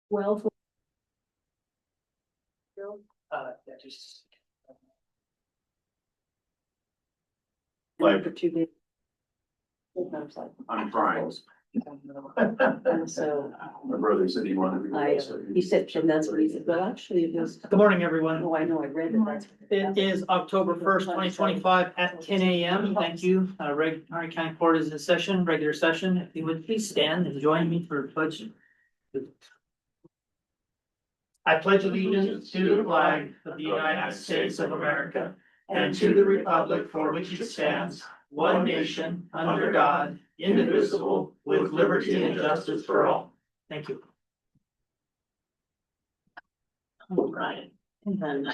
Well, Yeah, just. Like, for 2 days. I'm trying. And so My brother said he wanted to. he said, and that's what he said, well, actually, it was, Good morning, everyone. oh, I know, I read it. That's. It is October 1st, 2025 at 10 a.m. Thank you. Horry County Court is in session, regular session. If you would please stand and join me for pledge. I pledge allegiance to the flag of the United States of America and to the republic for which it stands, one nation, under God, indivisible, with liberty and justice for all. Thank you. All right, and then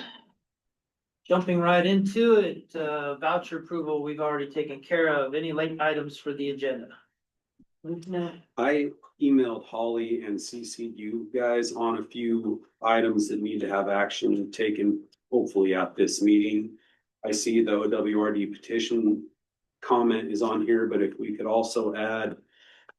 jumping right into it, voucher approval, we've already taken care of. Any late items for the agenda? No, I emailed Holly and CC'd you guys on a few items that need to have action taken, hopefully at this meeting. I see the OWRD petition comment is on here, but if we could also add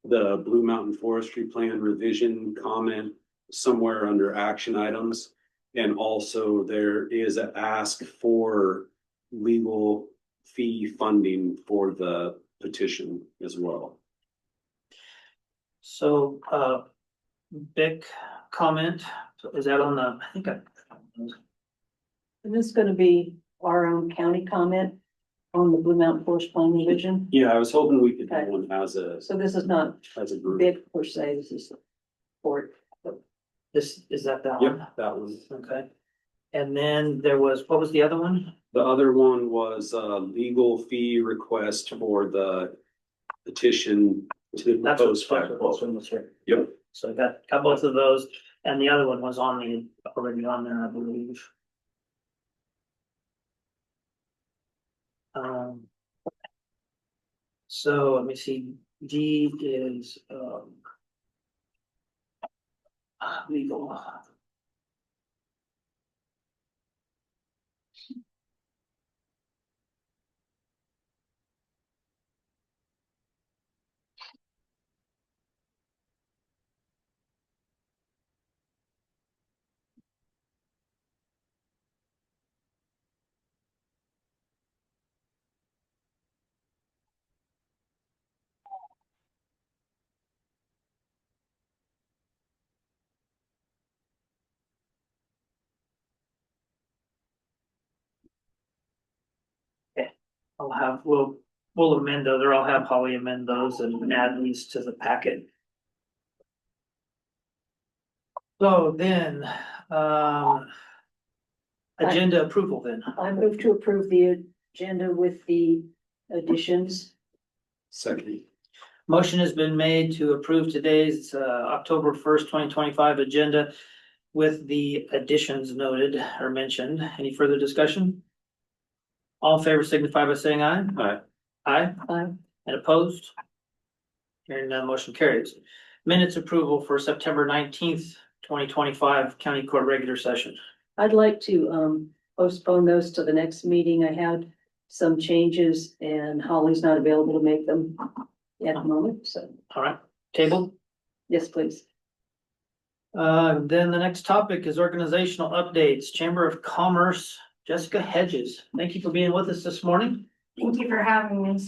the Blue Mountain Forestry Plan revision comment somewhere under action items. And also there is an ask for legal fee funding for the petition as well. So, Vic comment, so is that on the, I think I. and this is gonna be our own county comment on the Blue Mountain Forest Plan revision. Yeah, I was hoping we could do Okay. one as a So this is not group. big per se, this is for. This, is that that one? Yep, that one. Okay. And then there was, what was the other one? The other one was a legal fee request for the petition to the That's proposed what fact. this one was here. Yep. So I got both of those, and the other one was on the, already on there, I believe. So let me see, D is, legal. We'll amend those, or I'll have Holly amend those and add these to the packet. So then, agenda approval then. I move to approve the agenda with the additions. Second. Motion has been made to approve today's October 1st, 2025 agenda with the additions noted or mentioned. Any further discussion? All in favor signify by saying aye. Aye. Aye. Aye. And opposed? Hearing none, motion carries. Minutes approval for September 19th, 2025 County Court regular session. I'd like to postpone those to the next meeting. I had some changes and Holly's not available to make them at the moment, so All right, table. yes, please. Then the next topic is organizational updates. Chamber of Commerce, Jessica Hedges. Thank you for being with us this morning. Thank you for having me.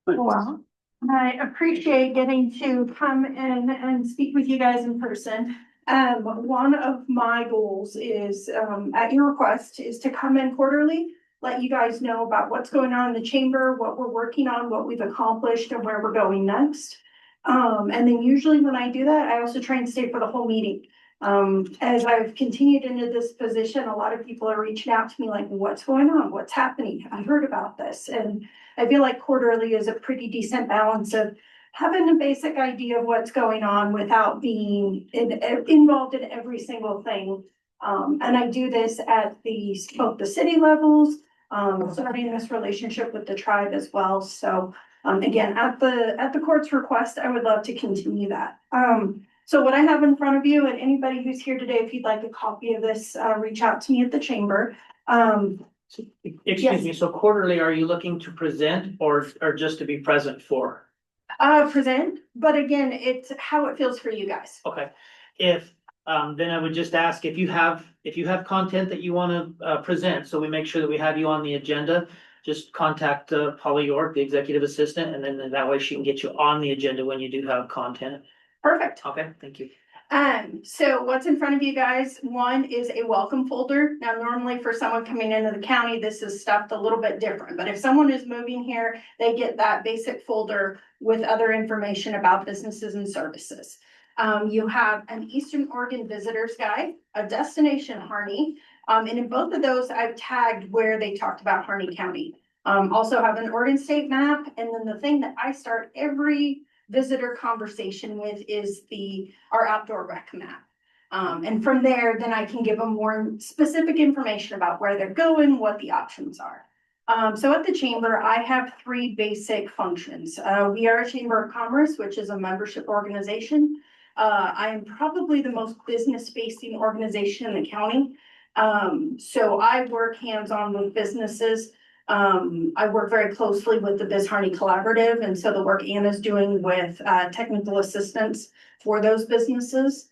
Well, I appreciate getting to come in and speak with you guys in person. One of my goals is, at your request, is to come in quarterly, let you guys know about what's going on in the chamber, what we're working on, what we've accomplished, and where we're going next. And then usually when I do that, I also try and stay for the whole meeting. As I've continued into this position, a lot of people are reaching out to me like, what's going on? What's happening? Have you heard about this? And I feel like quarterly is a pretty decent balance of having a basic idea of what's going on without being involved in every single thing. And I do this at both the city levels, starting this relationship with the tribe as well. So again, at the court's request, I would love to continue that. So what I have in front of you, and anybody who's here today, if you'd like a copy of this, reach out to me at the chamber. Excuse me, so quarterly, are you looking to present or just to be present for? present, but again, it's how it feels for you guys. Okay, if, then I would just ask if you have content that you wanna, present, so we make sure that we have you on the agenda. Just contact, Polly York, the executive assistant, and then that way she can get you on the agenda when you do have content. Perfect. Okay, thank you. So what's in front of you guys, one is a welcome folder. Now, normally for someone coming into the county, this is stuffed a little bit different, but if someone is moving here, they get that basic folder with other information about businesses and services. You have an Eastern Oregon Visitors Guide, a Destination Harney, and in both of those, I've tagged where they talked about Harney County. Also have an Oregon State map, and then the thing that I start every visitor conversation with is our outdoor rec map. And from there, then I can give them more specific information about where they're going, what the options are. So at the chamber, I have three basic functions. We are a chamber of commerce, which is a membership organization. I am probably the most business-facing organization in the county. So I work hands-on with businesses. I work very closely with the Biz Harney Collaborative, and so the work Anna's doing with technical assistance for those businesses.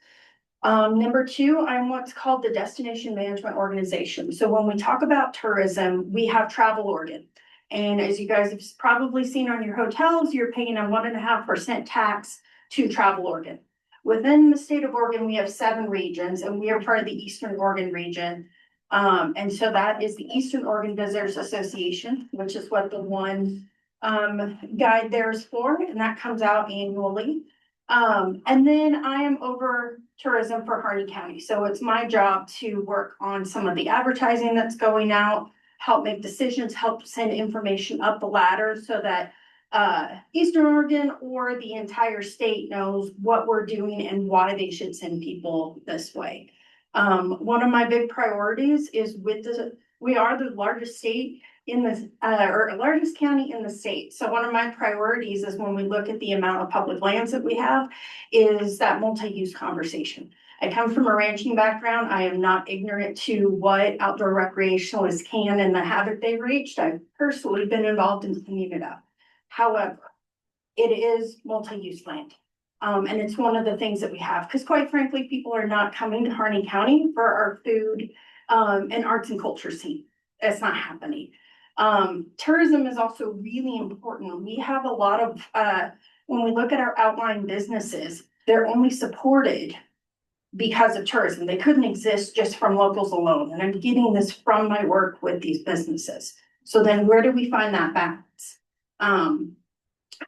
Number two, I'm what's called the Destination Management Organization. So when we talk about tourism, we have Travel Oregon. And as you guys have probably seen on your hotels, you're paying a 1.5% tax to Travel Oregon. Within the state of Oregon, we have 7 regions, and we are part of the Eastern Oregon region. And so that is the Eastern Oregon Visitors Association, which is what the one guide there is for, and that comes out annually. And then I am over tourism for Harney County. So it's my job to work on some of the advertising that's going out, help make decisions, help send information up the ladder so that Eastern Oregon or the entire state knows what we're doing and why they should send people this way. One of my big priorities is we are the largest state in the, or largest county in the state. So one of my priorities is when we look at the amount of public lands that we have is that multi-use conversation. I come from a ranching background. I am not ignorant to what outdoor recreationalists can and the havoc they've reached. I've personally been involved in cleaning it up. However, it is multi-use land. And it's one of the things that we have, because quite frankly, people are not coming to Harney County for our food and arts and culture scene. That's not happening. Tourism is also really important. We have a lot of, when we look at our outlying businesses, they're only supported because of tourism. They couldn't exist just from locals alone. And I'm getting this from my work with these businesses. So then where do we find that balance?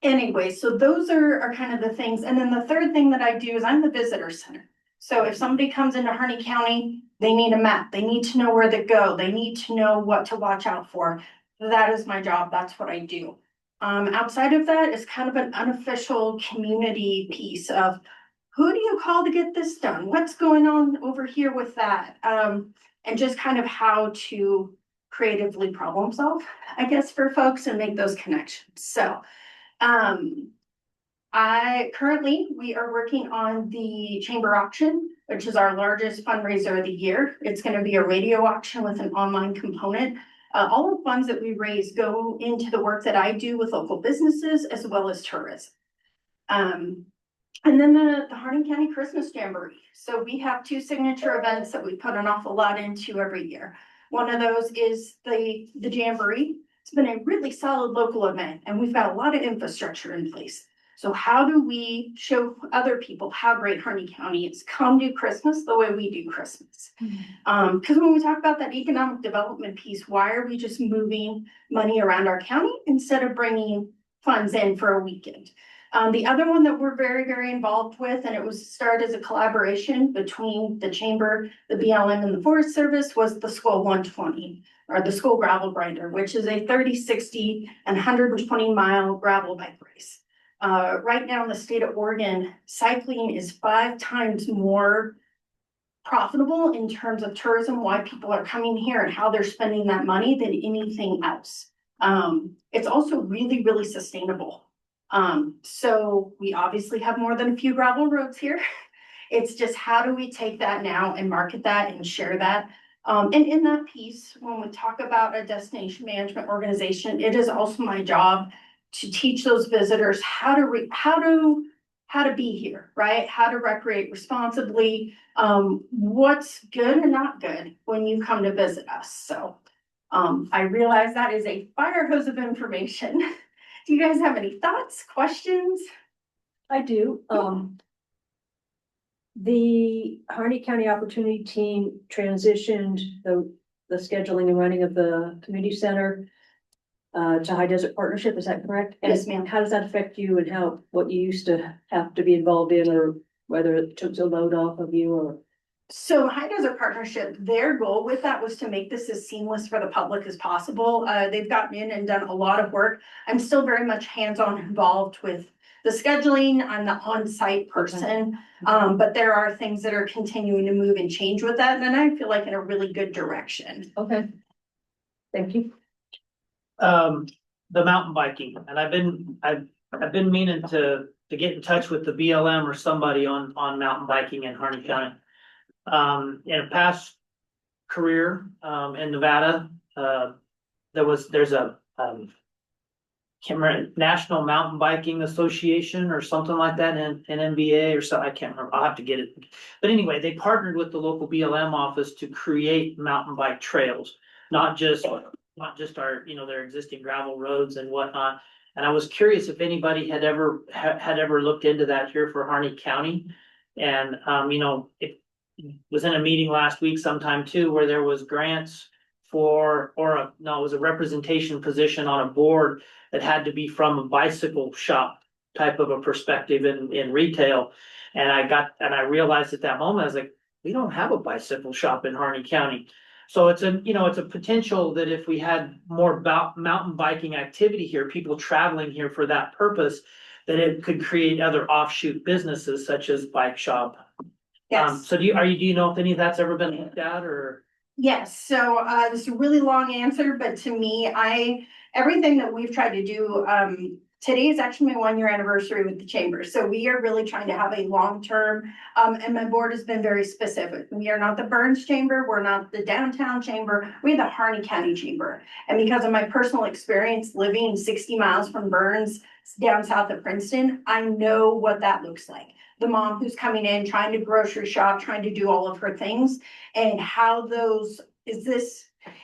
Anyway, so those are kind of the things. And then the third thing that I do is I'm the visitor center. So if somebody comes into Harney County, they need a map. They need to know where to go. They need to know what to watch out for. That is my job. That's what I do. Outside of that is kind of an unofficial community piece of who do you call to get this done? What's going on over here with that? And just kind of how to creatively problem solve, I guess, for folks and make those connections. So we are working on the chamber auction, which is our largest fundraiser of the year. It's going to be a radio auction with an online component. All the funds that we raise go into the work that I do with local businesses as well as tourism. And then the Harney County Christmas Jamboree. So we have 2 signature events that we put an awful lot into every year. One of those is the Jamboree. It's been a really solid local event and we've got a lot of infrastructure in place. So how do we show other people how great Harney County is? Come do Christmas the way we do Christmas. Because when we talk about that economic development piece, why are we just moving money around our county instead of bringing funds in for a weekend? The other one that we're very, very involved with, and it was started as a collaboration between the chamber, the BLM and the Forest Service, was the SKOL 120 or the SKOL Gravel Grinder, which is a 30, 60 and 120 mile gravel bike race. Right now in the state of Oregon, cycling is 5 times more profitable in terms of tourism, why people are coming here and how they're spending that money than anything else. It's also really, really sustainable. So we obviously have more than a few gravel roads here. It's just how do we take that now and market that and share that? And in that piece, when we talk about a destination management organization, it is also my job to teach those visitors how to be here, right? How to recreate responsibly, what's good and not good when you come to visit us. So I realize that is a fire hose of information. Do you guys have any thoughts, questions? I do, the Harney County Opportunity Team transitioned the scheduling and running of the community center to High Desert Partnership, is that correct? Yes, And ma'am. how does that affect you and what you used to have to be involved in, or whether it took the load off of you, or? So High Desert Partnership, their goal with that was to make this as seamless for the public as possible. They've gotten in and done a lot of work. I'm still very much hands-on involved with the scheduling. I'm the on-site person. But there are things that are continuing to move and change with that, and I feel like in a really good direction. Okay. Thank you. The mountain biking, and I've been meaning to get in touch with the BLM or somebody on mountain biking in Harney County. In a past career, in Nevada, there's a, can't remember, National Mountain Biking Association or something like that, in NBA or so, I can't remember, I'll have to get it. But anyway, they partnered with the local BLM office to create mountain bike trails, not just our, their existing gravel roads and whatnot. And I was curious if anybody had ever looked into that here for Harney County. And, it was in a meeting last week sometime too, where there was grants it was a representation position on a board that had to be from a bicycle shop type of a perspective in retail. And I realized at that moment, I was like, we don't have a bicycle shop in Harney County. So it's a potential that if we had more mountain biking activity here, people traveling here for that purpose, that it could create other offshoot businesses such as bike shop. Yes. So do you know if any of that's ever been looked at, or? Yes, so this is a really long answer, but to me, everything that we've tried to do, today is actually my 1-year anniversary with the chamber. So we are really trying to have a long-term, and my board has been very specific. We are not the Burns Chamber, we're not the downtown chamber, we're the Harney County Chamber. And because of my personal experience living 60 miles from Burns, down south of Princeton, I know what that looks like. The mom who's coming in, trying to grocery shop, trying to do all of her things, and how is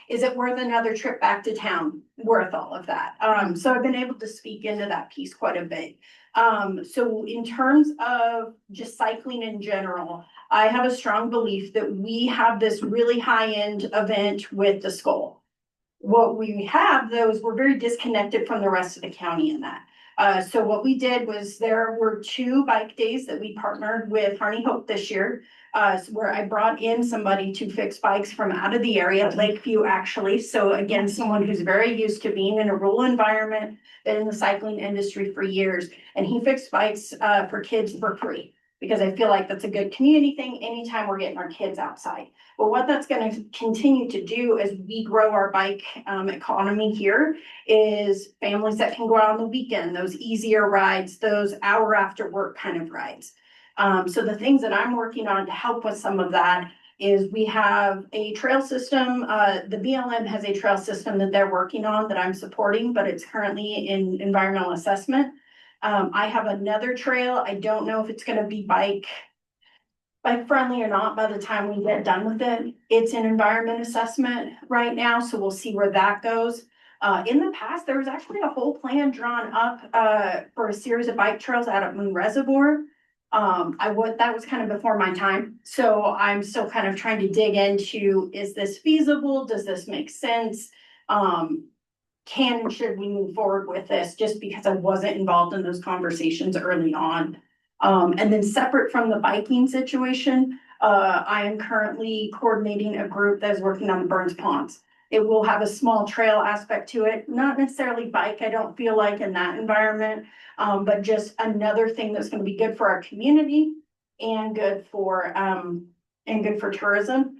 it worth another trip back to town, worth all of that? So I've been able to speak into that piece quite a bit. So in terms of just cycling in general, I have a strong belief that we have this really high-end event with the Skull. What we have, though, is we're very disconnected from the rest of the county in that. So what we did was there were 2 bike days that we partnered with Harney Hope this year, where I brought in somebody to fix bikes from out of the area, Lakeview actually. So again, someone who's very used to being in a rural environment, been in the cycling industry for years, and he fixed bikes for kids for free. Because I feel like that's a good community thing anytime we're getting our kids outside. But what that's going to continue to do as we grow our bike economy here is families that can go out on the weekend, those easier rides, those hour after work kind of rides. So the things that I'm working on to help with some of that is we have a trail system. The BLM has a trail system that they're working on that I'm supporting, but it's currently in environmental assessment. I have another trail. I don't know if it's gonna be bike friendly or not by the time we get done with it. It's an environment assessment right now, so we'll see where that goes. In the past, there was actually a whole plan drawn up for a series of bike trails out at Moon Reservoir. That was kind of before my time, so I'm still kind of trying to dig into, is this feasible? Does this make sense? Can and should we move forward with this, just because I wasn't involved in those conversations early on. And then separate from the biking situation, I am currently coordinating a group that is working on the Burns Ponds. It will have a small trail aspect to it, not necessarily bike, I don't feel like in that environment, but just another thing that's gonna be good for our community and good for tourism.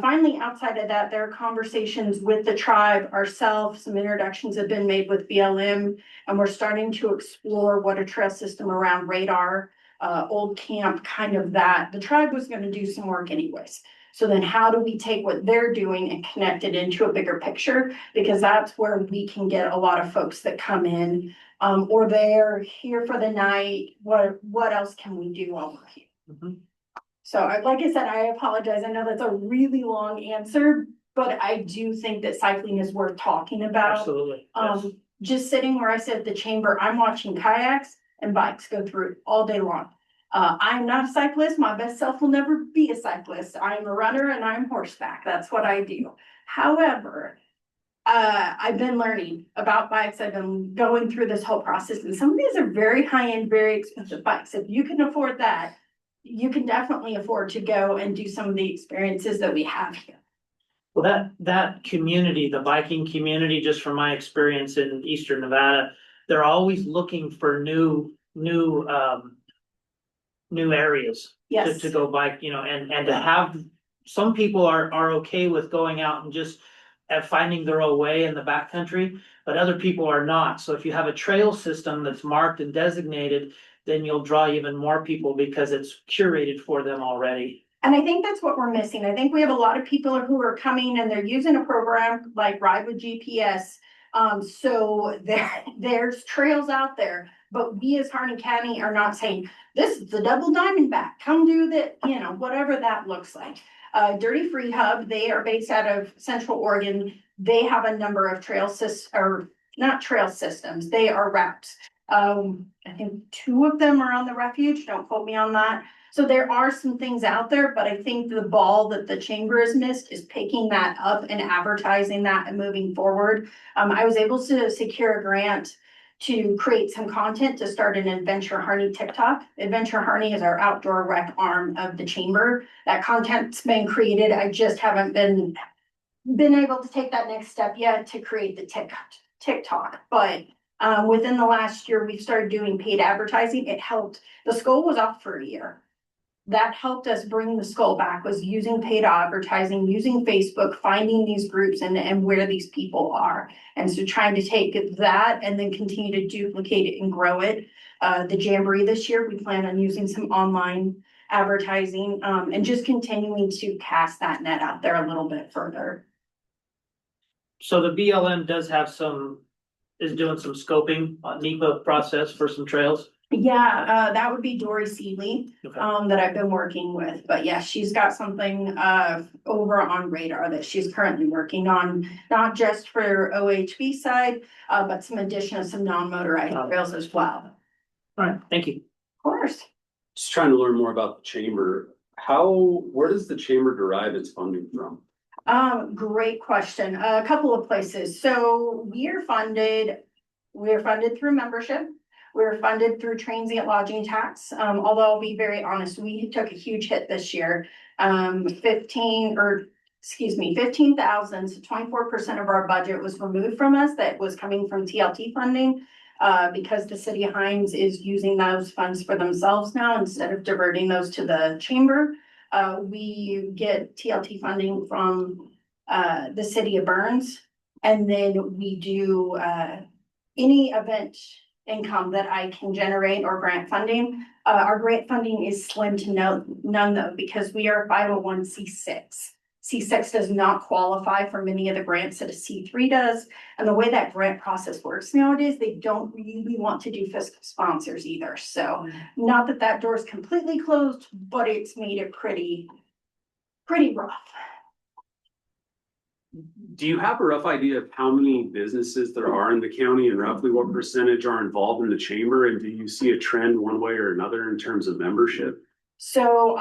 Finally, outside of that, there are conversations with the tribe, ourselves, some introductions have been made with BLM, and we're starting to explore what a trail system around Radar, Old Camp, kind of that. The tribe was gonna do some work anyways. So then how do we take what they're doing and connect it into a bigger picture? Because that's where we can get a lot of folks that come in, or they're here for the night. What else can we do while we're here? Mhm. So like I said, I apologize. I know that's a really long answer, but I do think that cycling is worth talking about. Absolutely. Yes. Just sitting where I sit at the chamber, I'm watching kayaks and bikes go through all day long. I'm not a cyclist. My best self will never be a cyclist. I'm a runner and I'm horseback. That's what I do. However, I've been learning about bikes. I've been going through this whole process, and some of these are very high-end, very expensive bikes. If you can afford that, you can definitely afford to go and do some of the experiences that we have here. Well, that community, the biking community, just from my experience in Eastern Nevada, they're always looking for new areas Yes. to go bike, and to have, some people are okay with going out and just finding their own way in the backcountry, but other people are not. So if you have a trail system that's marked and designated, then you'll draw even more people because it's curated for them already. And I think that's what we're missing. I think we have a lot of people who are coming and they're using a program like Ride with GPS. So there's trails out there, but we as Harney County are not saying, this is the Double Diamondback, come do that, whatever that looks like. Dirty Free Hub, they are based out of Central Oregon. They have a number of not trail systems, they are routes. I think 2 of them are on the refuge, don't quote me on that. So there are some things out there, but I think the ball that the chamber has missed is picking that up and advertising that and moving forward. I was able to secure a grant to create some content to start an Adventure Harney TikTok. Adventure Harney is our outdoor rec arm of the chamber. That content's been created. I just haven't been able to take that next step yet to create the TikTok, but within the last year, we've started doing paid advertising. It helped. The Skull was off for a year. That helped us bring the Skull back, was using paid advertising, using Facebook, finding these groups and where these people are. And so trying to take that and then continue to duplicate it and grow it. The Jamboree this year, we plan on using some online advertising and just continuing to cast that net out there a little bit further. So the BLM is doing some scoping on NEPA process for some trails. Yeah, that would be Dory Seeley, Okay. that I've been working with, but yeah, she's got something, over on radar that she's currently working on, not just for OHV side, but some addition of some non-motorized trails as well. All right, thank you. Of course. Just trying to learn more about the chamber. Where does the chamber derive its funding from? Great question. A couple of places. So we are funded through membership. We're funded through transient lodging tax. Although I'll be very honest, we took a huge hit this year. 15,000, so 24% of our budget was removed from us. That was coming from TLT funding. Because the city of Hines is using those funds for themselves now instead of diverting those to the chamber. We get TLT funding from the city of Burns, and then we do any event income that I can generate or grant funding. Our grant funding is slim to none though, because we are 501c6. C6 does not qualify for many of the grants that a C3 does. And the way that grant process works nowadays, they don't really want to do fiscal sponsors either. So not that door is completely closed, but it's made it pretty rough. Do you have a rough idea of how many businesses there are in the county and roughly what percentage are involved in the chamber? And do you see a trend one way or another in terms of membership? So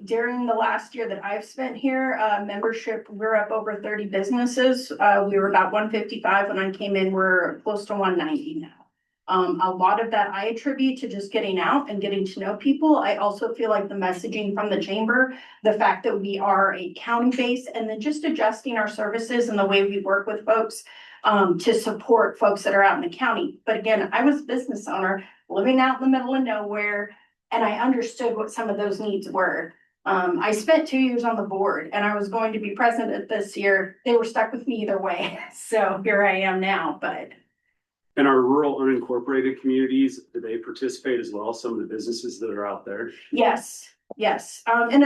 during the last year that I've spent here, membership, we're up over 30 businesses. We were about 155 when I came in. We're close to 190 now. A lot of that I attribute to just getting out and getting to know people. I also feel like the messaging from the chamber, the fact that we are a county base, and then just adjusting our services and the way we work with folks to support folks that are out in the county. But again, I was a business owner living out in the middle of nowhere, and I understood what some of those needs were. I spent 2 years on the board and I was going to be president this year. They were stuck with me either way. So here I am now, but. And our rural unincorporated communities, do they participate as well? Some of the businesses that are out there? Yes. And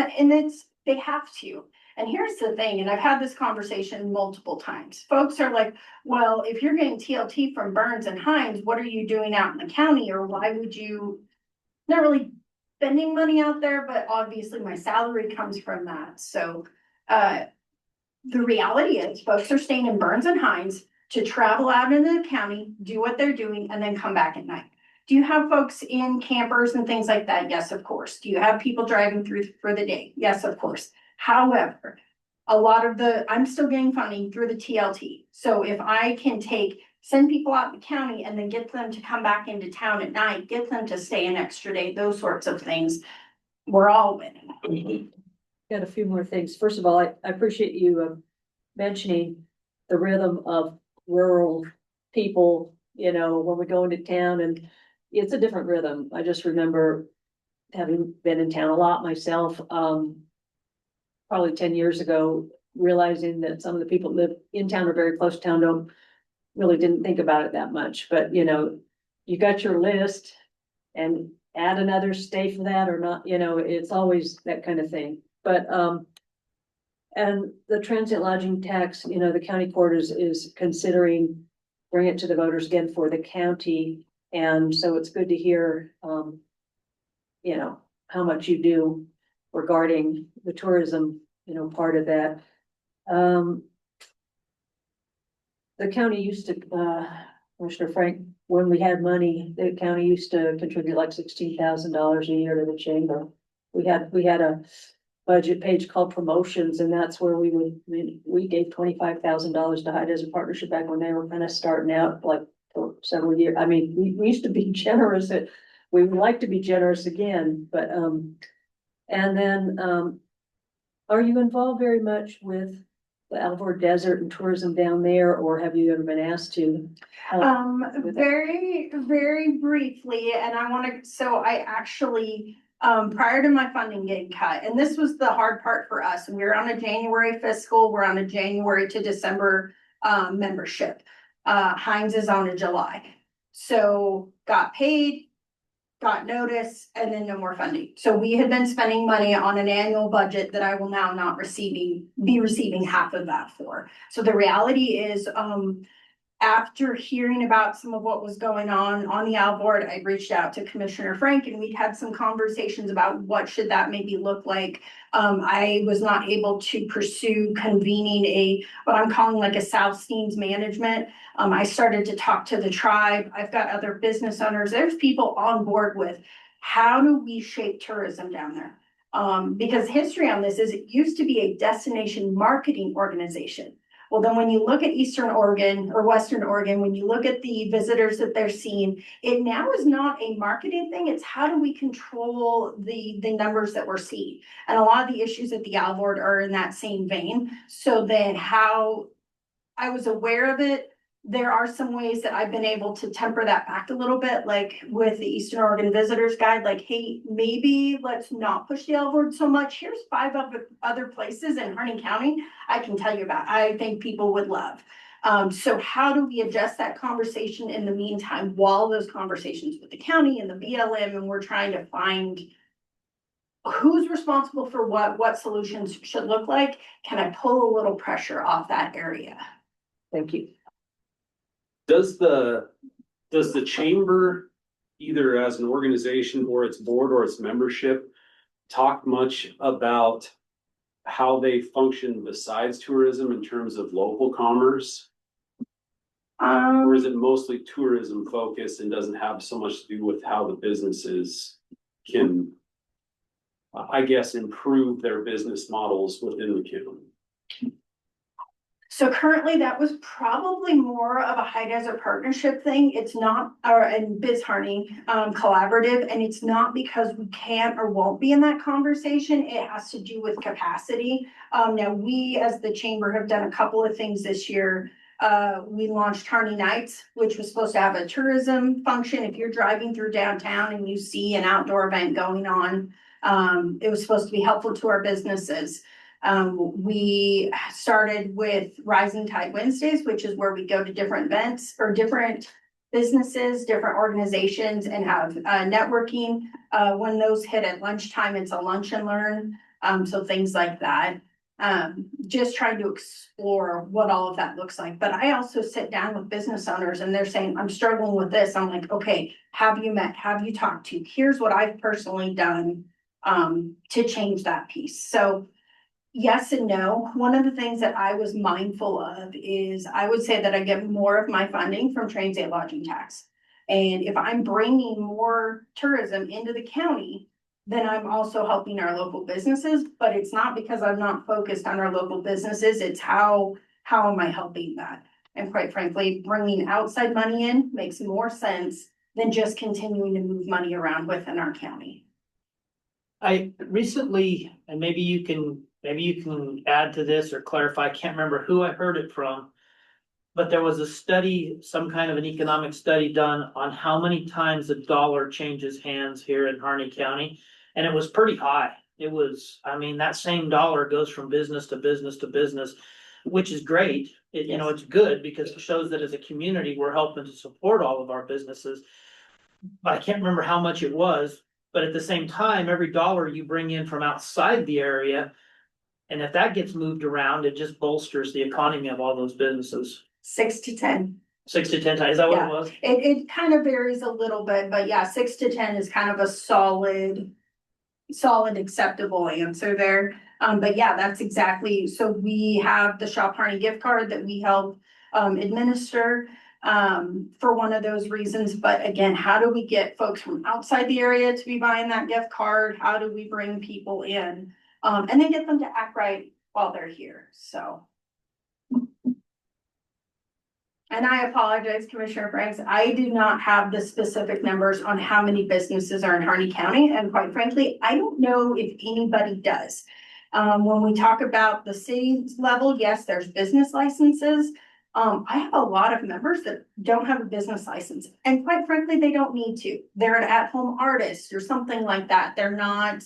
they have to. And here's the thing, and I've had this conversation multiple times. Folks are like, well, if you're getting TLT from Burns and Hines, what are you doing out in the county? Or why would you, not really spending money out there, but obviously my salary comes from that. So, the reality is folks are staying in Burns and Hines to travel out into the county, do what they're doing, and then come back at night. Do you have folks in campers and things like that? Yes, of course. Do you have people driving through for the day? Yes, of course. However, a lot of I'm still getting funding through the TLT. So if I can send people out in the county and then get them to come back into town at night, get them to stay an extra day, those sorts of things, we're all winning. Got a few more things. First of all, I appreciate you mentioning the rhythm of rural people, you know, when we go into town, and it's a different rhythm. I just remember having been in town a lot myself, probably 10 years ago, realizing that some of the people that live in town or very close to town didn't think about it that much. But, you know, you got your list and add another stay for that or not, you know, it's always that kind of thing. But, and the transient lodging tax, you know, the county court is considering bring it to the voters again for the county. And so it's good to hear, you know, how much you do regarding the tourism, you know, part of that. The county used to, Commissioner Frank, when we had money, the county used to contribute like $16,000 a year to the chamber. We had a budget page called promotions, and that's where we gave $25,000 to High Desert Partnership back when they were kind of starting out, like for several years. I mean, we used to be generous. We would like to be generous again, but and then are you involved very much with the Alvord Desert and tourism down there, or have you ever been asked to? Very, very briefly, and I actually, prior to my funding getting cut, and this was the hard part for us, we were on a January fiscal, we're on a January to December, membership. Hines is on a July. So got paid, got notice, and then no more funding. So we had been spending money on an annual budget that I will now not be receiving half of that for. So the reality is, after hearing about some of what was going on the Alvord, I reached out to Commissioner Frank and we had some conversations about what should that maybe look like. I was not able to pursue convening what I'm calling like a South Steens management. I started to talk to the tribe. I've got other business owners. There's people on board with how do we shape tourism down there? Because history on this is it used to be a destination marketing organization. Well, then when you look at Eastern Oregon or Western Oregon, when you look at the visitors that they're seeing, it now is not a marketing thing. It's how do we control the numbers that we're seeing? And a lot of the issues at the Alvord are in that same vein. So then how I was aware of it, there are some ways that I've been able to temper that back a little bit, like with the Eastern Oregon Visitors Guide, like, hey, maybe let's not push the Alvord so much. Here's 5 other places in Harney County I can tell you about. I think people would love. So how do we adjust that conversation in the meantime while those conversations with the county and the BLM, and we're trying to find who's responsible for what solutions should look like? Can I pull a little pressure off that area? Thank you. Does the chamber, either as an organization or its board or its membership, talk much about how they function besides tourism in terms of local commerce? Or is it mostly tourism focused and doesn't have so much to do with how the businesses can, I guess, improve their business models within the county? So currently that was probably more of a High Desert Partnership thing. It's not, and Biz Harney collaborative, and it's not because we can't or won't be in that conversation. It has to do with capacity. Now we as the chamber have done a couple of things this year. We launched Harney Nights, which was supposed to have a tourism function. If you're driving through downtown and you see an outdoor event going on, it was supposed to be helpful to our businesses. We started with Rising Tide Wednesdays, which is where we go to different events or different businesses, different organizations, and have networking. When those hit at lunchtime, it's a lunch and learn. So things like that. just trying to explore what all of that looks like. But I also sit down with business owners and they're saying, I'm struggling with this. I'm like, okay, have you met? Have you talked to? Here's what I've personally done to change that piece. So yes and no. One of the things that I was mindful of is I would say that I get more of my funding from transient lodging tax. And if I'm bringing more tourism into the county, then I'm also helping our local businesses, but it's not because I'm not focused on our local businesses. It's how am I helping that? And quite frankly, bringing outside money in makes more sense than just continuing to move money around within our county. I recently, and maybe you can add to this or clarify, I can't remember who I heard it from. But there was a study, some kind of an economic study done on how many times a dollar changes hands here in Harney County. And it was pretty high. It was, I mean, that same dollar goes from business to business to business, which is great. It's good because it shows that as a community, we're helping to support all of our businesses. But I can't remember how much it was, but at the same time, every dollar you bring in from outside the area, and if that gets moved around, it just bolsters the economy of all those businesses. 6 to 10. 6 to 10 times, is that what Yeah. it was? It kind of varies a little bit, but yeah, 6 to 10 is kind of a solid acceptable answer there. But yeah, that's exactly, so we have the Shop Harney gift card that we help administer for one of those reasons. But again, how do we get folks from outside the area to be buying that gift card? How do we bring people in? And then get them to act right while they're here, so. And I apologize, Commissioner Franks, I do not have the specific numbers on how many businesses are in Harney County, and quite frankly, I don't know if anybody does. When we talk about the city level, yes, there's business licenses. I have a lot of members that don't have a business license, and quite frankly, they don't need to. They're an at-home artist or something like that. They're not.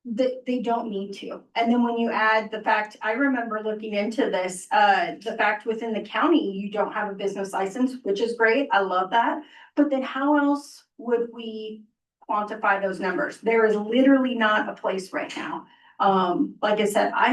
They don't need to. And then when you add the fact, I remember looking into this, the fact within the county, you don't have a business license, which is great. I love that. But then how else would we quantify those numbers? There is literally not a place right now. Like I said, I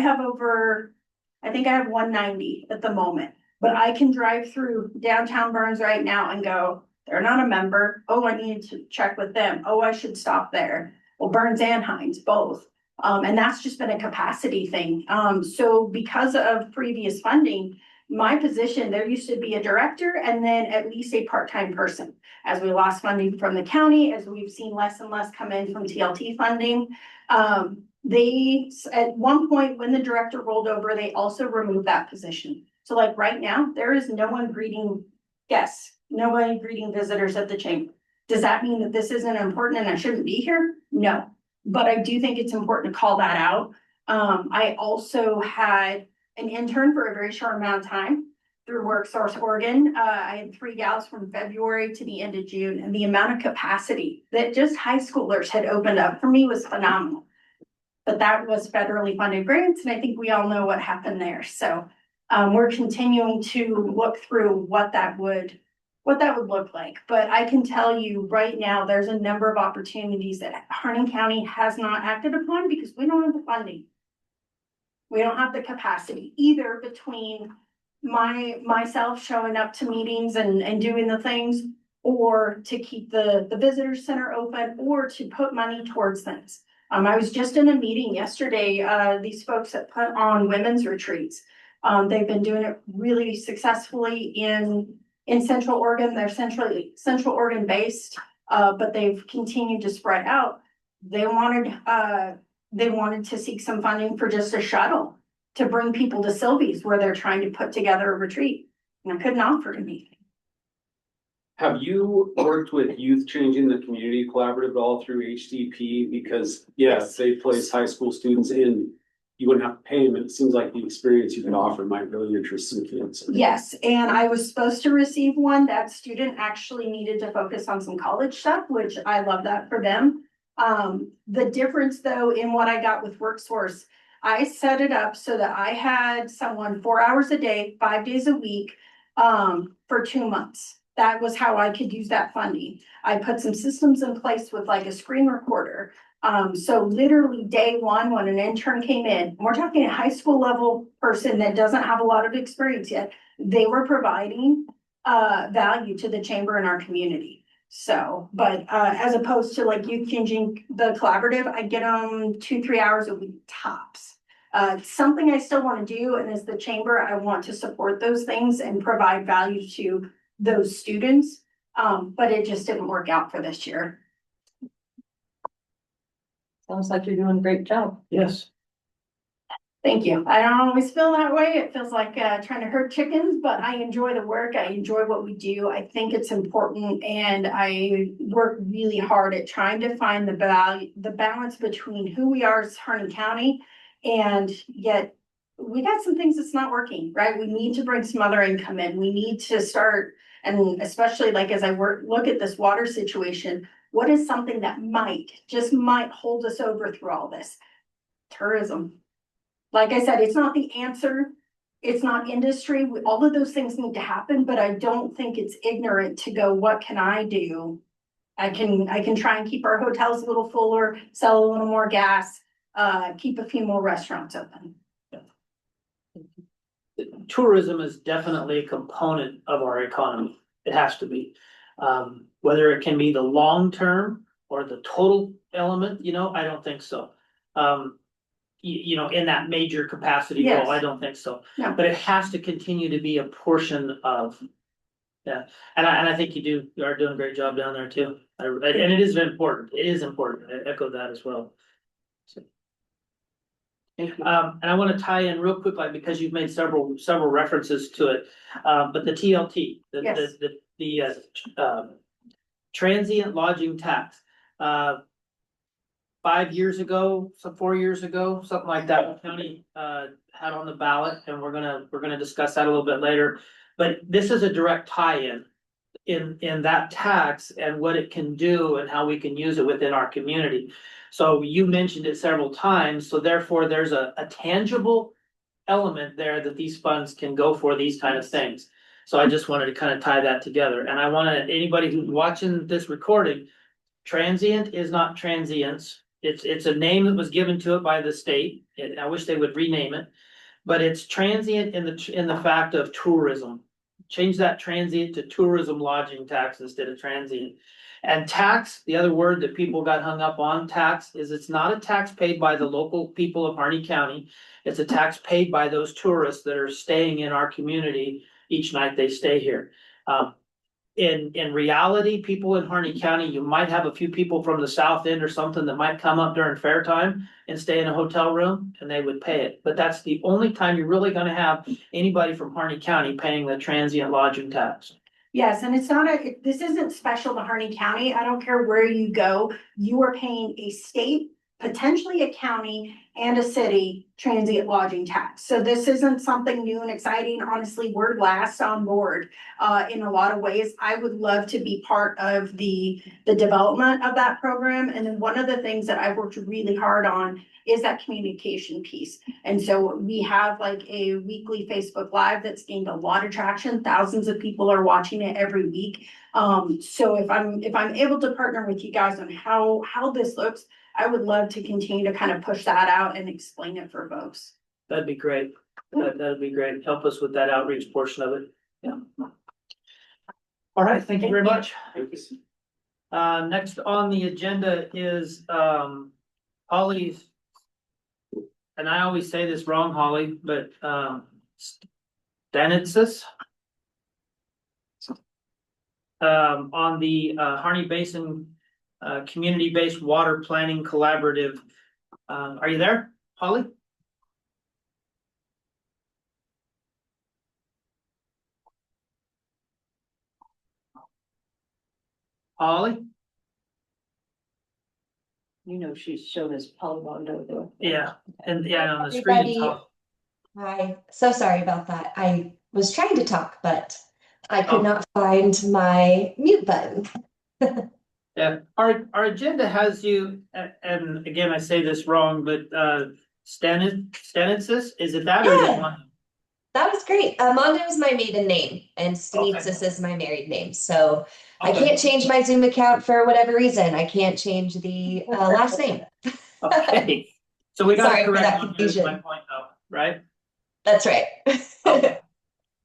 think I have 190 at the moment, but I can drive through downtown Burns right now and go, they're not a member. Oh, I need to check with them. Oh, I should stop there. Well, Burns and Hines, both. And that's just been a capacity thing. So because of previous funding, my position, there used to be a director and then at least a part-time person. As we lost funding from the county, as we've seen less and less come in from TLT funding, they, at one point when the director rolled over, they also removed that position. So like right now, there is no one greeting guests, nobody greeting visitors at the chamber. Does that mean that this isn't important and I shouldn't be here? No, but I do think it's important to call that out. I also had an intern for a very short amount of time through WorkSource Oregon. I had 3 gals from February to the end of June, and the amount of capacity that just high schoolers had opened up for me was phenomenal. But that was federally funded grants, and I think we all know what happened there. So we're continuing to look through what that would look like. But I can tell you right now, there's a number of opportunities that Harney County has not acted upon because we don't have the funding. We don't have the capacity either between myself showing up to meetings and doing the things, or to keep the visitor center open, or to put money towards things. I was just in a meeting yesterday, these folks that put on women's retreats. They've been doing it really successfully in Central Oregon. They're Central Oregon based, but they've continued to spread out. They wanted to seek some funding for just a shuttle to bring people to Sylvie's where they're trying to put together a retreat. And I couldn't offer anything. Have you worked with Youth Changing the Community Collaborative all through HDP? Because yes, they place high school students in, you wouldn't have to pay them. It seems like the experience you can offer might really interest some kids. Yes, and I was supposed to receive one. That student actually needed to focus on some college stuff, which I love that for them. The difference though in what I got with WorkSource, I set it up so that I had someone 4 hours a day, 5 days a week, for 2 months. that was how I could use that funding. I put some systems in place with like a screen recorder. So literally day one, when an intern came in, we're talking a high school level person that doesn't have a lot of experience yet. They were providing value to the chamber and our community. So, but as opposed to like Youth Changing the Collaborative, I get them 2-3 hours a week tops. It's something I still want to do, and as the chamber, I want to support those things and provide value to those students. But it just didn't work out for this year. Sounds like you're doing a great job. Yes. Thank you. I don't always feel that way. It feels like trying to herd chickens, but I enjoy the work. I enjoy what we do. I think it's important, and I work really hard at trying to find the value, the balance between who we are as Harney County, and yet we got some things that's not working, right? We need to bring some other income in. We need to start, and especially like as I look at this water situation, what is something that just might hold us over through all this? Tourism. Like I said, it's not the answer. It's not industry. All of those things need to happen, but I don't think it's ignorant to go, what can I do? I can try and keep our hotels a little fuller, sell a little more gas, keep a few more restaurants open. Tourism is definitely a component of our economy. It has to be. Whether it can be the long term or the total element, I don't think so. In that major capacity Yes. role, I don't think so. No. But it has to continue to be a portion of. Yeah, and I think you are doing a great job down there too. And it is important. It is important. I echo that as well. So. And I want to tie in real quick, like, because you've made several references to it. But the TLT, Yes. the transient lodging tax. 5 years ago, 4 years ago, something like that, the county had on the ballot, and we're gonna discuss that a little bit later. But this is a direct tie-in in that tax and what it can do and how we can use it within our community. So you mentioned it several times, so therefore there's a tangible element there that these funds can go for these kind of things. So I just wanted to kind of tie that together, and I wanted anybody who's watching this recording, transient is not transients. It's a name that was given to it by the state, and I wish they would rename it. But it's transient in the fact of tourism. Change that transient to tourism lodging tax instead of transient. And tax, the other word that people got hung up on, tax, is it's not a tax paid by the local people of Harney County. It's a tax paid by those tourists that are staying in our community each night they stay here. In reality, people in Harney County, you might have a few people from the south end or something that might come up during fair time and stay in a hotel room, and they would pay it. But that's the only time you're really gonna have anybody from Harney County paying the transient lodging tax. Yes, and this isn't special to Harney County. I don't care where you go. You are paying a state, potentially a county, and a city transient lodging tax. So this isn't something new and exciting. Honestly, we're last on board in a lot of ways. I would love to be part of the development of that program. And then one of the things that I've worked really hard on is that communication piece. And so we have like a weekly Facebook Live that's gained a lot of traction. Thousands of people are watching it every week. So if I'm able to partner with you guys on how this looks, I would love to continue to kind of push that out and explain it for folks. That'd be great. That'd be great. Help us with that outreach portion of it. Yeah. All right, thank you very much. Next on the agenda is Holly's. And I always say this wrong, Holly, but Stanitsis. On the Harney Basin Community-Based Water Planning Collaborative. Are you there, Holly? Holly? She's shown as polybond over there. Yeah, and yeah, on the screen. Everybody. Hi, so sorry about that. I was trying to talk, but I could not find my mute button. Yeah, our agenda has you, and again, I say this wrong, but Stanitsis, is it that or is it one? That was great. Mondo is my maiden name and Okay. Stanitsis is my married name. So I Okay. can't change my Zoom account for whatever reason. I can't change the last name. Okay, so we got Sorry it for correct that on here is my confusion. point though, right? That's right. Okay.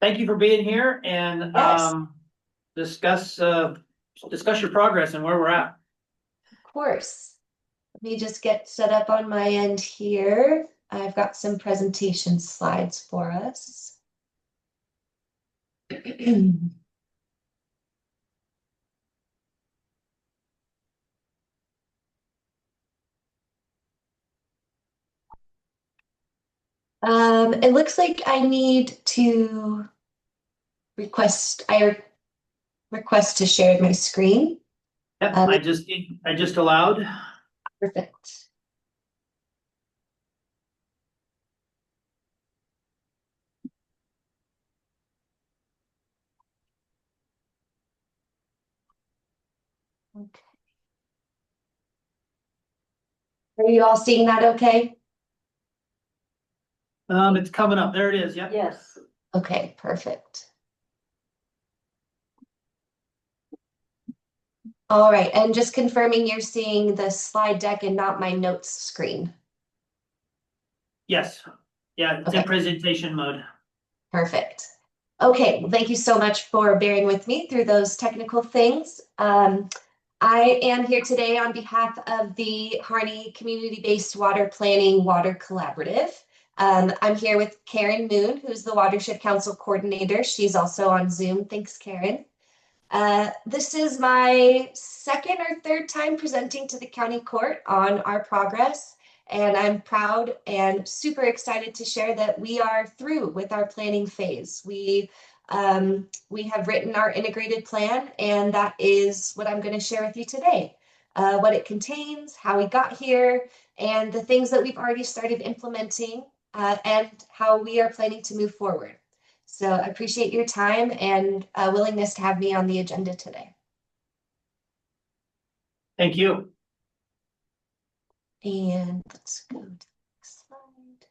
Thank you for being here and Yes. discuss your progress and where we're at. Of course. Let me just get set up on my end here. I've got some presentation slides for us. It looks like I need to I request to share my screen. Yep, Um, I just allowed. Perfect. Okay. Are you all seeing that okay? It's coming up. There it is. Yep. Yes. Okay, perfect. All right, and just confirming you're seeing the slide deck and not my notes screen. Yes. Yeah, it's in Okay. presentation mode. Perfect. Okay, well, thank you so much for bearing with me through those technical things. I am here today on behalf of the Harney Community-Based Water Planning Water Collaborative. I'm here with Karen Moon, who's the Watershed Council Coordinator. She's also on Zoom. Thanks, Karen. This is my second or third time presenting to the county court on our progress, and I'm proud and super excited to share that we are through with our planning phase. We have written our integrated plan, and that is what I'm going to share with you today. What it contains, how we got here, and the things that we've already started implementing, and how we are planning to move forward. So I appreciate your time and willingness to have me on the agenda today. Thank you. And let's go to the next slide.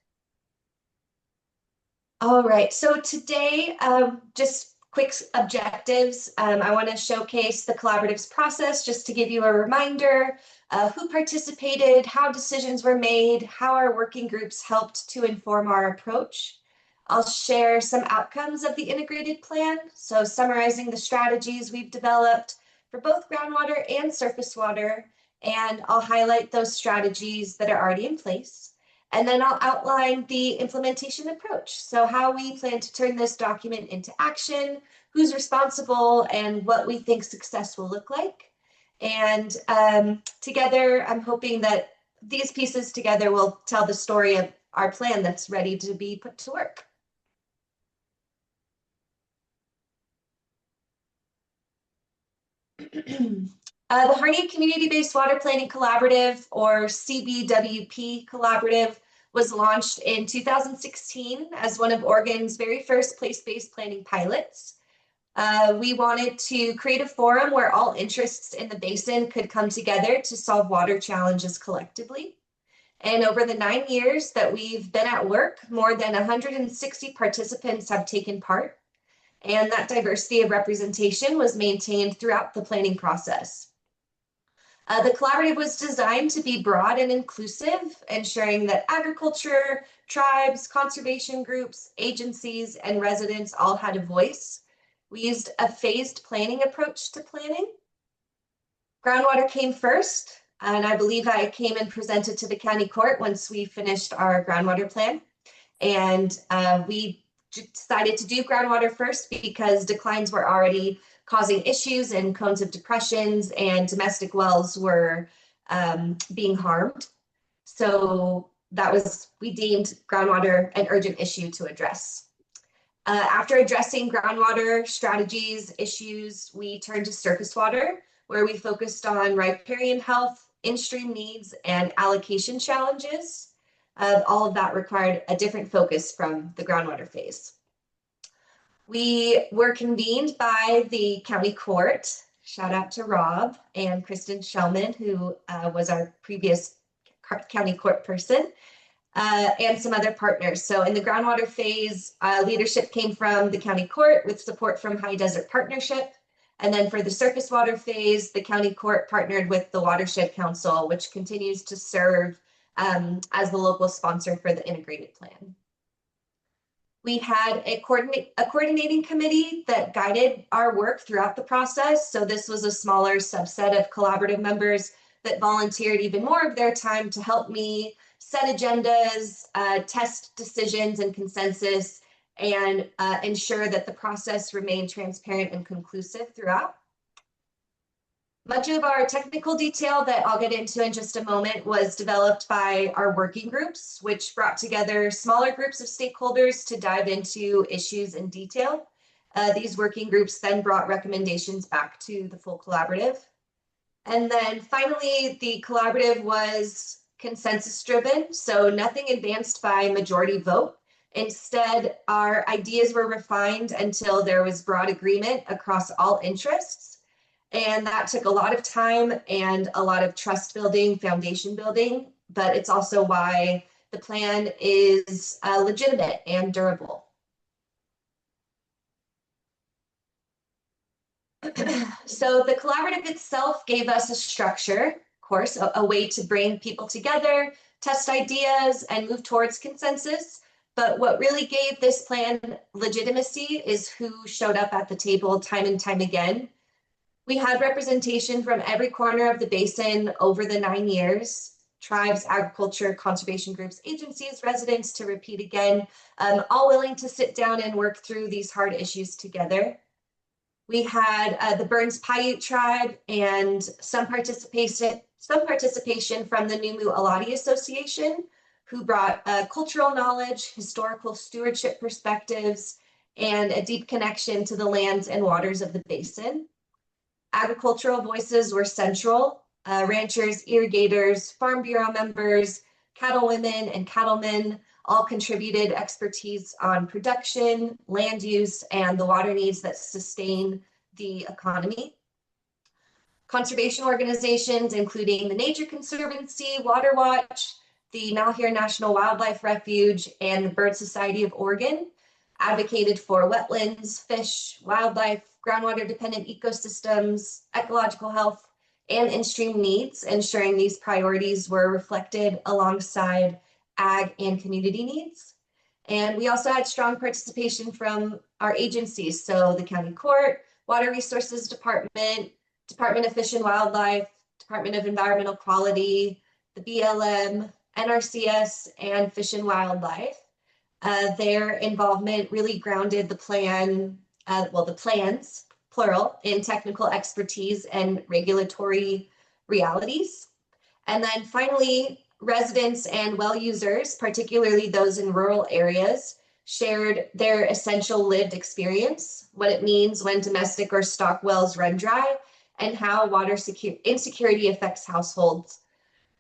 All right, so today, just quick objectives. I want to showcase the collaborative's process just to give you a reminder who participated, how decisions were made, how our working groups helped to inform our approach. I'll share some outcomes of the integrated plan, so summarizing the strategies we've developed for both groundwater and surface water, and I'll highlight those strategies that are already in place. And then I'll outline the implementation approach, so how we plan to turn this document into action, who's responsible, and what we think success will look like. And together, I'm hoping that these pieces together will tell the story of our plan that's ready to be put to work. The Harney Community-Based Water Planning Collaborative, or CBWP Collaborative, was launched in 2016 as one of Oregon's very first place-based planning pilots. We wanted to create a forum where all interests in the basin could come together to solve water challenges collectively. And over the 9 years that we've been at work, more than 160 participants have taken part. And that diversity of representation was maintained throughout the planning process. The collaborative was designed to be broad and inclusive, ensuring that agriculture, tribes, conservation groups, agencies, and residents all had a voice. We used a phased planning approach to planning. Groundwater came first, and I believe I came and presented to the county court once we finished our groundwater plan. And we decided to do groundwater first because declines were already causing issues and cones of depressions, and domestic wells were being harmed. So we deemed groundwater an urgent issue to address. After addressing groundwater strategies, issues, we turned to surface water, where we focused on riparian health, in-stream needs, and allocation challenges. All of that required a different focus from the groundwater phase. We were convened by the county court. Shout out to Rob and Kristen Shellman, who was our previous county court person. and some other partners. So in the groundwater phase, leadership came from the county court with support from High Desert Partnership. And then for the surface water phase, the county court partnered with the Watershed Council, which continues to serve as the local sponsor for the integrated plan. We had a coordinating committee that guided our work throughout the process. So this was a smaller subset of collaborative members that volunteered even more of their time to help me set agendas, test decisions and consensus, and ensure that the process remained transparent and conclusive throughout. Much of our technical detail that I'll get into in just a moment was developed by our working groups, which brought together smaller groups of stakeholders to dive into issues in detail. These working groups then brought recommendations back to the full collaborative. And then finally, the collaborative was consensus driven, so nothing advanced by majority vote. Instead, our ideas were refined until there was broad agreement across all interests. And that took a lot of time and a lot of trust building, foundation building, but it's also why the plan is legitimate and durable. So the collaborative itself gave us a structure, of course, a way to bring people together, test ideas, and move towards consensus. But what really gave this plan legitimacy is who showed up at the table time and time again. We had representation from every corner of the basin over the 9 years, tribes, agriculture, conservation groups, agencies, residents, to repeat again, all willing to sit down and work through these hard issues together. We had the Burns Paiute tribe and some participation from the Numu Aladi Association, who brought cultural knowledge, historical stewardship perspectives, and a deep connection to the lands and waters of the basin. Agricultural voices were central. Ranchers, irrigators, Farm Bureau members, cattle women and cattlemen all contributed expertise on production, land use, and the water needs that sustain the economy. Conservation organizations, including the Nature Conservancy, Water Watch, the Malheur National Wildlife Refuge, and the Bird Society of Oregon, advocated for wetlands, fish, wildlife, groundwater dependent ecosystems, ecological health, and in-stream needs, ensuring these priorities were reflected alongside ag and community needs. And we also had strong participation from our agencies, so the County Court, Water Resources Department, Department of Fish and Wildlife, Department of Environmental Quality, the BLM, NRCS, and Fish and Wildlife. Their involvement really grounded the plan, the plans, plural, in technical expertise and regulatory realities. And then finally, residents and well users, particularly those in rural areas, shared their essential lived experience, what it means when domestic or stock wells run dry, and how water insecurity affects households.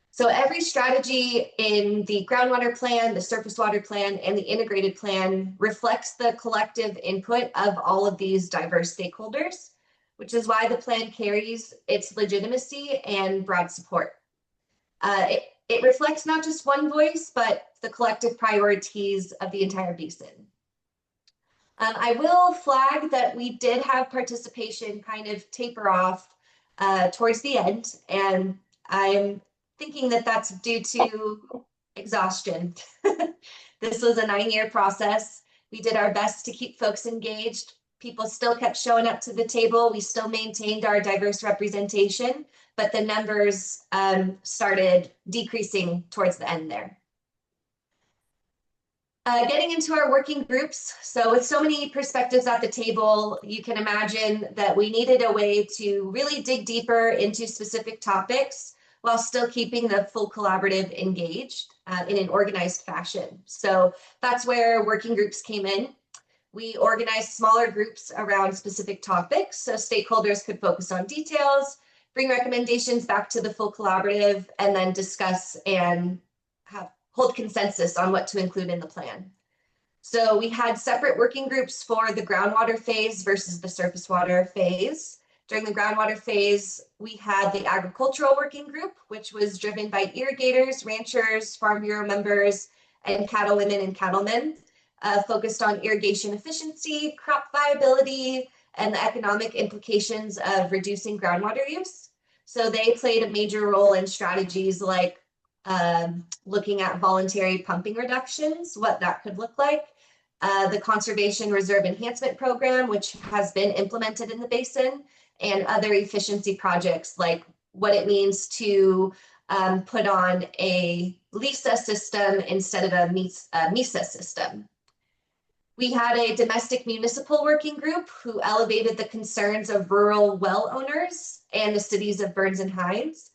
So every strategy in the groundwater plan, the surface water plan, and the integrated plan reflects the collective input of all of these diverse stakeholders, which is why the plan carries its legitimacy and broad support. It reflects not just one voice, but the collective priorities of the entire basin. I will flag that we did have participation kind of taper off towards the end, and I'm thinking that that's due to exhaustion. This was a 9-year process. We did our best to keep folks engaged. People still kept showing up to the table. We still maintained our diverse representation, but the numbers started decreasing towards the end there. Getting into our working groups. So with so many perspectives at the table, you can imagine that we needed a way to really dig deeper into specific topics while still keeping the full collaborative engaged in an organized fashion. So that's where working groups came in. We organized smaller groups around specific topics so stakeholders could focus on details, bring recommendations back to the full collaborative, and then discuss and hold consensus on what to include in the plan. So we had separate working groups for the groundwater phase versus the surface water phase. During the groundwater phase, we had the agricultural working group, which was driven by irrigators, ranchers, Farm Bureau members, and cattlewomen and cattlemen, focused on irrigation efficiency, crop viability, and the economic implications of reducing groundwater use. So they played a major role in strategies like looking at voluntary pumping reductions, what that could look like, the Conservation Reserve Enhancement Program, which has been implemented in the basin, and other efficiency projects like what it means to put on a LISA system instead of a MISA system. We had a domestic municipal working group who elevated the concerns of rural well owners and the cities of Burns and Hines.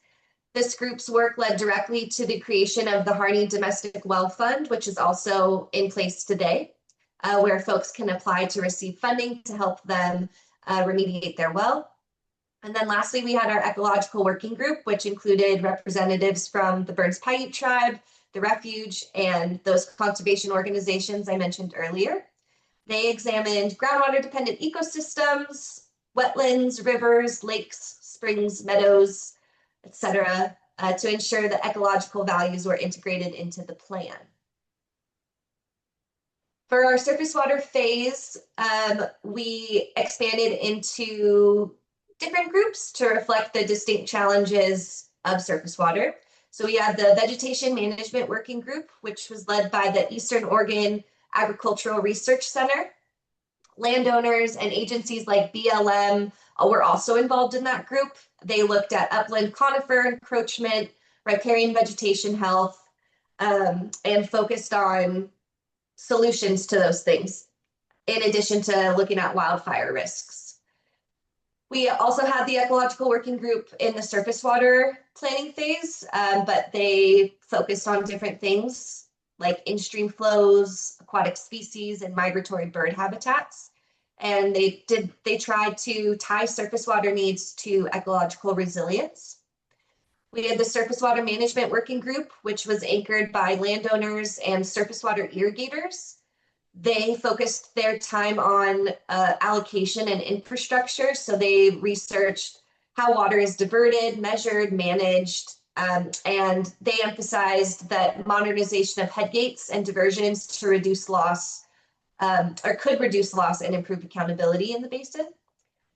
This group's work led directly to the creation of the Harney Domestic Well Fund, which is also in place today, where folks can apply to receive funding to help them remediate their well. And then lastly, we had our ecological working group, which included representatives from the Burns Paiute tribe, the Refuge, and those conservation organizations I mentioned earlier. They examined groundwater dependent ecosystems, wetlands, rivers, lakes, springs, meadows, etc., to ensure that ecological values were integrated into the plan. For our surface water phase, we expanded into different groups to reflect the distinct challenges of surface water. So we had the Vegetation Management Working Group, which was led by the Eastern Oregon Agricultural Research Center. Landowners and agencies like BLM were also involved in that group. They looked at upland conifer encroachment, riparian vegetation health, and focused on solutions to those things, in addition to looking at wildfire risks. We also had the ecological working group in the surface water planning phase, but they focused on different things like in-stream flows, aquatic species, and migratory bird habitats. And they tried to tie surface water needs to ecological resilience. We had the Surface Water Management Working Group, which was anchored by landowners and surface water irrigators. They focused their time on allocation and infrastructure. So they researched how water is diverted, measured, managed, and they emphasized that modernization of headgates and diversions to reduce loss, or could reduce loss and improve accountability in the basin.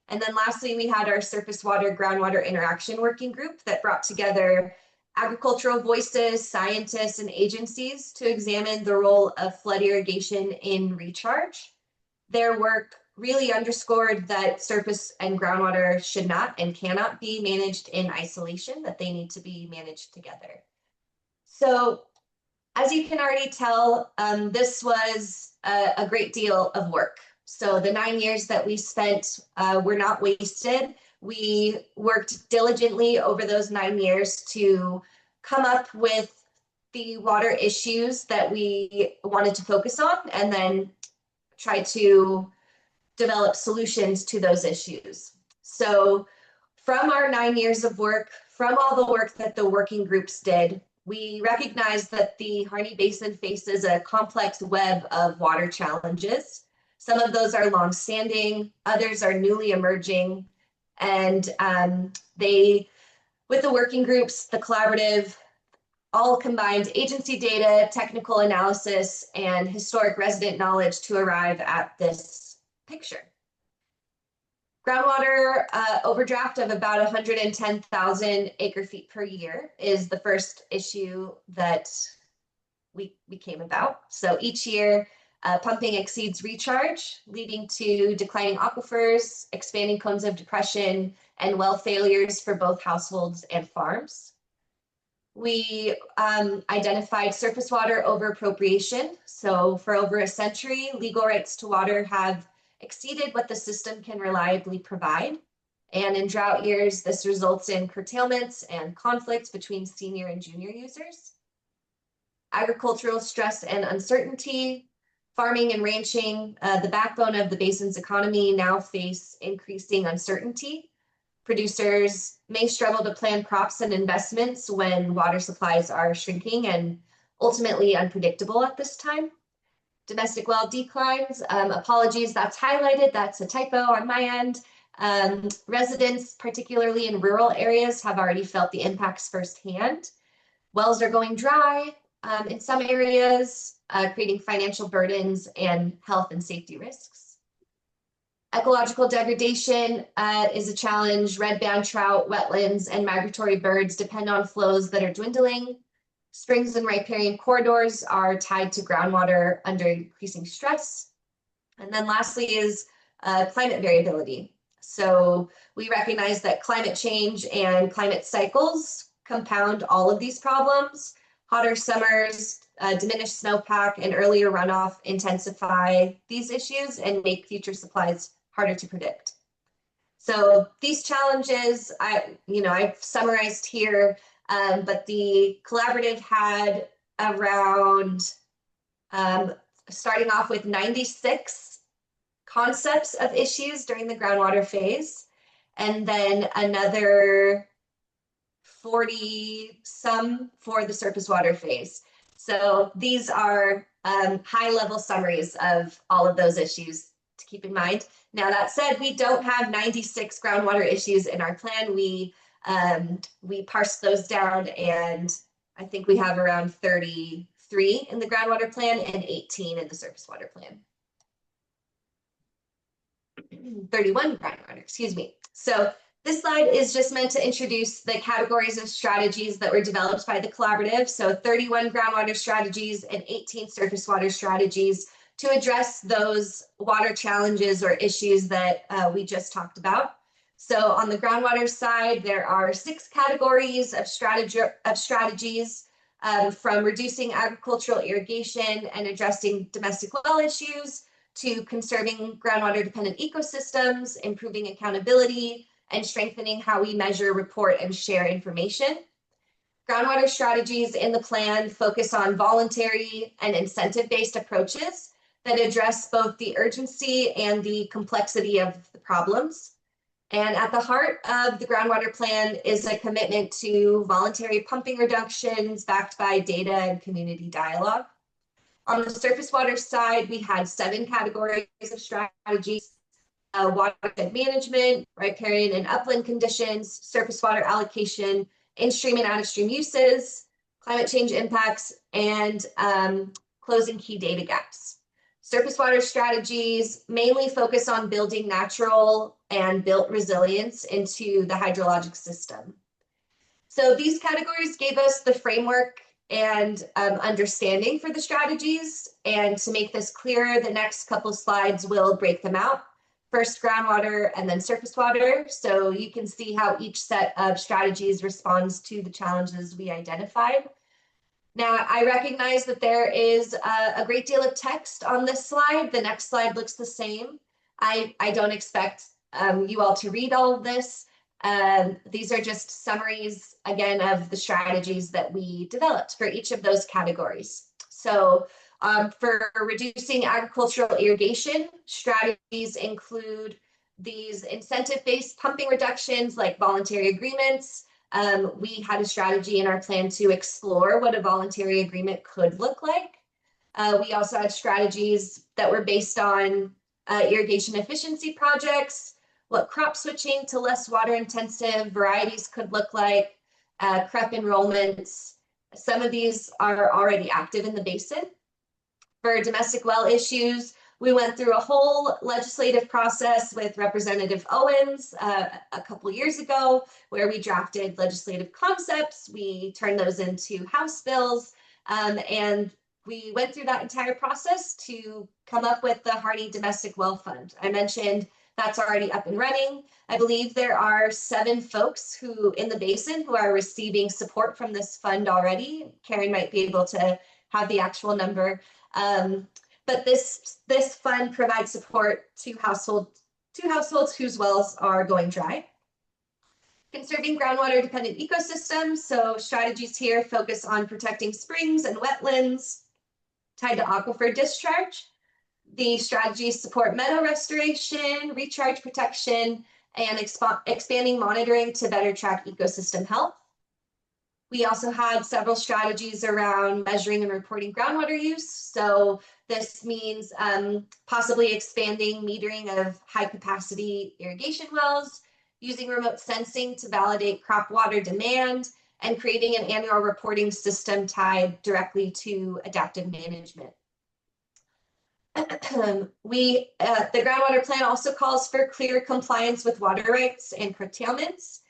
And then lastly, we had our surface water groundwater interaction working group that brought together agricultural voices, scientists, and agencies to examine the role of flood irrigation in recharge. Their work really underscored that surface and groundwater should not and cannot be managed in isolation, that they need to be managed together. So as you can already tell, this was a great deal of work. So the 9 years that we spent were not wasted. We worked diligently over those 9 years to come up with the water issues that we wanted to focus on, and then try to develop solutions to those issues. So from our 9 years of work, from all the work that the working groups did, we recognized that the Harney Basin faces a complex web of water challenges. Some of those are longstanding, others are newly emerging, and with the working groups, the collaborative, all combined agency data, technical analysis, and historic resident knowledge to arrive at this picture. Groundwater overdraft of about 110,000 acre feet per year is the first issue that we came about. So each year, pumping exceeds recharge, leading to declining aquifers, expanding cones of depression, and well failures for both households and farms. We identified surface water overappropriation. So for over a century, legal rights to water have exceeded what the system can reliably provide. And in drought years, this results in curtailments and conflicts between senior and junior users. Agricultural stress and uncertainty. Farming and ranching, the backbone of the basin's economy, now face increasing uncertainty. Producers may struggle to plan crops and investments when water supplies are shrinking and ultimately unpredictable at this time. Domestic well declines, apologies, that's highlighted, that's a typo on my end. Residents, particularly in rural areas, have already felt the impacts firsthand. Wells are going dry, in some areas, creating financial burdens and health and safety risks. Ecological degradation is a challenge. Red band trout, wetlands, and migratory birds depend on flows that are dwindling. Springs and riparian corridors are tied to groundwater under increasing stress. And then lastly is climate variability. So we recognize that climate change and climate cycles compound all of these problems. Hotter summers, diminished snowpack, and earlier runoff intensify these issues and make future supplies harder to predict. So these challenges, I've summarized here, but the collaborative had around, starting off with 96 concepts of issues during the groundwater phase, and then another 40 some for the surface water phase. So these are high level summaries of all of those issues to keep in mind. Now that said, we don't have 96 groundwater issues in our plan. We parsed those down, and I think we have around 33 in the groundwater plan and 18 in the surface water plan. 31 groundwater, excuse me. So this slide is just meant to introduce the categories of strategies that were developed by the collaborative. So 31 groundwater strategies and 18 surface water strategies to address those water challenges or issues that we just talked about. So on the groundwater side, there are 6 categories of strategies, from reducing agricultural irrigation and addressing domestic well issues, to conserving groundwater dependent ecosystems, improving accountability, and strengthening how we measure, report, and share information. Groundwater strategies in the plan focus on voluntary and incentive-based approaches that address both the urgency and the complexity of the problems. And at the heart of the groundwater plan is a commitment to voluntary pumping reductions backed by data and community dialogue. On the surface water side, we had 7 categories of strategies: watershed management, riparian and upland conditions, surface water allocation, in-stream and out-of-stream uses, climate change impacts, and closing key data gaps. Surface water strategies mainly focus on building natural and built resilience into the hydrologic system. So these categories gave us the framework and understanding for the strategies. And to make this clearer, the next couple slides will break them out. First groundwater and then surface water. So you can see how each set of strategies responds to the challenges we identified. Now, I recognize that there is a great deal of text on this slide. The next slide looks the same. I don't expect you all to read all of this. These are just summaries, again, of the strategies that we developed for each of those categories. So for reducing agricultural irrigation, strategies include these incentive-based pumping reductions like voluntary agreements. We had a strategy in our plan to explore what a voluntary agreement could look like. We also had strategies that were based on irrigation efficiency projects, what crop switching to less water intensive varieties could look like, CREP enrollments. Some of these are already active in the basin. For domestic well issues, we went through a whole legislative process with Representative Owens a couple years ago, where we drafted legislative concepts. We turned those into House bills, and we went through that entire process to come up with the Hardy Domestic Well Fund. I mentioned that's already up and running. I believe there are 7 folks who in the basin who are receiving support from this fund already. Karen might be able to have the actual number. But this fund provides support to households whose wells are going dry. Conserving groundwater dependent ecosystems. So strategies here focus on protecting springs and wetlands tied to aquifer discharge. The strategies support meadow restoration, recharge protection, and expanding monitoring to better track ecosystem health. We also had several strategies around measuring and reporting groundwater use. So this means possibly expanding metering of high capacity irrigation wells, using remote sensing to validate crop water demand, and creating an annual reporting system tied directly to adaptive management. The groundwater plan also calls for clear compliance with water rights and curtailments,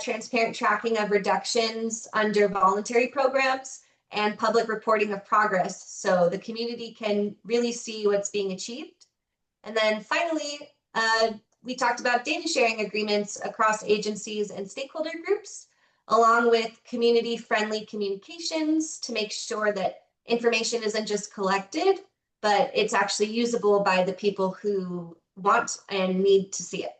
transparent tracking of reductions under voluntary programs, and public reporting of progress so the community can really see what's being achieved. And then finally, we talked about data sharing agreements across agencies and stakeholder groups, along with community-friendly communications to make sure that information isn't just collected, but it's actually usable by the people who want and need to see it.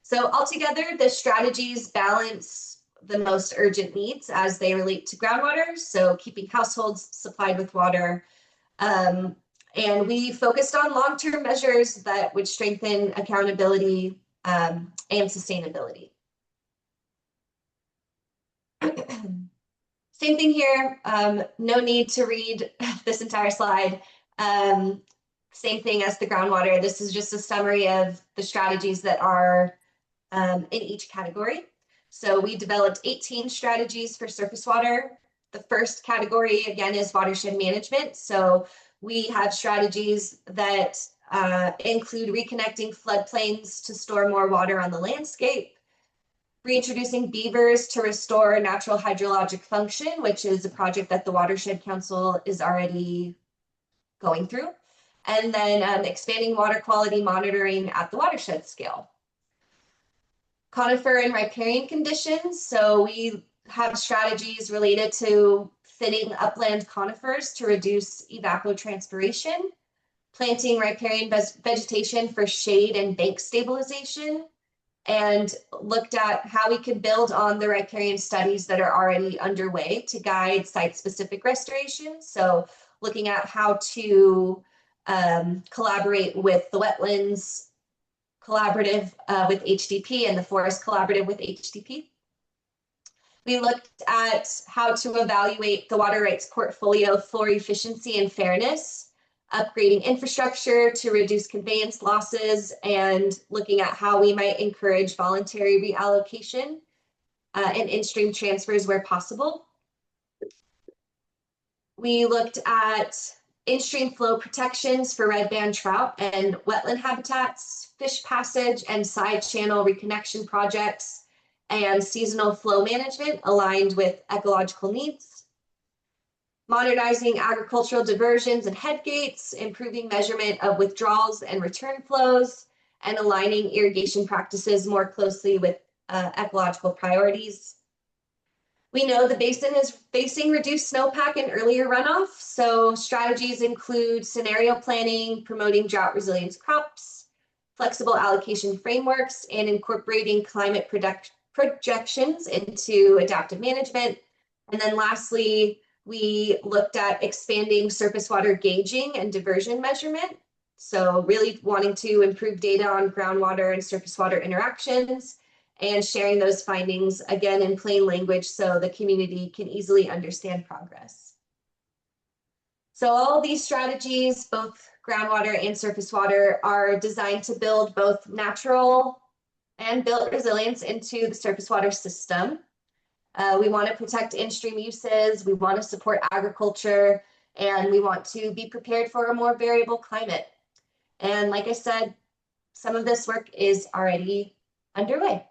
So altogether, the strategies balance the most urgent needs as they relate to groundwater, so keeping households supplied with water. And we focused on long-term measures that would strengthen accountability and sustainability. Same thing here, no need to read this entire slide. Same thing as the groundwater. This is just a summary of the strategies that are in each category. So we developed 18 strategies for surface water. The first category, again, is watershed management. So we have strategies that include reconnecting floodplains to store more water on the landscape, reintroducing beavers to restore natural hydrologic function, which is a project that the Watershed Council is already going through, and then expanding water quality monitoring at the watershed scale. Conifer and riparian conditions. So we have strategies related to thinning upland conifers to reduce evapotranspiration, planting riparian vegetation for shade and bank stabilization, and looked at how we could build on the riparian studies that are already underway to guide site-specific restoration. So looking at how to collaborate with the Wetlands Collaborative with HDP and the Forest Collaborative with HDP. We looked at how to evaluate the water rights portfolio for efficiency and fairness, upgrading infrastructure to reduce conveyance losses, and looking at how we might encourage voluntary reallocation and in-stream transfers where possible. We looked at in-stream flow protections for red band trout and wetland habitats, fish passage and side channel reconnection projects, and seasonal flow management aligned with ecological needs. Modernizing agricultural diversions and head gates, improving measurement of withdrawals and return flows, and aligning irrigation practices more closely with ecological priorities. We know the basin is facing reduced snowpack and earlier runoff, so strategies include scenario planning, promoting drought resilience crops, flexible allocation frameworks, and incorporating climate projections into adaptive management. And then lastly, we looked at expanding surface water gauging and diversion measurement. So really wanting to improve data on groundwater and surface water interactions, and sharing those findings again in plain language so the community can easily understand progress. So all these strategies, both groundwater and surface water, are designed to build both natural and built resilience into the surface water system. We want to protect in-stream uses, we want to support agriculture, and we want to be prepared for a more variable climate. And like I said, some of this work is already underway.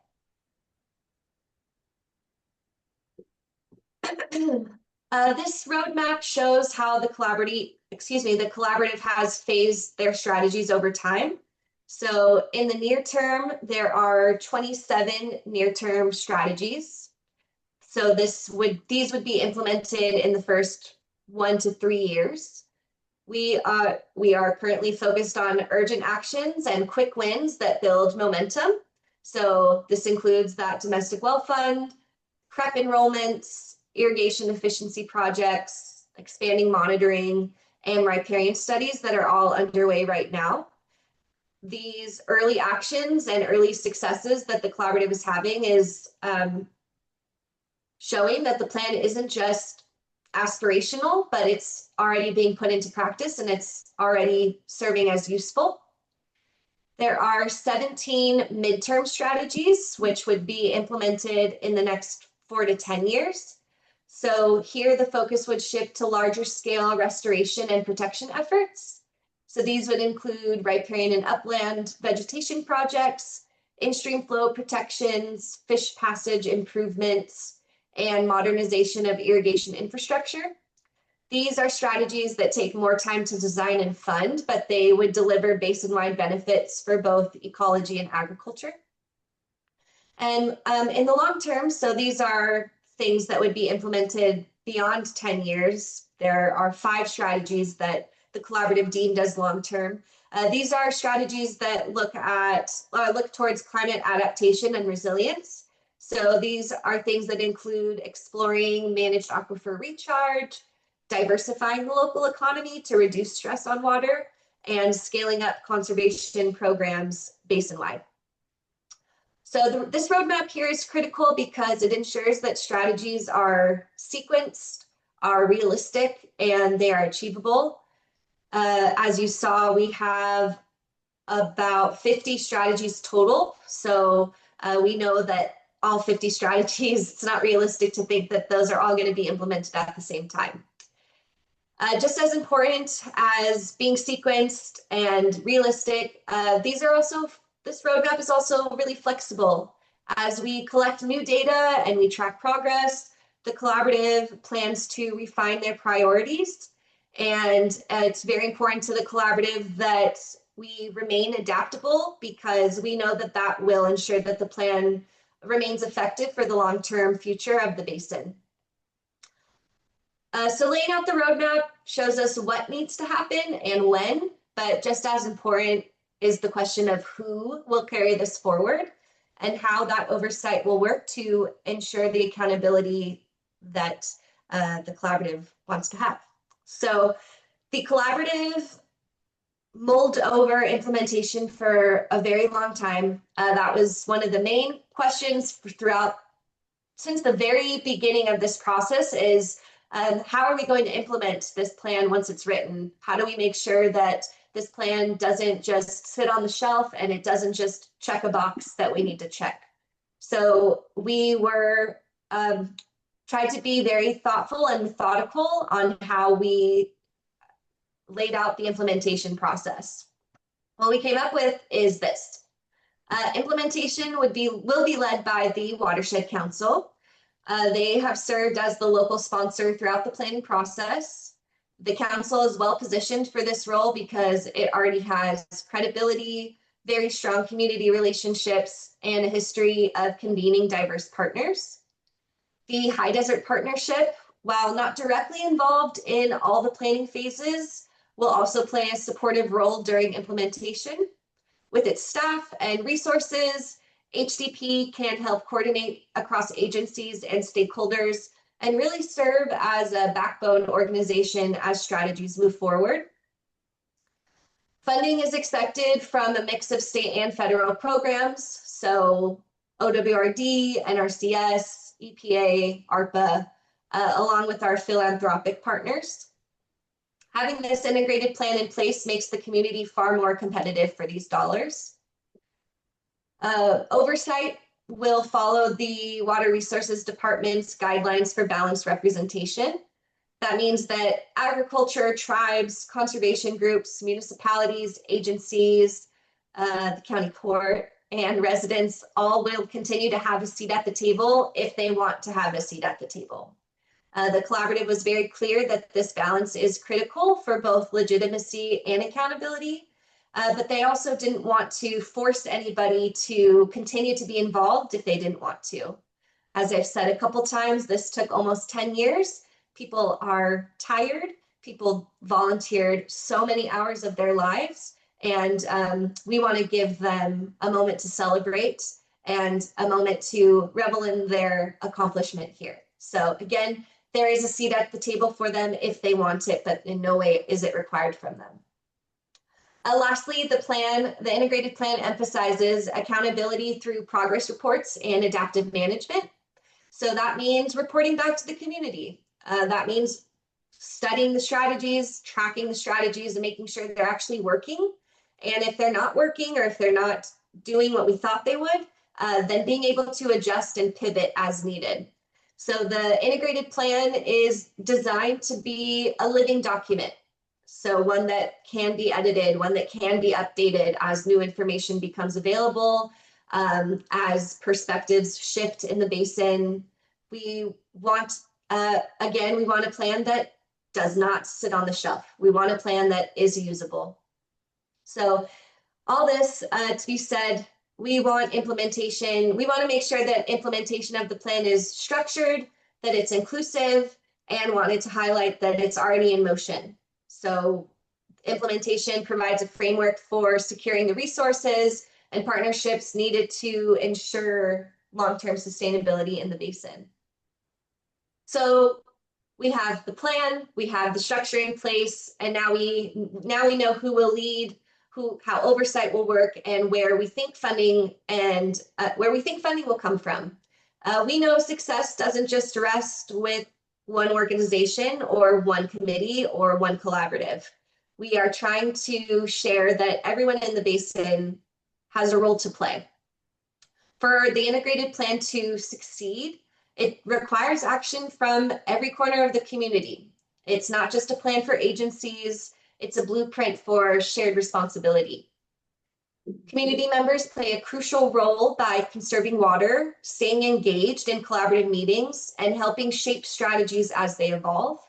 This roadmap shows how the collaborative has phased their strategies over time. So in the near term, there are 27 near-term strategies. So these would be implemented in the first 1 to 3 years. We are currently focused on urgent actions and quick wins that build momentum. So this includes that domestic well fund, CREP enrollments, irrigation efficiency projects, expanding monitoring, and riparian studies that are all underway right now. These early actions and early successes that the collaborative is having is showing that the plan isn't just aspirational, but it's already being put into practice and it's already serving as useful. There are 17 midterm strategies, which would be implemented in the next 4 to 10 years. So here the focus would shift to larger scale restoration and protection efforts. So these would include riparian and upland vegetation projects, in-stream flow protections, fish passage improvements, and modernization of irrigation infrastructure. These are strategies that take more time to design and fund, but they would deliver basin-wide benefits for both ecology and agriculture. And in the long term, so these are things that would be implemented beyond 10 years. There are 5 strategies that the collaborative deemed as long-term. These are strategies that look towards climate adaptation and resilience. So these are things that include exploring managed aquifer recharge, diversifying the local economy to reduce stress on water, and scaling up conservation programs basin-wide. So this roadmap here is critical because it ensures that strategies are sequenced, are realistic, and they are achievable. As you saw, we have about 50 strategies total. So we know that all 50 strategies, it's not realistic to think that those are all going to be implemented at the same time. Just as important as being sequenced and realistic, this roadmap is also really flexible. As we collect new data and we track progress, the collaborative plans to refine their priorities. And it's very important to the collaborative that we remain adaptable, because we know that that will ensure that the plan remains effective for the long-term future of the basin. So laying out the roadmap shows us what needs to happen and when, but just as important is the question of who will carry this forward and how that oversight will work to ensure the accountability that the collaborative wants to have. So the collaborative mulled over implementation for a very long time. That was one of the main questions since the very beginning of this process is, how are we going to implement this plan once it's written? How do we make sure that this plan doesn't just sit on the shelf and it doesn't just check a box that we need to check? So we were tried to be very thoughtful and methodical on how we laid out the implementation process. What we came up with is this. Implementation will be led by the Watershed Council. They have served as the local sponsor throughout the planning process. The council is well positioned for this role because it already has credibility, very strong community relationships, and a history of convening diverse partners. The High Desert Partnership, while not directly involved in all the planning phases, will also play a supportive role during implementation. With its staff and resources, HDP can help coordinate across agencies and stakeholders and really serve as a backbone organization as strategies move forward. Funding is expected from a mix of state and federal programs, so OWRD, NRCS, EPA, ARPA, along with our philanthropic partners. Having this integrated plan in place makes the community far more competitive for these dollars. Oversight will follow the Water Resources Department's guidelines for balanced representation. That means that agriculture, tribes, conservation groups, municipalities, agencies, the county court, and residents all will continue to have a seat at the table if they want to have a seat at the table. The collaborative was very clear that this balance is critical for both legitimacy and accountability, but they also didn't want to force anybody to continue to be involved if they didn't want to. As I've said a couple times, this took almost 10 years. People are tired. People volunteered so many hours of their lives, and we want to give them a moment to celebrate and a moment to revel in their accomplishment here. So again, there is a seat at the table for them if they want it, but in no way is it required from them. Lastly, the integrated plan emphasizes accountability through progress reports and adaptive management. So that means reporting back to the community. That means studying the strategies, tracking the strategies, and making sure they're actually working. And if they're not working or if they're not doing what we thought they would, then being able to adjust and pivot as needed. So the integrated plan is designed to be a living document. So one that can be edited, one that can be updated as new information becomes available, as perspectives shift in the basin. We want, again, we want a plan that does not sit on the shelf. We want a plan that is usable. So all this to be said, we want implementation. We want to make sure that implementation of the plan is structured, that it's inclusive, and wanted to highlight that it's already in motion. So implementation provides a framework for securing the resources and partnerships needed to ensure long-term sustainability in the basin. So we have the plan, we have the structure in place, and now we know who will lead, how oversight will work, and where we think funding will come from. We know success doesn't just rest with one organization or one committee or one collaborative. We are trying to share that everyone in the basin has a role to play. For the integrated plan to succeed, it requires action from every corner of the community. It's not just a plan for agencies, it's a blueprint for shared responsibility. Community members play a crucial role by conserving water, staying engaged in collaborative meetings, and helping shape strategies as they evolve.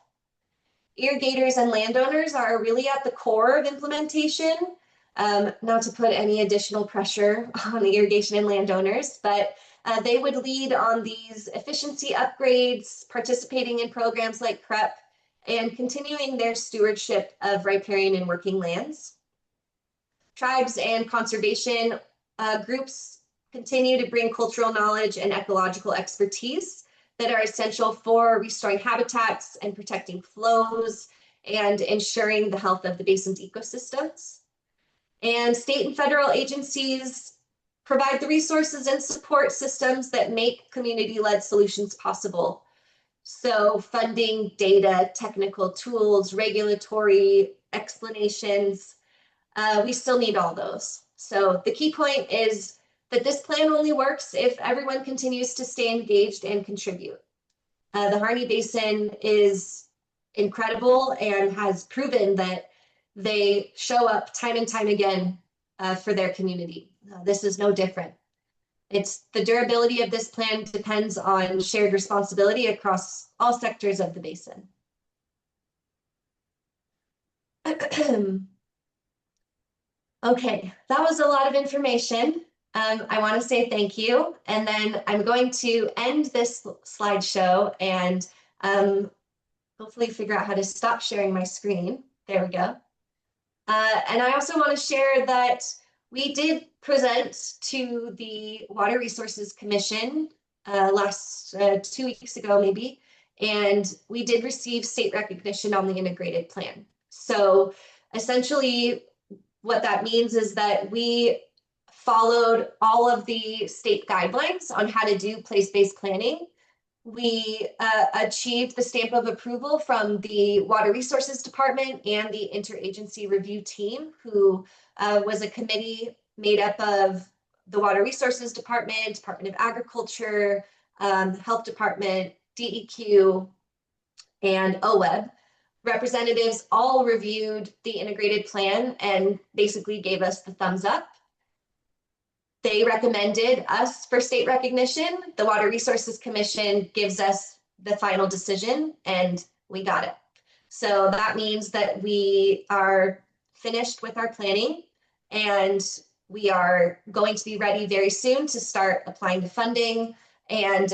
Irrigators and landowners are really at the core of implementation. Not to put any additional pressure on the irrigation and landowners, but they would lead on these efficiency upgrades, participating in programs like CREP, and continuing their stewardship of riparian and working lands. Tribes and conservation groups continue to bring cultural knowledge and ecological expertise that are essential for restoring habitats and protecting flows and ensuring the health of the basin's ecosystems. And state and federal agencies provide the resources and support systems that make community-led solutions possible. So funding, data, technical tools, regulatory explanations, we still need all those. So the key point is that this plan only works if everyone continues to stay engaged and contribute. The Harney Basin is incredible and has proven that they show up time and time again for their community. This is no different. It's the durability of this plan depends on shared responsibility across all sectors of the basin. Okay, that was a lot of information. I want to say thank you, and then I'm going to end this slideshow and hopefully figure out how to stop sharing my screen. There we go. And I also want to share that we did present to the Water Resources Commission last 2 weeks ago, maybe, and we did receive state recognition on the integrated plan. So essentially, what that means is that we followed all of the state guidelines on how to do place-based planning. We achieved the stamp of approval from the Water Resources Department and the Interagency Review Team, who was a committee made up of the Water Resources Department, Department of Agriculture, Health Department, DEQ, and OWEB. Representatives all reviewed the integrated plan and basically gave us the thumbs up. They recommended us for state recognition. The Water Resources Commission gives us the final decision, and we got it. So that means that we are finished with our planning, and we are going to be ready very soon to start applying to funding and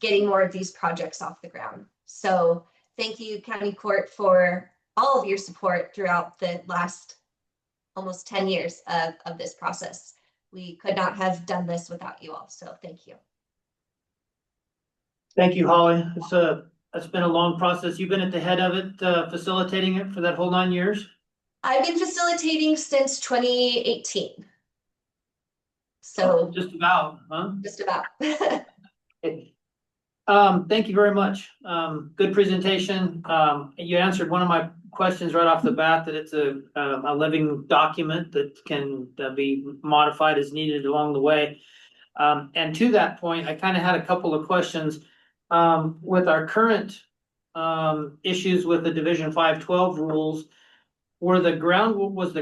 getting more of these projects off the ground. So thank you, County Court, for all of your support throughout the last almost 10 years of this process. We could not have done this without you all, so thank you. Thank you, Holly. It's been a long process. You've been at the head of it, facilitating it for that whole 9 years? I've been facilitating since 2018. So just about, huh? Just about. Thank you very much. Good presentation. You answered one of my questions right off the bat, that it's a living document that can be modified as needed along the way. And to that point, I kind of had a couple of questions. with our current issues with the Division 512 rules, was the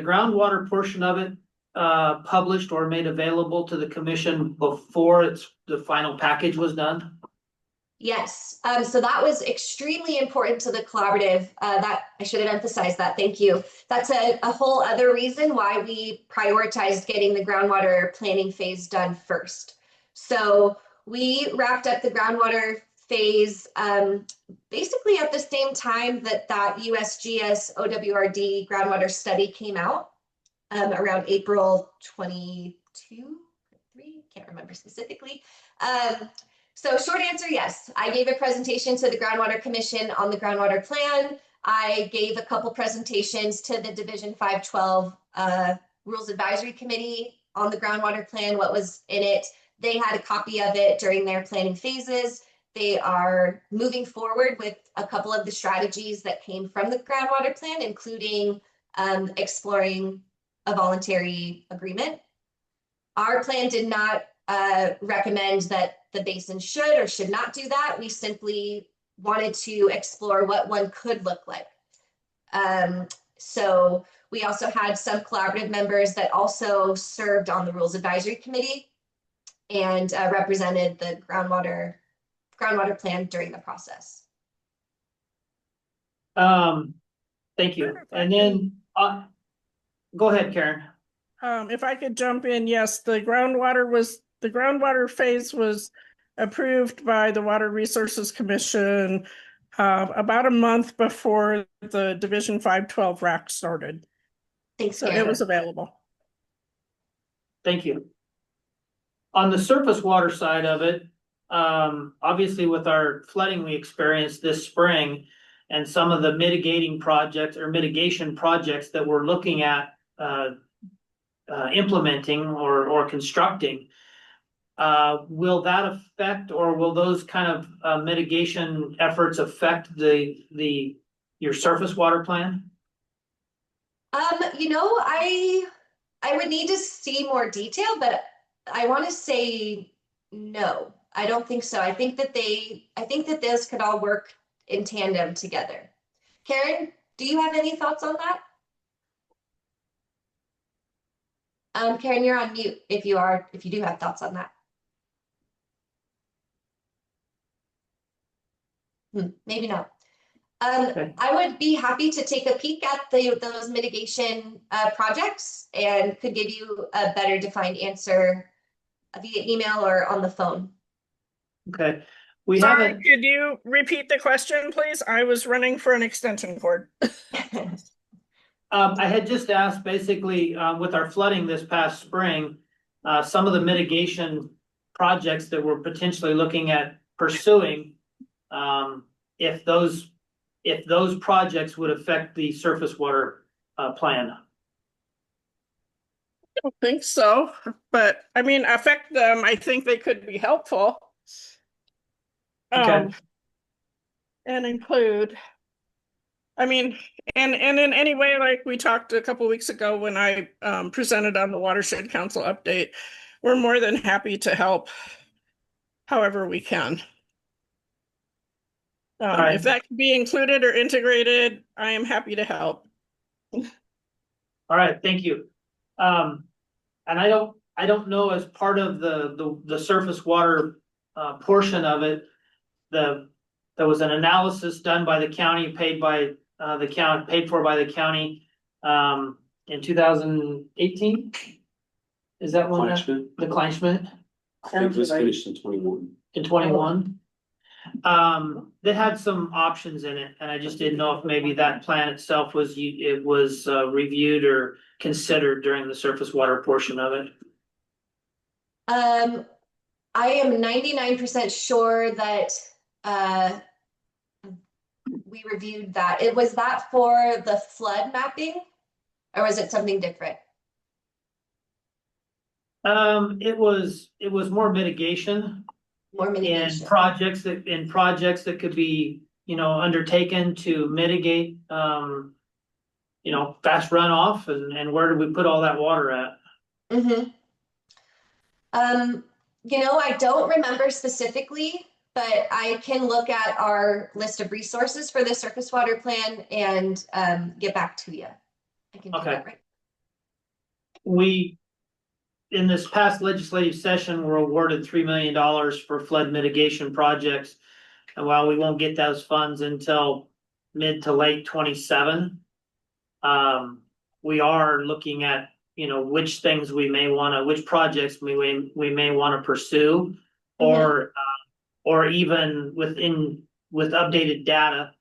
groundwater portion of it published or made available to the commission before the final package was done? Yes, so that was extremely important to the collaborative. That I should have emphasized that. Thank you. That's a whole other reason why we prioritized getting the groundwater planning phase done first. So we wrapped up the groundwater phase basically at the same time that USGS OWRD groundwater study came out, around April 22, 3, can't remember specifically. So short answer, yes. I gave a presentation to the Groundwater Commission on the groundwater plan. I gave a couple presentations to the Division 512 Rules Advisory Committee on the groundwater plan, what was in it. They had a copy of it during their planning phases. They are moving forward with a couple of the strategies that came from the groundwater plan, including exploring a voluntary agreement. Our plan did not recommend that the basin should or should not do that. We simply wanted to explore what one could look like. So we also had some collaborative members that also served on the Rules Advisory Committee and represented the groundwater plan during the process. Thank you. And then, go ahead, Karen. If I could jump in, yes, the groundwater phase was approved by the Water Resources Commission about a month before the Division 512 RAC started. Thanks, So Karen. it was available. Thank you. On the surface water side of it, obviously with our flooding we experienced this spring and some of the mitigation projects that we're looking at implementing or constructing, will that affect, or will those kind of mitigation efforts affect your surface water plan? You know, I would need to see more detail, but I want to say no. I don't think so. I think that this could all work in tandem together. Karen, do you have any thoughts on that? Karen, you're on mute if you do have thoughts on that. Maybe not. Okay. I would be happy to take a peek at those mitigation projects and could give you a better defined answer via email or on the phone. Okay. Sorry, could you repeat the question, please? I was running for an extension cord. I had just asked basically, with our flooding this past spring, some of the mitigation projects that we're potentially looking at pursuing, if those projects would affect the surface water plan. I don't think so, but I mean, affect them. I think they could be helpful. Okay. And include, I mean, and in any way, like we talked a couple weeks ago when I presented on the Watershed Council update, we're more than happy to help however we can. Right. If that can be included or integrated, I am happy to help. All right, thank you. And I don't know, as part of the surface water portion of it, there was an analysis done by the county, paid for by the county in 2018. Is that when the Kleinschmidt? I think it was finished in 21. In 21. That had some options in it, and I just didn't know if maybe that plan itself was reviewed or considered during the surface water portion of it. I am 99% sure that we reviewed that. Was that for the flood mapping, or was it something different? It was more mitigation. More mitigation. In projects that could be, undertaken to mitigate, fast runoff, and where do we put all that water at? I don't remember specifically but I can look at our list of resources for the surface water plan and get back to you. I can do Okay. that, right? We, in this past legislative session, were awarded $3 million for flood mitigation projects. And while we won't get those funds until mid to late 27, we are looking at, which things we may which projects we may want to pursue, or even with updated data,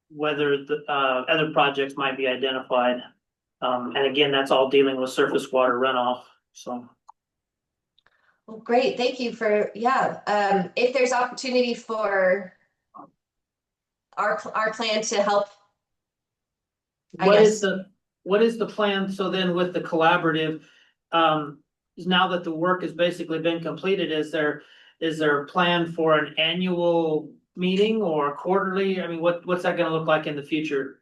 whether the other projects might be identified. And again, that's all dealing with surface water runoff, so. Well, great, thank you for, if there's opportunity for our plan to help. What is the plan, so then with the collaborative, now that the work has basically been completed, is there a plan for an annual meeting or quarterly? I mean, what's that gonna look like in the future?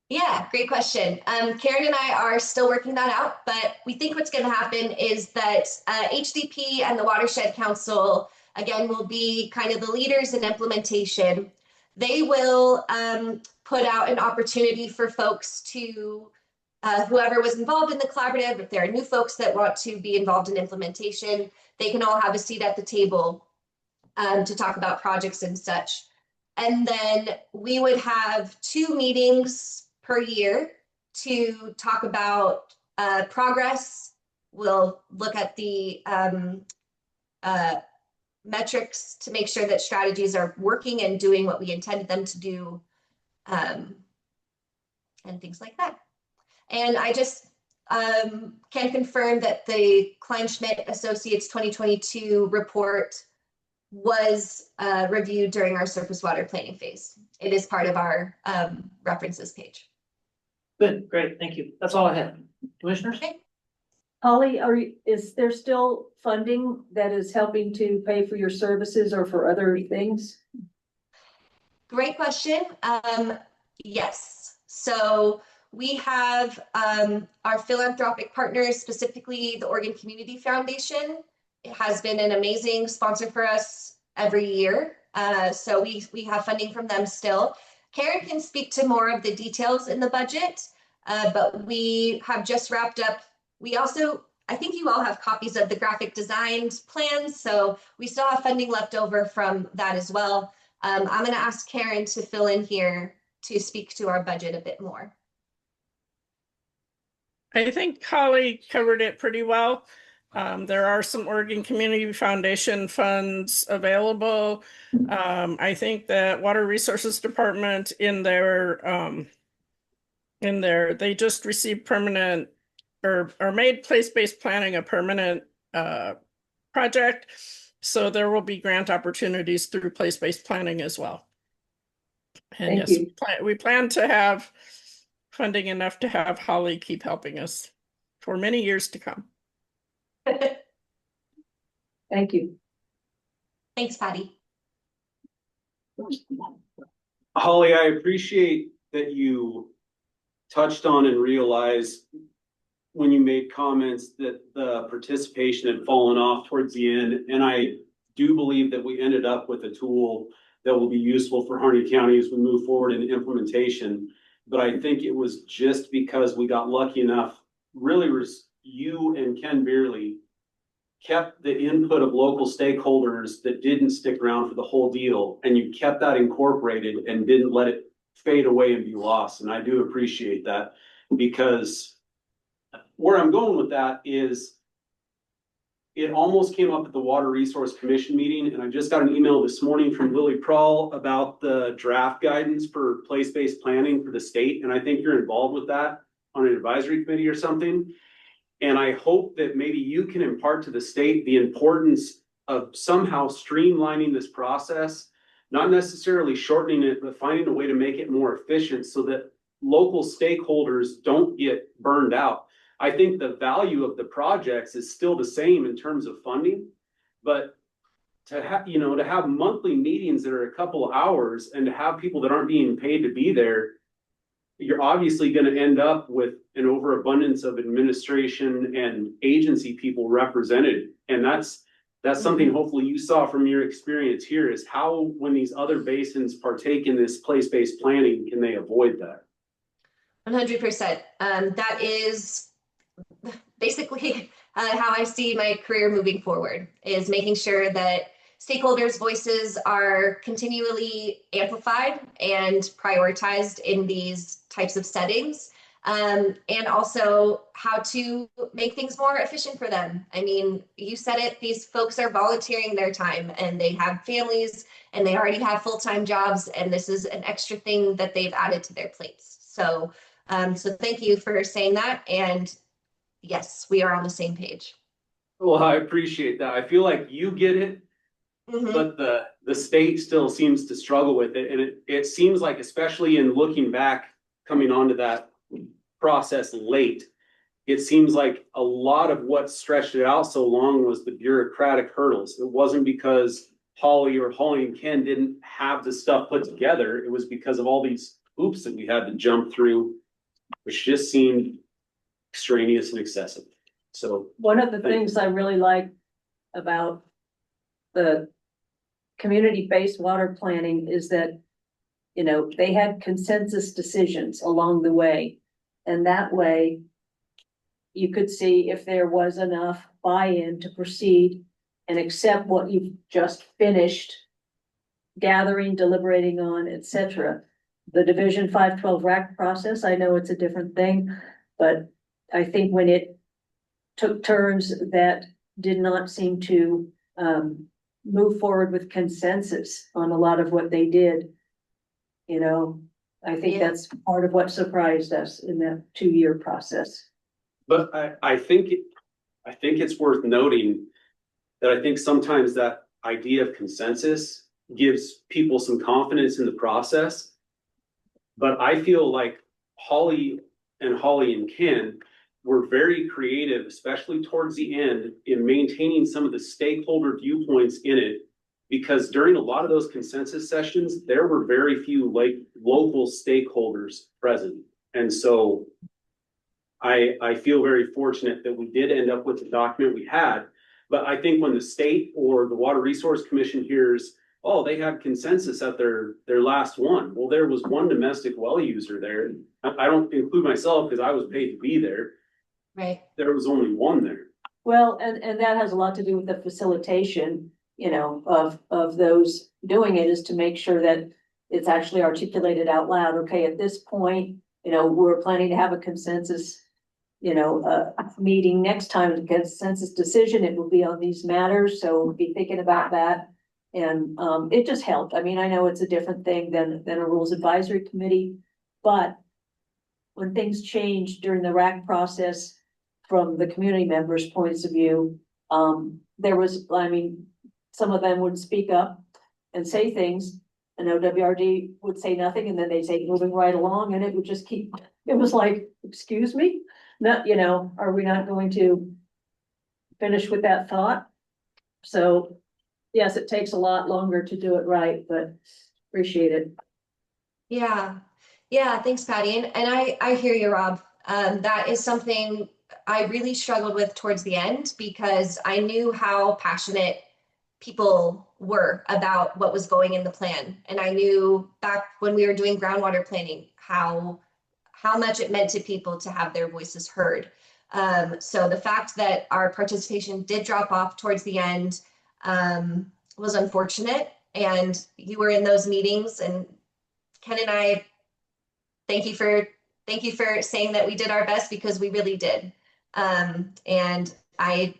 Yeah, great question. Karen and I are still working that out, but we think what's going to happen is that HDP and the Watershed Council, again, will be kind of the leaders in implementation. They will put out an opportunity for folks to, whoever was involved in the collaborative, if there are new folks that want to be involved in implementation, they can all have a seat at the table to talk about projects and such. And then we would have 2 meetings per year to talk about progress. We'll look at the metrics to make sure that strategies are working and doing what we intended them to do, and things like that. And I just can confirm that the Kleinschmidt Associates 2022 report was reviewed during our surface water planning phase. It is part of our references page. Good, great, thank you. That's all I have. Commissioners? Okay. Holly, is there still funding that is helping to pay for your services or for other things? Great question. Yes. So we have our philanthropic partners, specifically the Oregon Community Foundation. It has been an amazing sponsor for us every year. So we have funding from them still. Karen can speak to more of the details in the budget, but we have just wrapped up. We also, I think you all have copies of the graphic design plans, so we still have funding left over from that as well. I'm going to ask Karen to fill in here to speak to our budget a bit more. I think Holly covered it pretty well. There are some Oregon Community Foundation funds available. I think that Water Resources Department they just received permanent or made place-based planning a permanent project. So there will be grant opportunities through place-based planning as well. And Thank yes, you. we plan to have funding enough to have Holly keep helping us for many years to come. Thank you. Thanks, Patty. Holly, I appreciate that you touched on and realized when you made comments that the participation had fallen off towards the end. And I do believe that we ended up with a tool that will be useful for Harney County as we move forward in implementation. But I think it was just because we got lucky enough, really you and Ken Beerley kept the input of local stakeholders that didn't stick around for the whole deal. And you kept that incorporated and didn't let it fade away and be lost. And I do appreciate that, because where I'm going with that is it almost came up at the Water Resource Commission meeting. And I just got an email this morning from Lily Prawl about the draft guidance for place-based planning for the state. And I think you're involved with that on an advisory committee or something. And I hope that maybe you can impart to the state the importance of somehow streamlining this process, not necessarily shortening it, but finding a way to make it more efficient so that local stakeholders don't get burned out. I think the value of the projects is still the same in terms of funding, but to have monthly meetings that are a couple of hours and to have people that aren't being paid to be there, you're obviously going to end up with an overabundance of administration and agency people represented. And that's That's something hopefully you saw from your experience here, is how, when these other basins partake in this place-based planning, can they avoid that? 100%. That is basically how I see my career moving forward, is making sure that stakeholders' voices are continually amplified and prioritized in these types of settings, and also how to make things more efficient for them. I mean, you said it, these folks are volunteering their time and they have families and they already have full-time jobs, and this is an extra thing that they've added to their plates. So, so thank you for saying that. And yes, we are on the same page. Well, I appreciate that. I feel like you get it, but the state still seems to struggle with it. And it seems like, especially in looking back, coming onto that process late, it seems like a lot of what stretched it out so long was the bureaucratic hurdles. It wasn't because Holly and Ken didn't have the stuff put together. It was because of all these hoops that we had to jump through, which just seemed extraneous and excessive. So One of the things I really like about the community-based water planning is that, you know, they had consensus decisions along the way. And that way you could see if there was enough buy-in to proceed and accept what you've just finished gathering, deliberating on, etc. The Division 512 RAC process, I know it's a different thing, but I think when it took turns that did not seem to move forward with consensus on a lot of what they did, you know, I think that's part of what surprised us in that 2-year process. But I think it's worth noting that I think sometimes that idea of consensus gives people some confidence in the process. But I feel like Holly and Ken were very creative, especially towards the end, in maintaining some of the stakeholder viewpoints in it. Because during a lot of those consensus sessions, there were very few local stakeholders present. And so I feel very fortunate that we did end up with the document we had. But I think when the state or the Water Resource Commission hears, oh, they had consensus at their last one. Well, there was one domestic well user there. I don't include myself because I was paid to be there. Right. There was only one there. Well, and that has a lot to do with the facilitation, you know, of those doing it, is to make sure that it's actually articulated out loud. Okay, at this point, you know, we're planning to have a consensus, you know, meeting next time, a consensus decision. It will be on these matters. So we'll be thinking about that. And it just helped. I mean, I know it's a different thing than a rules advisory committee, but when things changed during the RAC process from the community members' points of view, there was, I mean, some of them would speak up and say things, and OWRD would say nothing, and then they'd say moving right along, and it would just keep, it was like, excuse me, not, you know, are we not going to finish with that thought? So yes, it takes a lot longer to do it right, but appreciate it. Yeah. Yeah. Thanks, Patty. And I hear you, Rob. That is something I really struggled with towards the end, because I knew how passionate people were about what was going in the plan. And I knew back when we were doing groundwater planning, how much it meant to people to have their voices heard. So the fact that our participation did drop off towards the end was unfortunate. And you were in those meetings, and Ken and I, thank you for saying that we did our best, because we really did. And I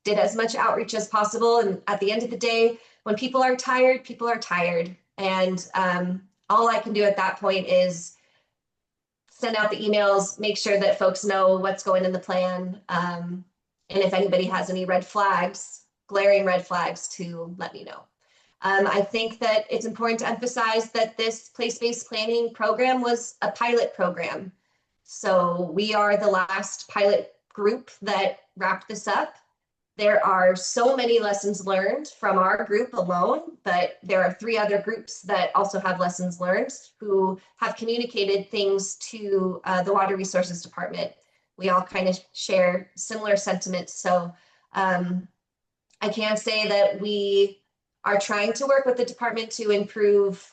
did as much outreach as possible. And at the end of the day, when people are tired, people are tired. And all I can do at that point is send out the emails, make sure that folks know what's going in the plan. And if anybody has any red flags, glaring red flags, to let me know. I think that it's important to emphasize that this place-based planning program was a pilot program. So we are the last pilot group that wrapped this up. There are so many lessons learned from our group alone, but there are 3 other groups that also have lessons learned, who have communicated things to the Water Resources Department. We all kind of share similar sentiments. So I can say that we are trying to work with the department to improve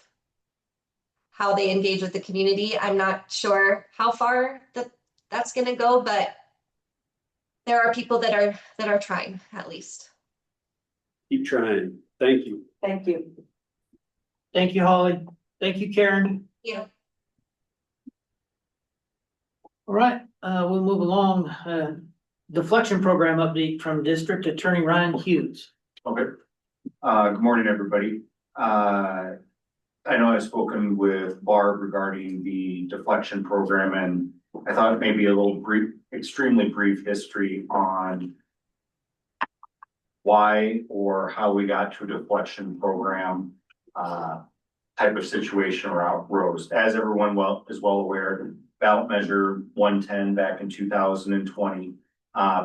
how they engage with the community. I'm not sure how far that's gonna go, but there are people that are trying, at least. Keep trying. Thank you. Thank you. Thank you, Holly. Thank you, Karen. Yeah. All right, we'll move along. Deflection program update from District Attorney Ryan Hughes. Okay. Good morning, everybody. I know I've spoken with Barb regarding the deflection program, and I thought maybe a little brief, extremely brief history on why or how we got to a deflection program, type of situation arose. As everyone is well aware, ballot measure 110 back in 2020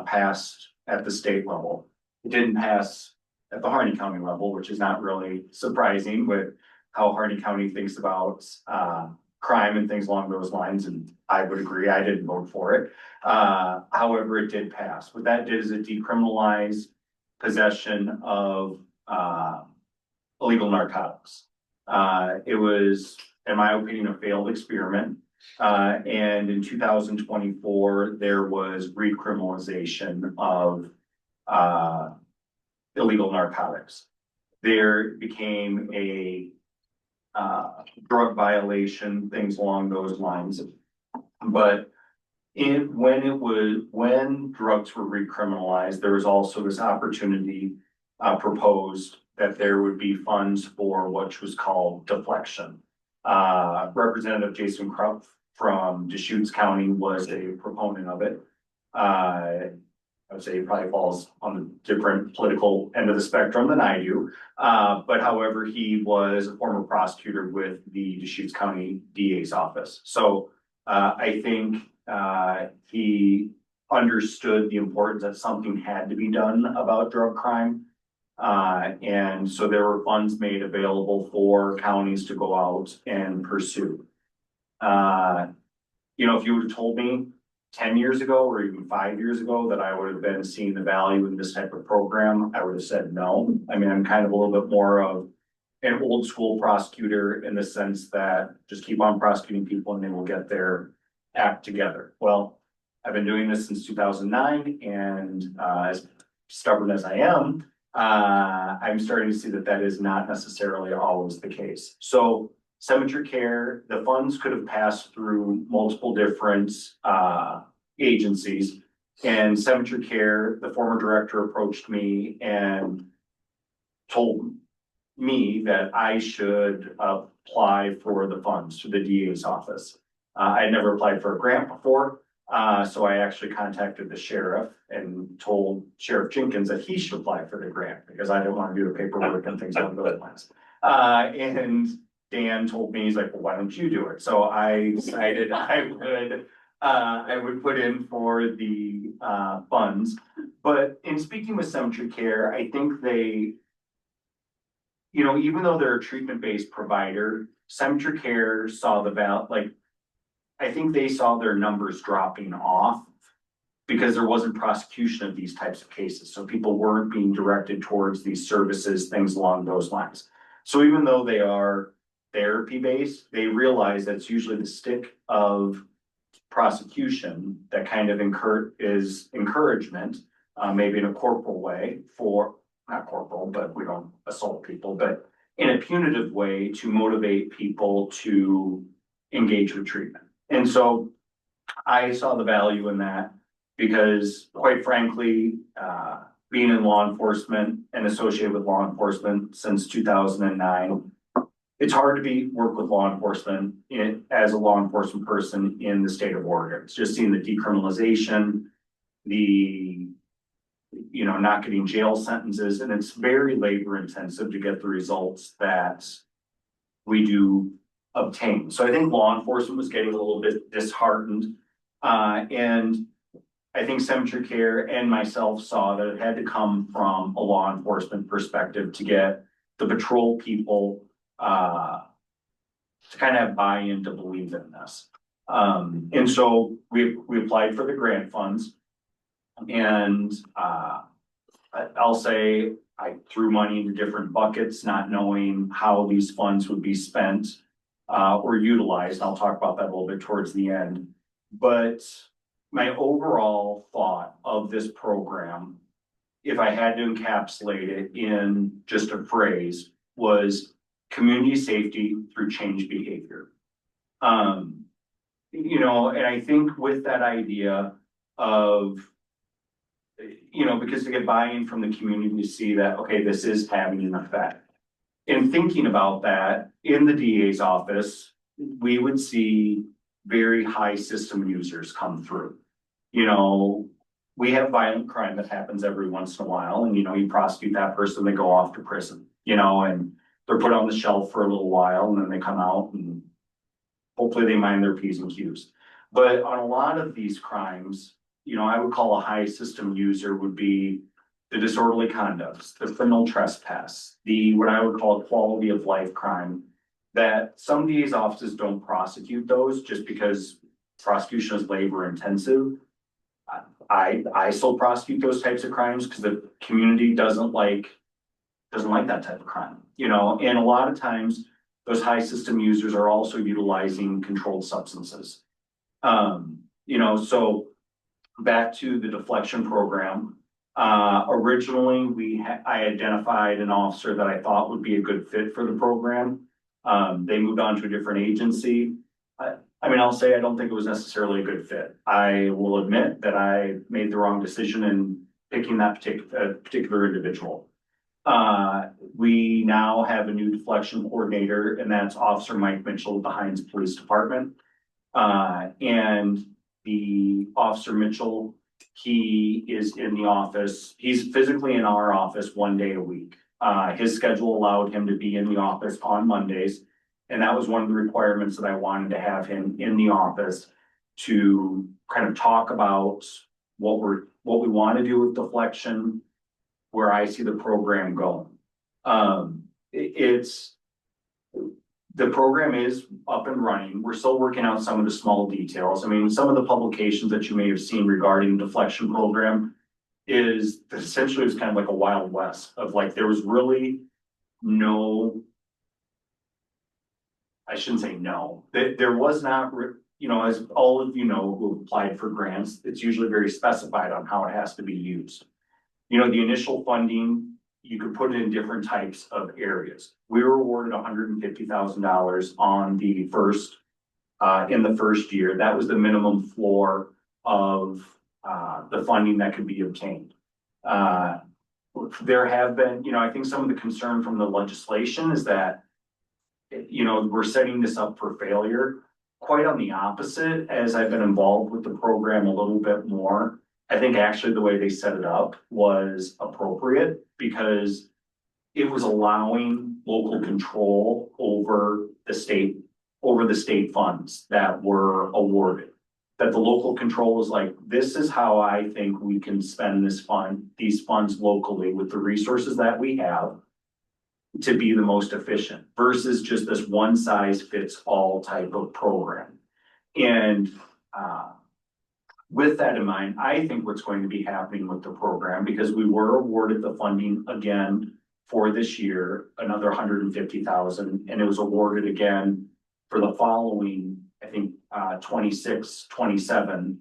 passed at the state level. It didn't pass at the Harney County level, which is not really surprising with how Harney County thinks about crime and things along those lines, and I would agree, I didn't vote for it. However, it did pass. What that did is it decriminalized possession of illegal narcotics. It was, in my opinion, a failed experiment. And in 2024, there was recriminalization of illegal narcotics. There became a drug violation, things along those lines. But when drugs were recriminalized, there was also this opportunity proposed that there would be funds for what was called deflection. Representative Jason Krupp from Deschutes County was a proponent of it. I would say he probably falls on the different political end of the spectrum than I do. But however, he was a former prosecutor with the Deschutes County DA's office. So I think he understood the importance that something had to be done about drug crime. And so there were funds made available for counties to go out and pursue. You know, if you would have told me 10 years ago or even 5 years ago that I would have been seeing the value in this type of program, I would have said no. I mean, I'm kind of a little bit more of an old school prosecutor in the sense that just keep on prosecuting people and they will get their act together. Well, I've been doing this since 2009, and as stubborn as I am, I'm starting to see that that is not necessarily always the case. So cemetery care, the funds could have passed through multiple different agencies. And cemetery care, the former director approached me and told me that I should apply for the funds through the DA's office. I had never applied for a grant before. So I actually contacted the sheriff and told Sheriff Jenkins that he should apply for the grant because I didn't want to do the paperwork and things along those lines. And Dan told me, he's like, well, why don't you do it? So I decided I would put in for the funds. But in speaking with cemetery care, I think they, you know, even though they're a treatment-based provider, cemetery care saw the value, like, I think they saw their numbers dropping off because there wasn't prosecution of these types of cases. So people weren't being directed towards these services, things along those lines. So even though they are therapy-based, they realize that it's usually the stick of prosecution that kind of is encouragement, maybe in a corporal way for, not corporal, but we don't assault people, but in a punitive way to motivate people to engage with treatment. And so I saw the value in that because quite frankly, being in law enforcement and associated with law enforcement since 2009, it's hard to work with law enforcement as a law enforcement person in the state of Oregon. It's just seeing the decriminalization, not getting jail sentences, and it's very labor intensive to get the results that we do obtain. So I think law enforcement was getting a little bit disheartened. And I think cemetery care and myself saw that it had to come from a law enforcement perspective to get the patrol people to kind of have buy-in to believe in this. And so we applied for the grant funds, and I'll say I threw money into different buckets, not knowing how these funds would be spent or utilized. I'll talk about that a little bit towards the end. But my overall thought of this program, if I had to encapsulate it in just a phrase, was community safety through change behavior. You know, and I think with that idea of, you know, because to get buy-in from the community to see that, okay, this is having an effect. In thinking about that, in the DA's office, we would see very high system users come through. You know, we have violent crime that happens every once in a while, and you know, you prosecute that person, they go off to prison, you know, and they're put on the shelf for a little while and then they come out and hopefully they mind their P's and Q's. But on a lot of these crimes, you know, I would call a high system user would be the disorderly conducts, the criminal trespass, the what I would call quality of life crime, that some DA's offices don't prosecute those just because prosecution is labor intensive. I still prosecute those types of crimes because the community doesn't like that type of crime, you know, and a lot of times those high system users are also utilizing controlled substances. You know, so back to the deflection program. Originally, I identified an officer that I thought would be a good fit for the program. They moved on to a different agency. I mean, I'll say I don't think it was necessarily a good fit. I will admit that I made the wrong decision in picking that particular individual. We now have a new deflection coordinator, and that's Officer Mike Mitchell of the Hines Police Department. And the Officer Mitchell, he is in the office. He's physically in our office 1 day a week. His schedule allowed him to be in the office on Mondays. And that was one of the requirements that I wanted to have him in the office to kind of talk about what we want to do with deflection, where I see the program going. The program is up and running. We're still working out some of the small details. I mean, some of the publications that you may have seen regarding the deflection program is that essentially it was kind of like a Wild West of like, there was really no, I shouldn't say no, there was not, you know, as all of you know who applied for grants, it's usually very specified on how it has to be used. You know, the initial funding, you could put it in different types of areas. We were awarded $150,000 on the first, in the first year. That was the minimum floor of the funding that could be obtained. There have been, you know, I think some of the concern from the legislation is that, you know, we're setting this up for failure. Quite on the opposite, as I've been involved with the program a little bit more, I think actually the way they set it up was appropriate because it was allowing local control over the state funds that were awarded. That the local control is like, this is how I think we can spend these funds locally with the resources that we have to be the most efficient versus just this one size fits all type of program. And with that in mind, I think what's going to be happening with the program, because we were awarded the funding again for this year, another $150,000, and it was awarded again for the following, I think, 26, 27.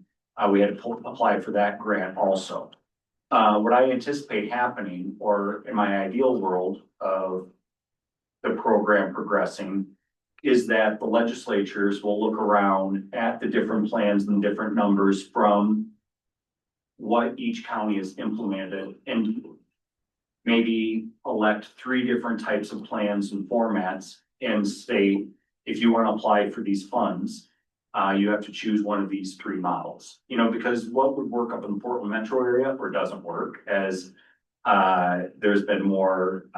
We had to apply for that grant also. What I anticipate happening, or in my ideal world of the program progressing, is that the legislatures will look around at the different plans and different numbers from what each county has implemented and maybe elect 3 different types of plans and formats and state, if you want to apply for these funds, you have to choose one of these 3 models. You know, because what would work up in the Portland metro area or doesn't work, as there's been more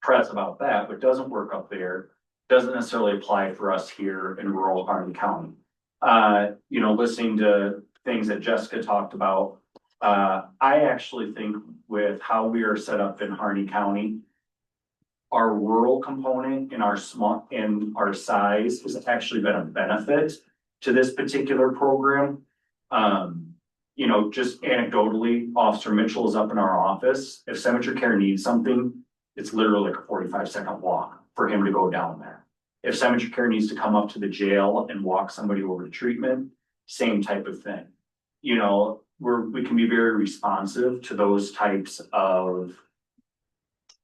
press about that, but doesn't work up there, doesn't necessarily apply for us here in rural Harney County. You know, listening to things that Jessica talked about, I actually think with how we are set up in Harney County, our rural component in our size has actually been a benefit to this particular program. You you know, just anecdotally, Officer Mitchell is up in our office. If Cemetery Care needs something, it's literally like a 45-second walk for him to go down there. If Cemetery Care needs to come up to the jail and walk somebody over to treatment, same type of thing. You know, we can be very responsive to those types of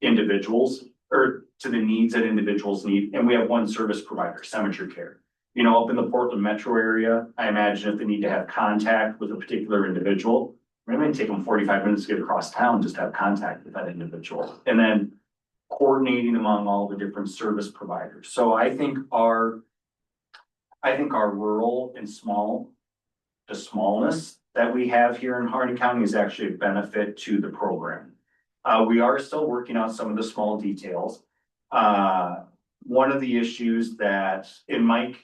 individuals or to the needs that individuals need. And we have one service provider, Cemetery Care. You know, up in the Portland metro area, I imagine if they need to have contact with a particular individual, it may take them 45 minutes to get across town just to have contact with that individual. And then coordinating among all the different service providers. So I think our rural and the smallness that we have here in Harney County is actually a benefit to the program. We are still working on some of the small details. One of the issues that Mike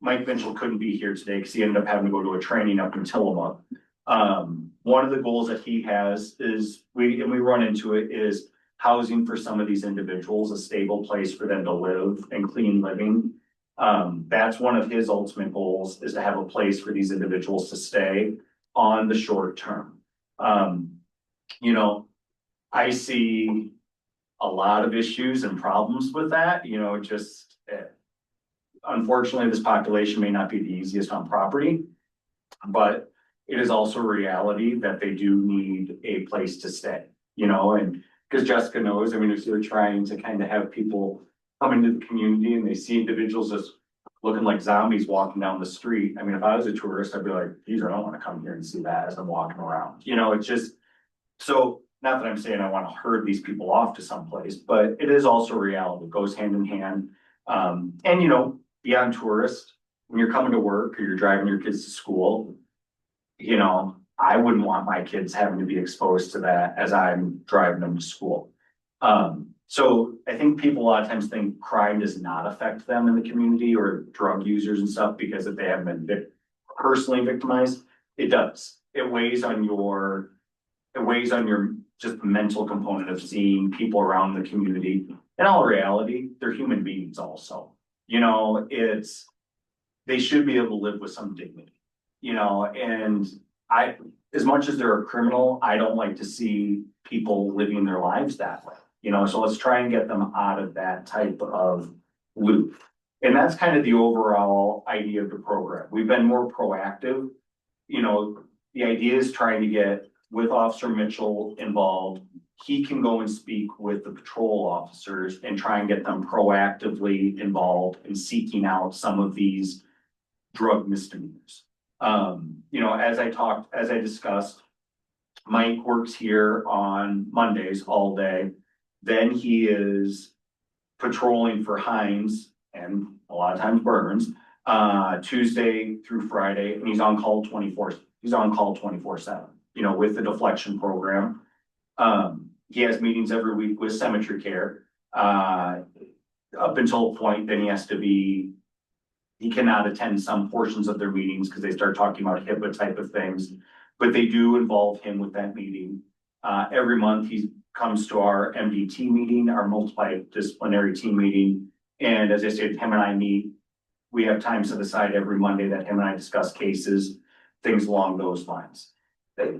Mitchell couldn't be here today because he ended up having to go to a training up in Tillamook. One of the goals that he has is we run into it is housing for some of these individuals, a stable place for them to live and clean living. That's one of his ultimate goals, is to have a place for these individuals to stay on the short term. You know, I see a lot of issues and problems with that, you know, just unfortunately, this population may not be the easiest on property, but it is also a reality that they do need a place to stay, you know, and because Jessica knows, I mean, if you're trying to kind of have people come into the community and they see individuals just looking like zombies walking down the street. I mean, if I was a tourist, I'd be like, geez, I don't want to come here and see that as I'm walking around, you know, it's just, so not that I'm saying I want to herd these people off to someplace, but it is also a reality. It goes hand in hand. And you know, beyond tourist, when you're coming to work or you're driving your kids to school, you know, I wouldn't want my kids having to be exposed to that as I'm driving them to school. So I think people a lot of times think crime does not affect them in the community or drug users and stuff because if they haven't been personally victimized, it does. It weighs on your just mental component of seeing people around the community. In all reality, they're human beings also. You know, they should be able to live with some dignity, you know, and as much as they're a criminal, I don't like to see people living their lives that way, you know, so let's try and get them out of that type of loop. And that's kind of the overall idea of the program. We've been more proactive, you know, the idea is trying to get with Officer Mitchell involved. He can go and speak with the patrol officers and try and get them proactively involved in seeking out some of these drug misdemeanors. You know, as I discussed, Mike works here on Mondays all day. Then he is patrolling for Hines and a lot of times Burns, Tuesday through Friday, and he's on call 24/7, you know, with the deflection program. He has meetings every week with Cemetery Care, up until a point, then he cannot attend some portions of their meetings because they start talking about HIPAA type of things, but they do involve him with that meeting. Every month he comes to our MDT meeting, our multidisciplinary team meeting. And as I said, him and I meet, we have time set aside every Monday that him and I discuss cases, things along those lines.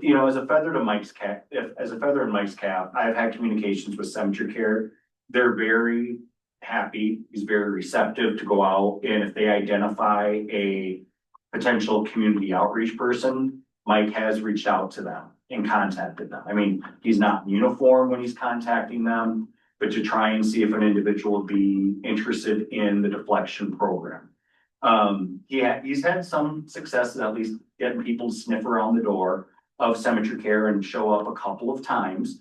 You know, as a feather in Mike's cap, I've had communications with Cemetery Care. They're very happy. He's very receptive to go out. And if they identify a potential community outreach person, Mike has reached out to them and contacted them. I mean, he's not in uniform when he's contacting them, but to try and see if an individual would be interested in the deflection program. He's had some successes, at least getting people to sniff around the door of Cemetery Care and show up a couple of times.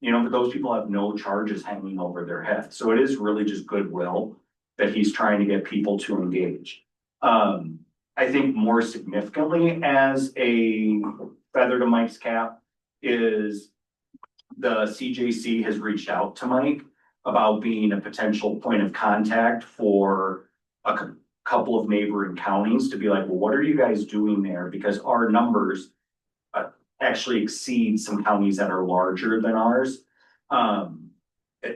You know, but those people have no charges hanging over their head. So it is really just goodwill that he's trying to get people to engage. I think more significantly, as a feather to Mike's cap, is the CJC has reached out to Mike about being a potential point of contact for a couple of neighboring counties to be like, well, what are you guys doing there? Because our numbers actually exceed some counties that are larger than ours.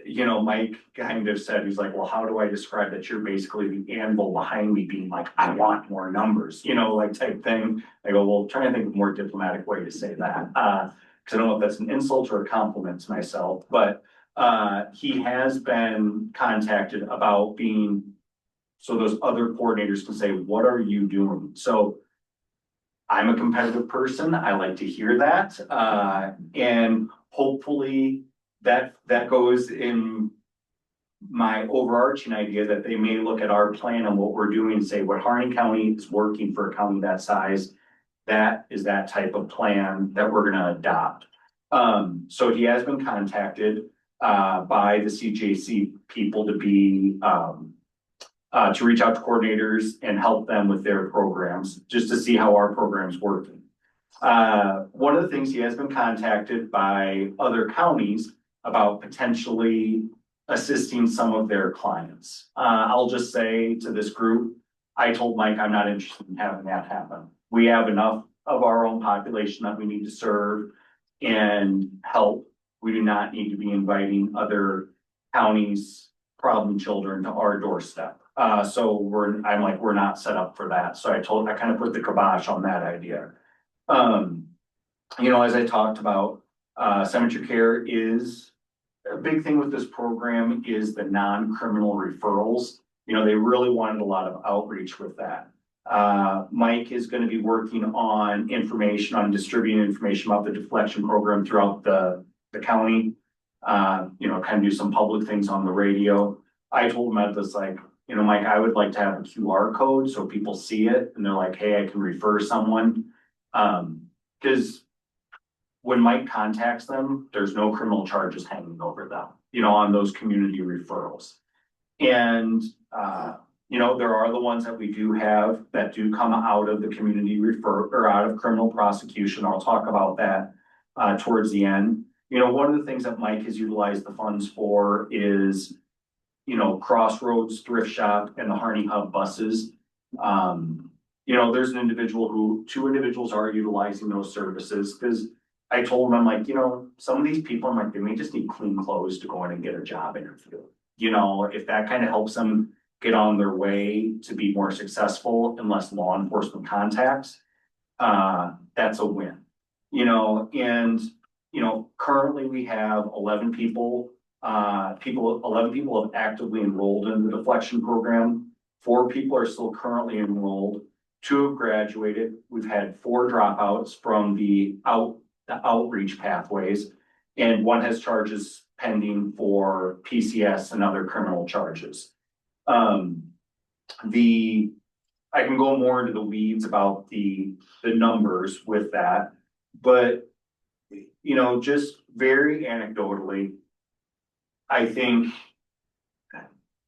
you know, Mike kind of said, he's like, well, how do I describe that you're basically the anvil behind me being like, I want more numbers, you know, like type thing. I go, well, trying to think of a more diplomatic way to say that, cause I don't know if that's an insult or a compliment to myself, but he has been contacted about being, so those other coordinators can say, what are you doing? So I'm a competitive person. I like to hear that. And hopefully that goes in my overarching idea that they may look at our plan and what we're doing and say, what Harney County is working for a county that size, that is that type of plan that we're gonna adopt. So he has been contacted by the CJC people to be to reach out to coordinators and help them with their programs, just to see how our program's working. One of the things, he has been contacted by other counties about potentially assisting some of their clients. I'll just say to this group, I told Mike I'm not interested in having that happen. We have enough of our own population that we need to serve and help. We do not need to be inviting other counties' problem children to our doorstep. So I'm like, we're not set up for that. So I kind of put the kibosh on that idea. You know, as I talked about, cemetery care is a big thing with this program is the non-criminal referrals. You know, they really wanted a lot of outreach with that. Mike is going to be working on information, on distributing information about the deflection program throughout the county. You know, kind of do some public things on the radio. I told him at this, like, you know, Mike, I would like to have a QR code so people see it and they're like, hey, I can refer someone. Because when Mike contacts them, there's no criminal charges hanging over them, you know, on those community referrals. And, you know, there are the ones that we do have that do come out of the community or out of criminal prosecution. I'll talk about that towards the end. You know, one of the things that Mike has utilized the funds for is, you know, Crossroads Thrift Shop and the Harney Hub buses. You know, there's two individuals are utilizing those services, because I told them, I'm like, you know, some of these people, I'm like, they may just need clean clothes to go in and get a job interview. You know, if that kind of helps them get on their way to be more successful and less law enforcement contacts, that's a win. You know, and, you know, currently we have 11 people. 11 people have actively enrolled in the deflection program. 4 people are still currently enrolled. 2 have graduated. We've had 4 dropouts from the outreach pathways, and 1 has charges pending for PCS and other criminal charges. I can go more into the weeds about the numbers with that, but, you know, just very anecdotally, I think,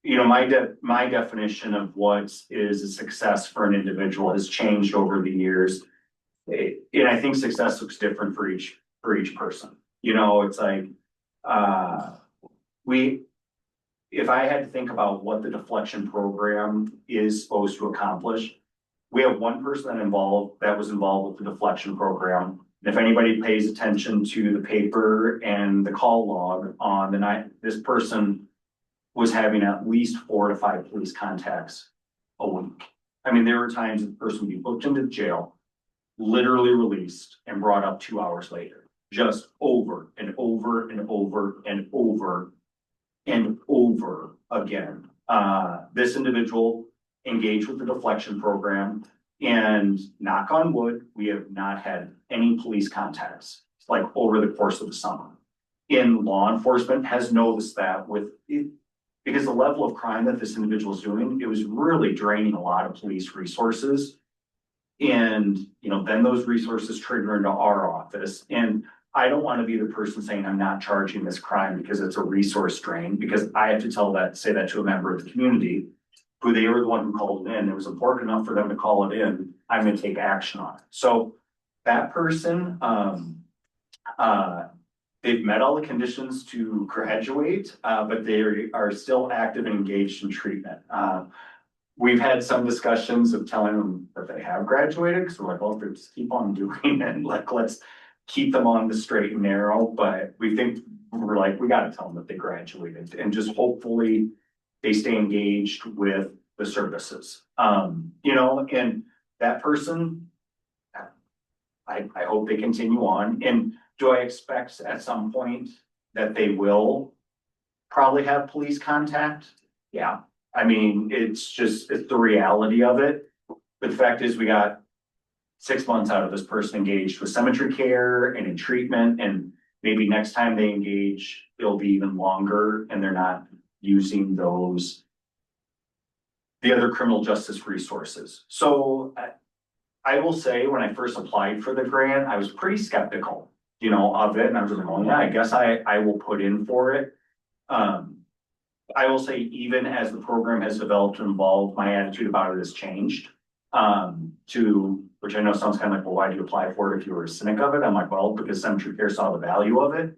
you know, my definition of what is a success for an individual has changed over the years. And I think success looks different for each person. You know, it's like, if I had to think about what the deflection program is supposed to accomplish, we have 1 person that was involved with the deflection program. And if anybody pays attention to the paper and the call log on the night, this person was having at least 4 to 5 police contacts a week. I mean, there were times the person would be booked into jail, literally released and brought up 2 hours later, just over and over and over and over and over again. This individual engaged with the deflection program, and knock on wood, we have not had any police contacts like over the course of the summer. And law enforcement has noticed that with it, because the level of crime that this individual is doing, it was really draining a lot of police resources. And, you know, then those resources trigger into our office. And I don't want to be the person saying I'm not charging this crime because it's a resource drain, because I have to say that to a member of the community who they were the one who called it in. It was important enough for them to call it in. I'm going to take action on it. So that person, they've met all the conditions to graduate, but they are still active and engaged in treatment. We've had some discussions of telling them that they have graduated, because we're like, well, if they just keep on doing it, like, let's keep them on the straight and narrow, but we think, we're like, we gotta tell them that they graduated and just hopefully they stay engaged with the services. You know, and that person, I hope they continue on. And do I expect at some point that they will probably have police contact? Yeah, I mean, it's the reality of it. But the fact is, we got 6 months out of this person engaged with cemetery care and in treatment, and maybe next time they engage, it'll be even longer and they're not using the other criminal justice resources. So I will say, when I first applied for the grant, I was pretty skeptical, you know, of it. And I was like, oh yeah, I guess I will put in for it. I will say, even as the program has developed and evolved, my attitude about it has changed. Which I know sounds kind of like, well, why do you apply for it if you were a cynic of it? I'm like, well, because cemetery care saw the value of it.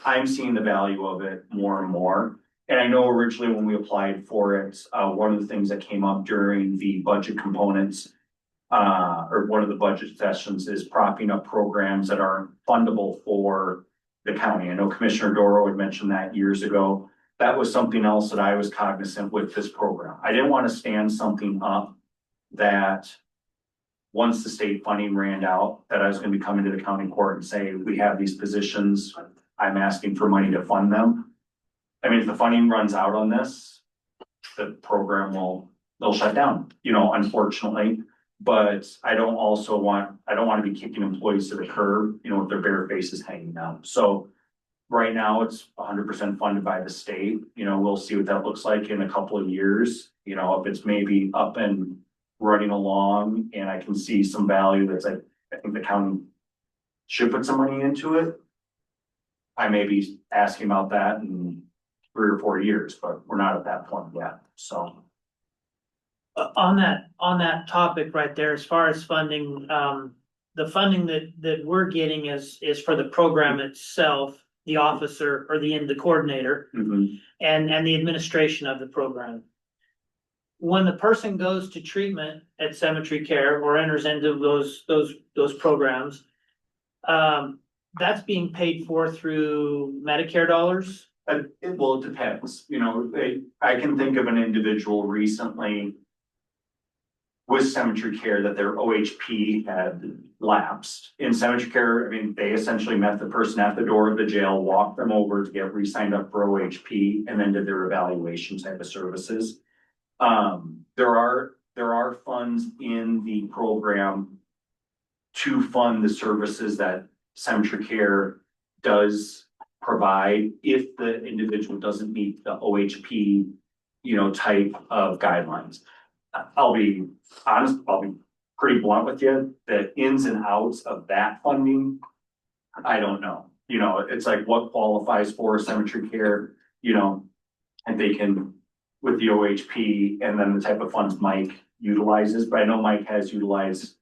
I'm seeing the value of it more and more. And I know originally when we applied for it, one of the things that came up during the budget components, or one of the budget sessions, is propping up programs that are fundable for the county. I know Commissioner Doro had mentioned that years ago. That was something else that I was cognizant with this program. I didn't want to stand something up that once the state funding ran out, that I was going to be coming to the county court and say, we have these positions, I'm asking for money to fund them. I mean, if the funding runs out on this, the program they'll shut down, you know, unfortunately. But I don't want to be kicking employees to the curb, you know, with their bare faces hanging out. So right now it's 100% funded by the state. You know, we'll see what that looks like in a couple of years. You know, if it's maybe up and running along and I can see some value that's like, I think the county should put some money into it, I may be asking about that in 3 or 4 years, but we're not at that point yet, so. On that topic right there, as far as funding, the funding that we're getting is for the program itself, the officer or the coordinator, Mhm. and the administration of the program. When the person goes to treatment at cemetery care or enters into those programs, that's being paid for through Medicare dollars. It depends, you know, I can think of an individual recently with cemetery care that their OHP had lapsed. In cemetery care, I mean, they essentially met the person at the door of the jail, walked them over to get re-signed up for OHP, and then did their evaluation type of services. There are funds in the program to fund the services that cemetery care does provide if the individual doesn't meet the OHP, you know, type of guidelines. I'll be honest, I'll be pretty blunt with you, the ins and outs of that funding, I don't know. You know, it's like what qualifies for cemetery care, you know, and they can, with the OHP, and then the type of funds Mike utilizes, but I know Mike has utilized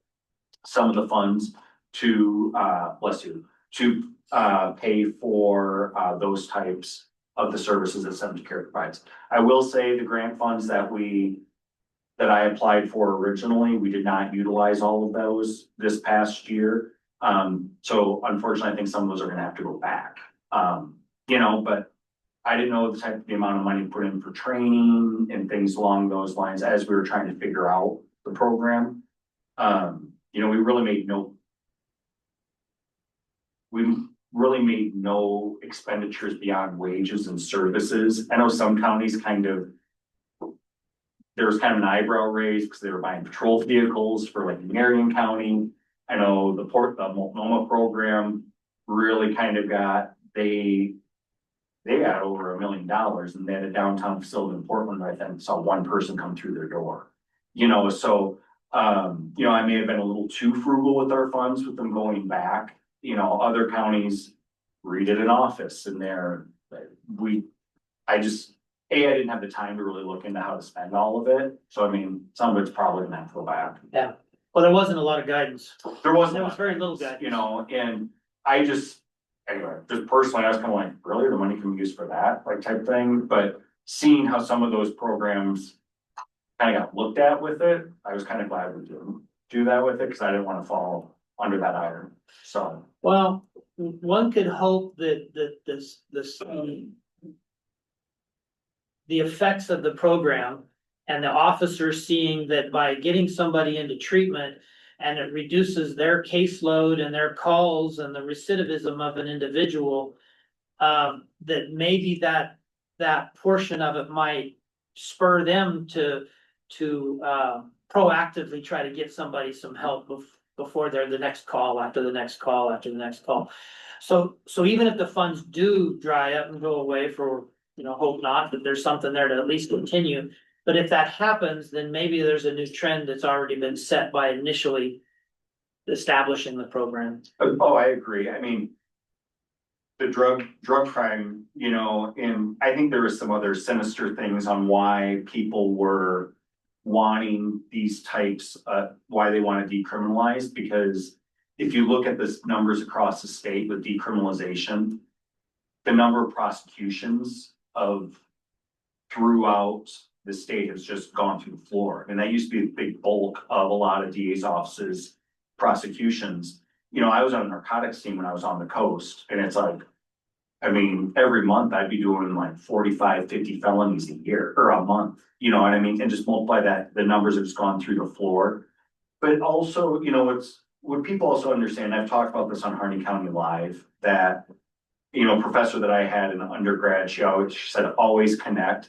some of the funds to, pay for, those types of the services that cemetery care provides. I will say the grant funds that I applied for originally, we did not utilize all of those this past year. So unfortunately, I think some of those are gonna have to go back. You know, but I didn't know the amount of money put in for training and things along those lines as we were trying to figure out the program. You know, we really made no expenditures beyond wages and services. I know some counties there was kind of an eyebrow raise because they were buying patrol vehicles for like Marion County. I know the Multnomah program really kind of they got over $1 million, and they had a downtown facility in Portland, I think, saw one person come through their door. You know, so, you know, I may have been a little too frugal with our funds with them going back. You know, other counties redid an office and I didn't have the time to really look into how to spend all of it. So, I mean, some of it's probably gonna have to go back. Yeah. Well, there wasn't a lot of guidance. There There was very little guidance. You know, and anyway, just personally, I was kind of like, really, the money can be used for that, like type thing, but seeing how some of those programs kind of got looked at with it, I was kind of glad we didn't do that with it, because I didn't want to fall under that iron, so. Well, one could hope that the effects of the program and the officers seeing that by getting somebody into treatment and it reduces their caseload and their calls and the recidivism of an individual, that maybe that portion of it might spur them to proactively try to get somebody some help before they're the next call, after the next call, after the next call. So even if the funds do dry up and go away for, hope not, that there's something there to at least continue. But if that happens, then maybe there's a new trend that's already been set by initially establishing the program. Oh, I agree. I mean, the drug crime, and I think there was some other sinister things on why people were wanting these types, why they want to decriminalize, because if you look at the numbers across the state with decriminalization, the number of prosecutions throughout the state has just gone through the floor. And that used to be a big bulk of a lot of DA's offices prosecutions. I was on a narcotics team when I was on the coast, and it's like, I mean, every month I'd be doing like 45, 50 felonies a year or a month, you know what I mean? And just multiply that, the numbers have just gone through the floor. But also, what people also understand, I've talked about this on Harney County Live, that, professor that I had in undergrad, she said, always connect.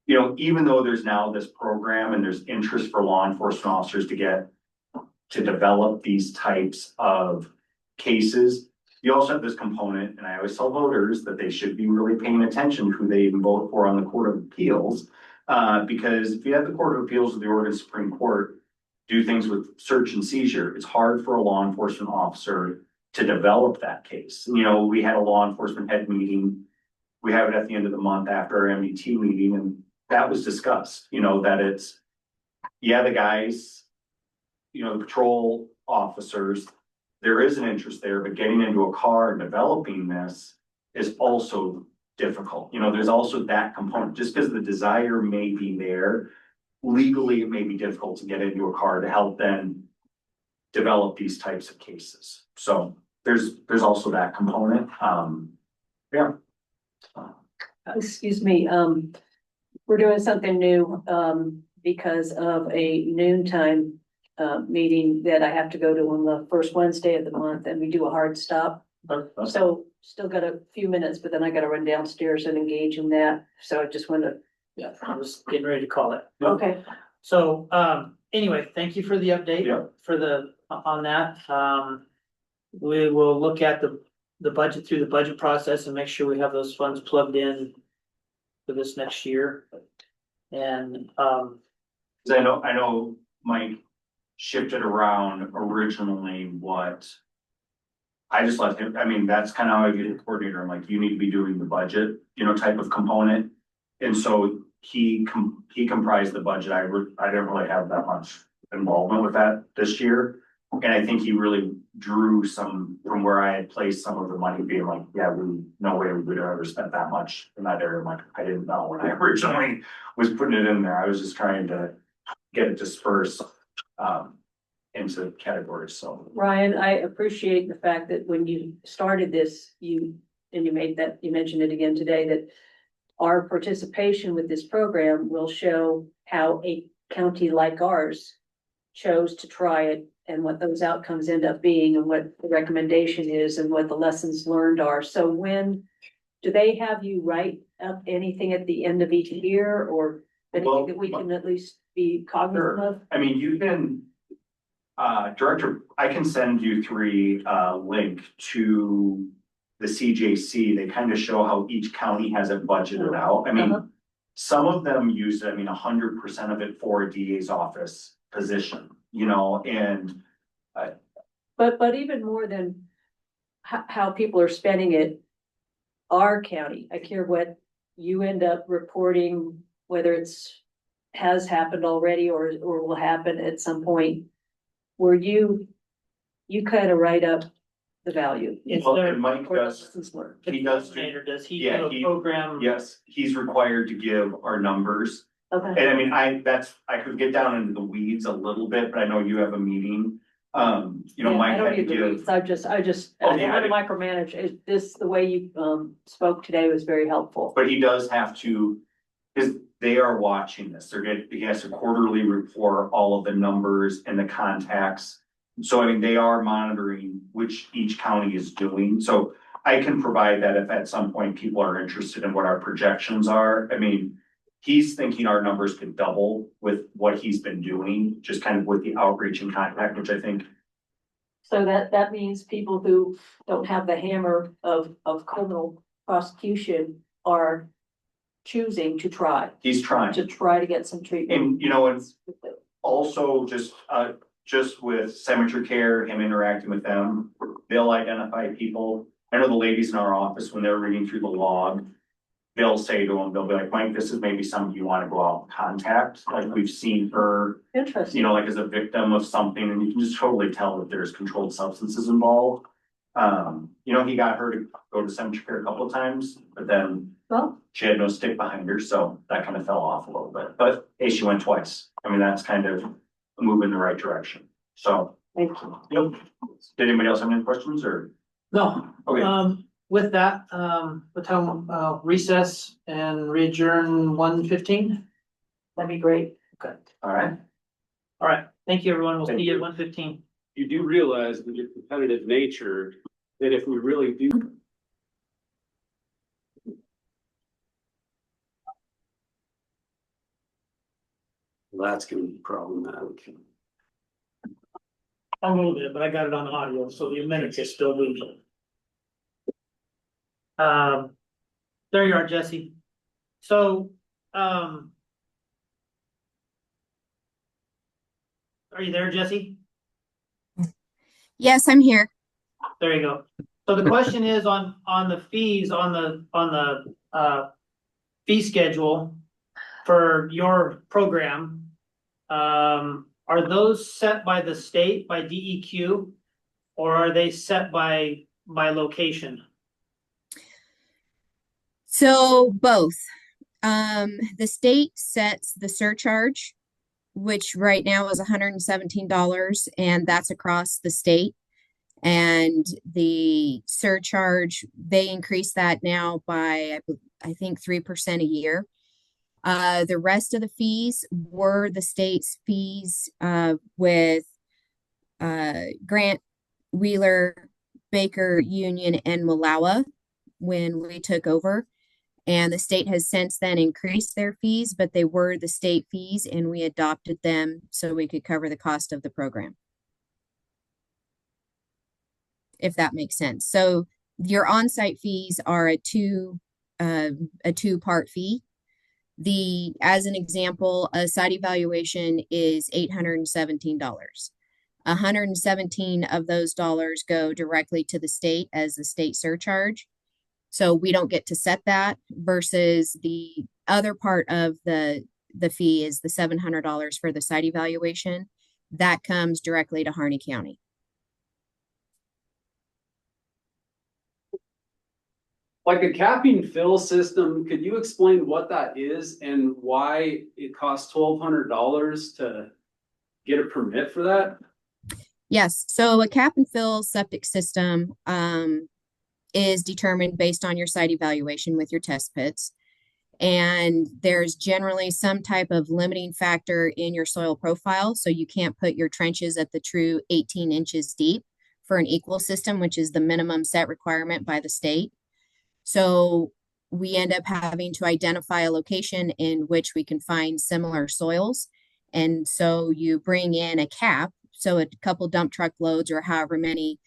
Even though there's now this program and there's interest for law enforcement officers to develop these types of cases, you also have this component, and I always tell voters that they should be really paying attention to who they even vote for on the Court of Appeals. Because if you have the Court of Appeals of the Oregon Supreme Court do things with search and seizure, it's hard for a law enforcement officer to develop that case. We had a law enforcement head meeting. We have it at the end of the month after our MDT meeting, and that was discussed, that it's, the guys, the patrol officers, there is an interest there, but getting into a car and developing this is also difficult. There's also that component. Just because the desire may be there, legally, it may be difficult to get into a car to help them develop these types of cases. So there's also that component. Excuse me, we're doing something new, because of a noontime meeting that I have to go to on the first Wednesday of the month, and we do a hard stop. So still got a few minutes, but then I gotta run downstairs and engage in that. So I just wanted I was getting ready to call it. to, okay. So, anyway, thank you for the update. Yeah. On that. We will look at the budget through the budget process and make sure we have those funds plugged in for this next year. And, 'Cause I know Mike shifted around originally what I just let him, I mean, that's kind of how I get a coordinator. I'm like, you need to be doing the budget, type of component. And so he comprised the budget. I didn't really have that much involvement with that this year. And I think he really drew some from where I had placed some of the money, being like, no way we would have ever spent that much in that area. I'm like, I didn't know when I originally was putting it in there. I was just trying to get it dispersed into categories. So Ryan, I appreciate the fact that when you started this, you mentioned it again today, that our participation with this program will show how a county like ours chose to try it and what those outcomes end up being and what the recommendation is and what the lessons learned are. So when do they have you write up anything at the end of each year, or anything that we can at least be cognizant of? I mean, you can, Director, I can send you 3 link to the CJC. They kind of show how each county has it budgeted out. I mean, some of them use, 100% of it for a DA's office position, and. But even more than how people are spending it, our county, I care what you end up reporting, whether has happened already or will happen at some point, where you kind of write up the value. And Mike does, he does. Does he Yeah, do a program? Yes, he's required to give our numbers. Okay, And I mean, I could get down into the weeds a little bit, but I know you have a meeting You know, Yeah, Mike I had don't to need the give. reads. I just, Oh, I don't yeah, want to micromanage. The way you, spoke today was very helpful. But he does have to, because they are watching this, he has to quarterly report all of the numbers and the contacts. So I mean, they are monitoring which each county is doing, so I can provide that if at some point people are interested in what our projections are. I mean, he's thinking our numbers could double with what he's been doing, just kind of with the outreach and contact, which I think. So that means people who don't have the hammer of criminal prosecution are choosing to try, He's trying. to get some treatment. And, you know, it's also just with cemetery care, him interacting with them, they'll identify people. I know the ladies in our office, when they're reading through the log, they'll say to him, they'll be like, Mike, this is maybe something you want to go out and contact. Like, we've seen her, Interesting. you know, like as a victim of something, and you can just totally tell that there's controlled substances involved. You know, he got her to go to cemetery care a couple of times, but then Well, she had no stick behind her, so that kind of fell off a little bit. But hey, she went twice. I mean, that's kind of a move in the right direction. So, thank you. yep. Did anybody else have any questions or? No, Okay, with that, the time, recess and re-adjourn 1:15. That'd be great. Okay, all right. all right, thank you, everyone, we'll Thank see you you. at 1:15. You do realize with your competitive nature, that if we really do. Well, that's gonna be problematic. A little bit, but I got it on audio, so the minutes are still moving. There you are, Jesse. So, are you there, Jesse? Yes, I'm here. There you go. So the question is on the fees, on the fee schedule for your program. Are those set by the state, by DEQ, or are they set by location? So both. The state sets the surcharge, which right now is $117, and that's across the state. And the surcharge, they increase that now by, I think, 3% a year. The rest of the fees were the state's fees with Grant, Wheeler, Baker, Union, and Malawa when we took over. And the state has since then increased their fees, but they were the state fees, and we adopted them so we could cover the cost of the program. If that makes sense. So your on-site fees are a two-part fee. As an example, a site evaluation is $817. 117 of those dollars go directly to the state as the state surcharge. So we don't get to set that, versus the other part of the fee is the $700 for the site evaluation. That comes directly to Harney County. Like a capping fill system, could you explain what that is and why it costs $1,200 to get a permit for that? Yes, so a cap and fill septic system is determined based on your site evaluation with your test pits. And there's generally some type of limiting factor in your soil profile. So you can't put your trenches at the true 18 inches deep for an equal system, which is the minimum set requirement by the state. So we end up having to identify a location in which we can find similar soils. And so you bring in a cap, so a couple dump truck loads or however many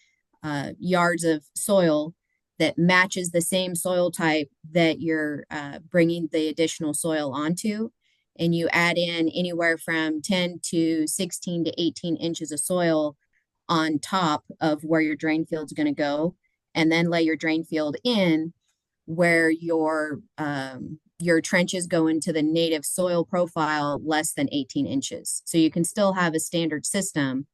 yards of soil that matches the same soil type that you're bringing the additional soil onto. And you add in anywhere from 10 to 16 to 18 inches of soil on top of where your drain field's going to go, and then lay your drain field in where your trenches go into the native soil profile less than 18 inches. So you can still have a standard system,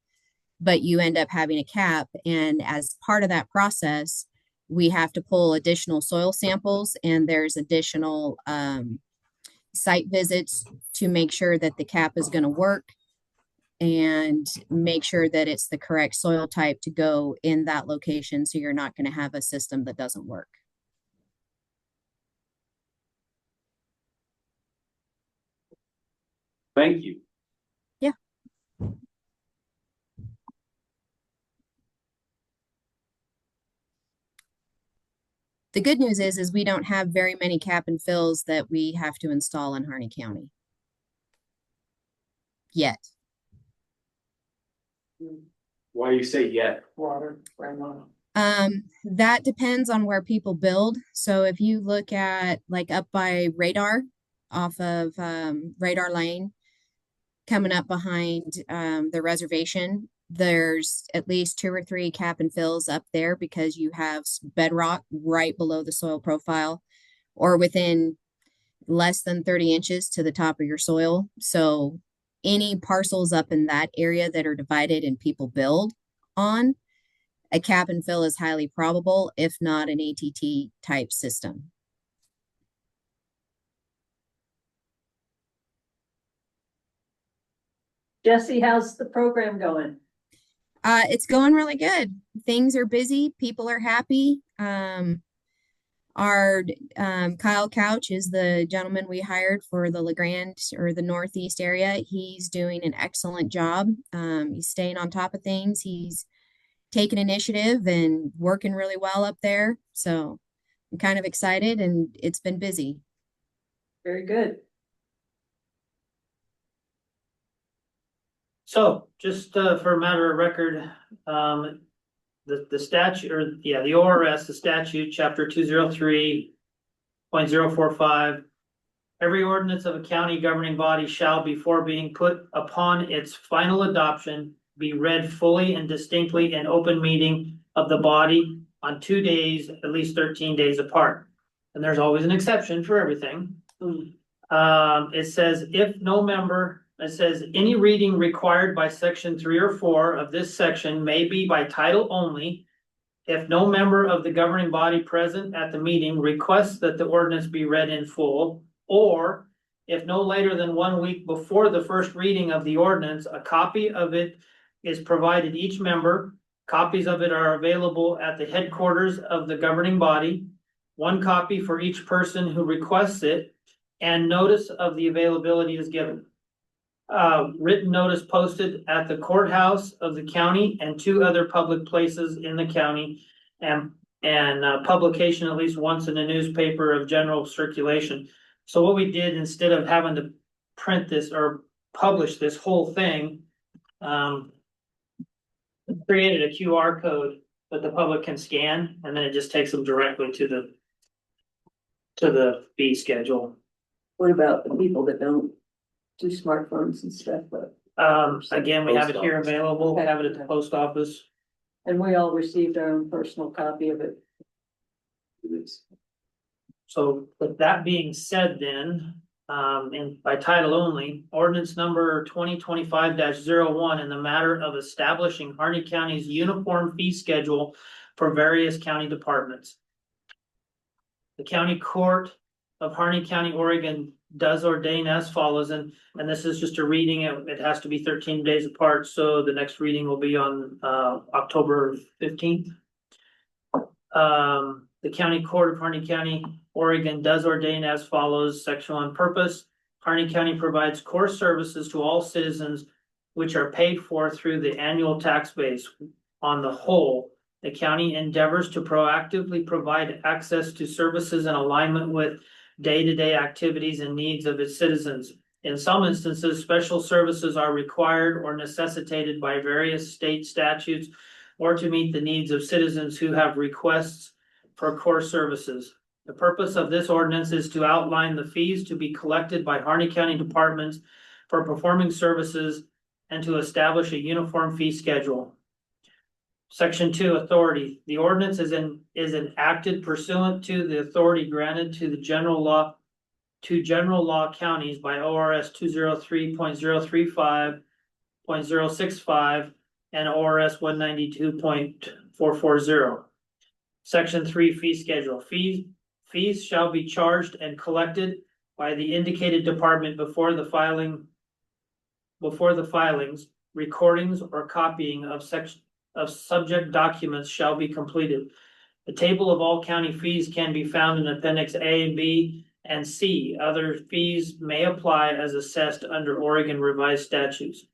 but you end up having a cap. And as part of that process, we have to pull additional soil samples, and there's additional site visits to make sure that the cap is going to work. and make sure that it's the correct soil type to go in that location, so you're not going to have a system that doesn't work. Thank you. Yeah. The good news is we don't have very many cap and fills that we have to install in Harney County yet. Why you say yet? Water, groundwater. That depends on where people build. So if you look at like up by Radar, off of Radar Lane, coming up behind the reservation, there's at least 2 or 3 cap and fills up there because you have bedrock right below the soil profile or within less than 30 inches to the top of your soil. So any parcels up in that area that are divided and people build on, a cap and fill is highly probable, if not an ATT type system. Jesse, how's the program going? It's going really good. Things are busy. People are happy. Our Kyle Couch is the gentleman we hired for the LeGrand or the Northeast area. He's doing an excellent job. He's staying on top of things. He's taking initiative and working really well up there. So I'm kind of excited, and it's been busy. Very good. So just for a matter of record, the statute, or yeah, the ORS, the statute, chapter 203.045. Every ordinance of a county governing body shall, before being put upon its final adoption, be read fully and distinctly in open meeting of the body on 2 days, at least 13 days apart. And there's always an exception for everything. It says, if no member, it says any reading required by section 3 or 4 of this section may be by title only. If no member of the governing body present at the meeting requests that the ordinance be read in full, or if no later than 1 week before the first reading of the ordinance, a copy of it is provided each member. Copies of it are available at the headquarters of the governing body, 1 copy for each person who requests it, and notice of the availability is given. Written notice posted at the courthouse of the county and 2 other public places in the county, and publication at least once in a newspaper of general circulation. So what we did, instead of having to print this or publish this whole thing, created a QR code that the public can scan, and then it just takes them directly to the fee schedule. What about the people that don't do smartphones and stuff, but, Again, we have it here Post office. available, Okay. have it at the post office. and we all received our own personal copy of it. So with that being said then, and by title only, ordinance number 2025-01 in the matter of establishing Harney County's uniform fee schedule for various county departments. The county court of Harney County, Oregon does ordain as follows, and this is just a reading. It has to be 13 days apart, so the next reading will be on October 15th. The county court of Harney County, Oregon does ordain as follows. Section 1 purpose. Harney County provides core services to all citizens which are paid for through the annual tax base. On the whole, the county endeavors to proactively provide access to services in alignment with day-to-day activities and needs of its citizens. In some instances, special services are required or necessitated by various state statutes or to meet the needs of citizens who have requests for core services. The purpose of this ordinance is to outline the fees to be collected by Harney County departments for performing services and to establish a uniform fee schedule. Section 2, authority. The ordinance is enacted pursuant to the authority granted to the general law counties by ORS 203.035.065 and ORS 192.440. Section 3, fee schedule. Fees shall be charged and collected by the indicated department before the filings, recordings, or copying of subject documents shall be completed. The table of all county fees can be found in Appendix A, B, and C. Other fees may apply as assessed under Oregon revised statutes.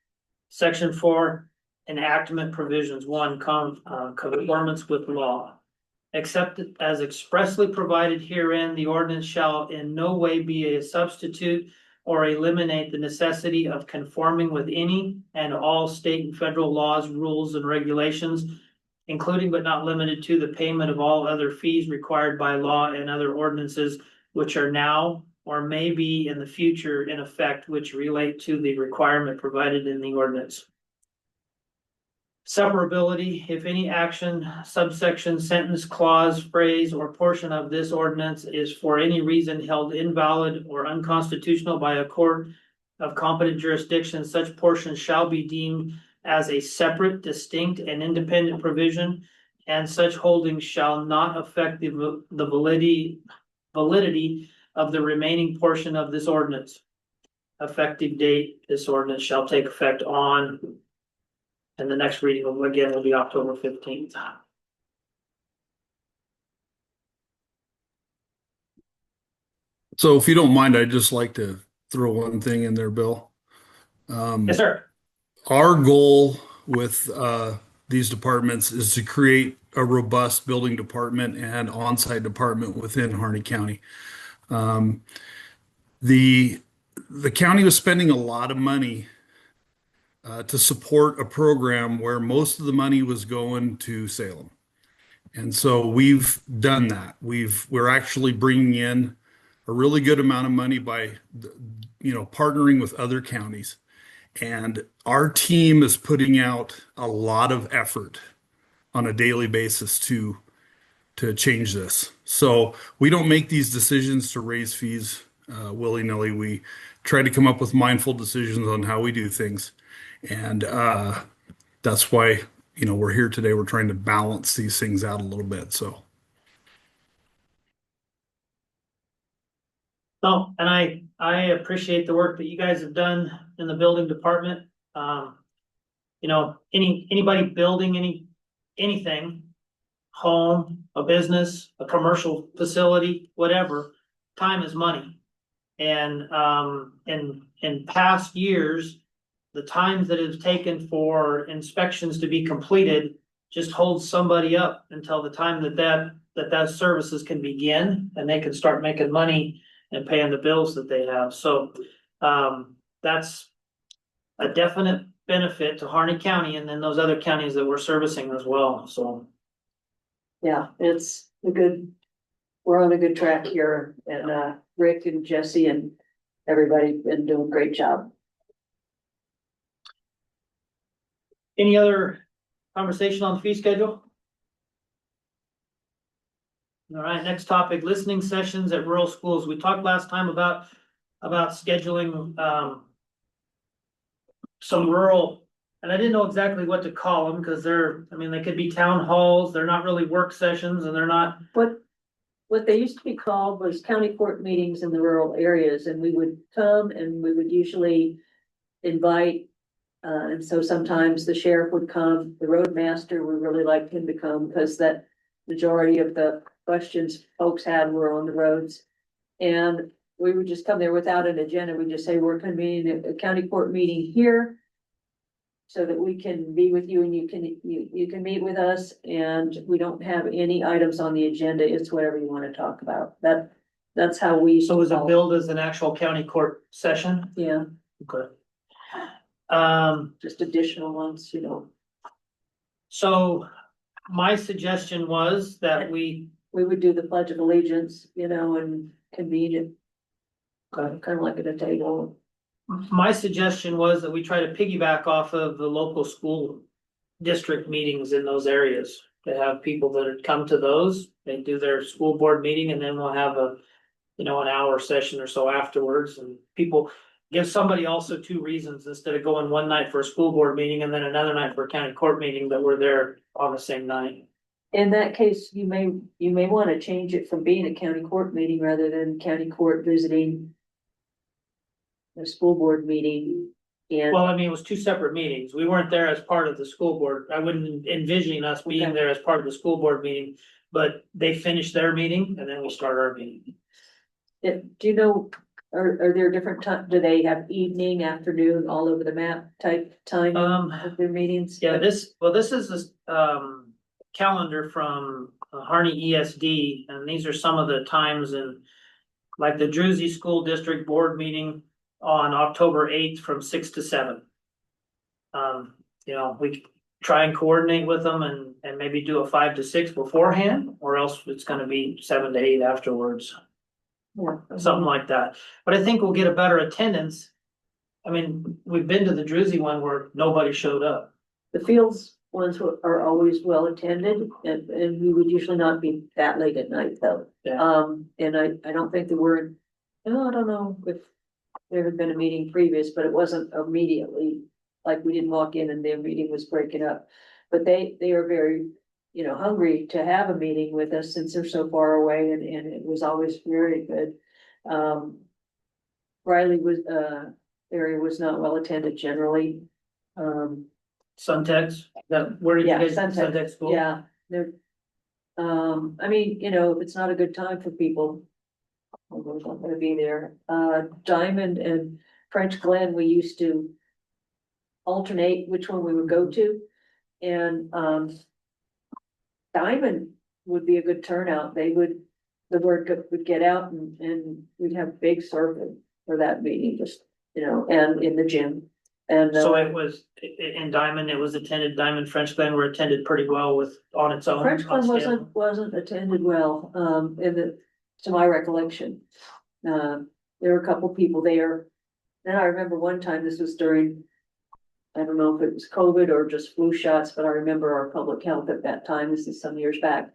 Section 4, enactment provisions. 1, conformance with law. Except as expressly provided herein, the ordinance shall in no way be a substitute or eliminate the necessity of conforming with any and all state and federal laws, rules, and regulations, including but not limited to the payment of all other fees required by law and other ordinances which are now or may be in the future in effect, which relate to the requirement provided in the ordinance. Severability, if any action, subsection, sentence, clause, phrase, or portion of this ordinance is for any reason held invalid or unconstitutional by a court of competent jurisdiction, such portion shall be deemed as a separate, distinct, and independent provision, and such holdings shall not affect the validity of the remaining portion of this ordinance. Effective date, this ordinance shall take effect on, and the next reading will be October 15th. So if you don't mind, I'd just like to throw one thing in there, Bill. Yes, sir. Our goal with these departments is to create a robust building department and on-site department within Harney County. The county was spending a lot of money to support a program where most of the money was going to Salem. And so we've done that. We're actually bringing in a really good amount of money by, partnering with other counties. And our team is putting out a lot of effort on a daily basis to change this. So we don't make these decisions to raise fees willy-nilly. We try to come up with mindful decisions on how we do things. And that's why, we're here today. We're trying to balance these things out a little bit. So. No, and I appreciate the work that you guys have done in the building department. Anybody building anything, home, a business, a commercial facility, whatever, time is money. And in past years, the times that it's taken for inspections to be completed just holds somebody up until the time that services can begin and they can start making money and paying the bills that they have. So that's a definite benefit to Harney County and then those other counties that we're servicing as well. So Yeah, we're on a good track here, and Rick and Jesse and everybody been doing a great job. any other conversation on the fee schedule? All right, next topic, listening sessions at rural schools. We talked last time about scheduling some rural, and I didn't know exactly what to call them because they could be town halls. They're not really work sessions and they're not. What they used to be called was county court meetings in the rural areas, and we would come and we would usually invite. And so sometimes the sheriff would come, the roadmaster, we really liked him to come because that majority of the questions folks had were on the roads. And we would just come there without an agenda. We just say, we're convening a county court meeting here so that we can be with you and you can meet with us, and we don't have any items on the agenda. It's whatever you want to talk about. That's how we. So was it billed as an actual county court session? Yeah, Okay. just additional ones, So my suggestion was that we would do the Pledge of Allegiance, and convene it. Kind of like at a table. My suggestion was that we try to piggyback off of the local school district meetings in those areas. To have people that come to those, they do their school board meeting, and then we'll have an hour session or so afterwards, and people give somebody also 2 reasons instead of going one night for a school board meeting and then another night for a county court meeting that we're there on the same night. In that case, you may want to change it from being a county court meeting rather than county court visiting a school board meeting. And, Well, I mean, it was two separate meetings. We weren't there as part of the school board. I wouldn't envision us being Okay. there as part of the school board meeting. But they finished their meeting and then we start our meeting. do you know, are there different time, do they have evening, afternoon, all over the map type time of their meetings? Yeah, this is this, calendar from Harney ESD, and these are some of the times in. Like the Druzy School District Board meeting on October 8th from 6 to 7. We try and coordinate with them and maybe do a 5 to 6 beforehand, or else it's gonna be 7 to 8 afterwards. Yeah. Something like that, but I think we'll get a better attendance. I mean, we've been to the Druzy one where nobody showed up. The Fields ones are always well attended, and we would usually not be that late at night though. Yeah. And I don't think there were, no, I don't know if there had been a meeting previous, but it wasn't immediately, like we didn't walk in and their meeting was breaking up. But they are very, hungry to have a meeting with us since they're so far away, and it was always very good. Riley area was not well attended generally. Suntex, where did you Yeah, guys, Suntex, Suntex school? Yeah, they're, I mean, if it's not a good time for people, I'm not gonna be there. Diamond and French Glen, we used to alternate which one we would go to. And, Diamond would be a good turnout. The word would get out and we'd have big circuit for that meeting, just, and in the gym. And, So it was, in Diamond, it was attended, Diamond, French Glen were attended pretty well on its own. French Glen wasn't attended well, to my recollection. There were a couple people there. Then I remember one time, this was during, I don't know if it was COVID or just flu shots, but I remember our public health at that time, this is some years back.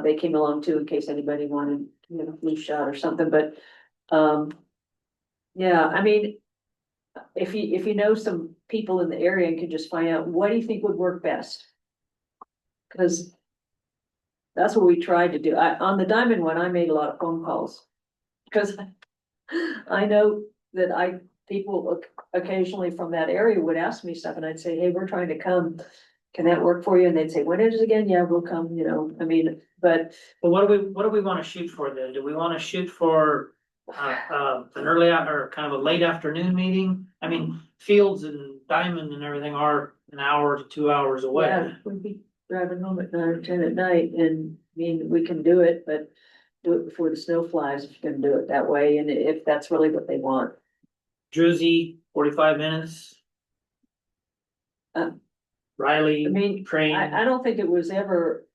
They came along too, in case anybody wanted, a flu shot or something, but, yeah, I mean, if you know some people in the area and can just find out, what do you think would work best? Cause that's what we tried to do. On the Diamond one, I made a lot of phone calls. Cause I know that people occasionally from that area would ask me stuff and I'd say, hey, we're trying to come. Can that work for you? And they'd say, when is it again? Yeah, we'll come, I mean, but. But what do we wanna shoot for then? Do we wanna shoot for an early or kind of a late afternoon meeting? I mean, Fields and Diamond and everything are an hour to 2 hours away. Yeah, we'd be driving home at 9 or 10 at night, and I mean, we can do it, but do it before the snow flies if you're gonna do it that way, and if that's really what they want. Druzy, 45 minutes. Riley, I mean, Crane. I don't think it was ever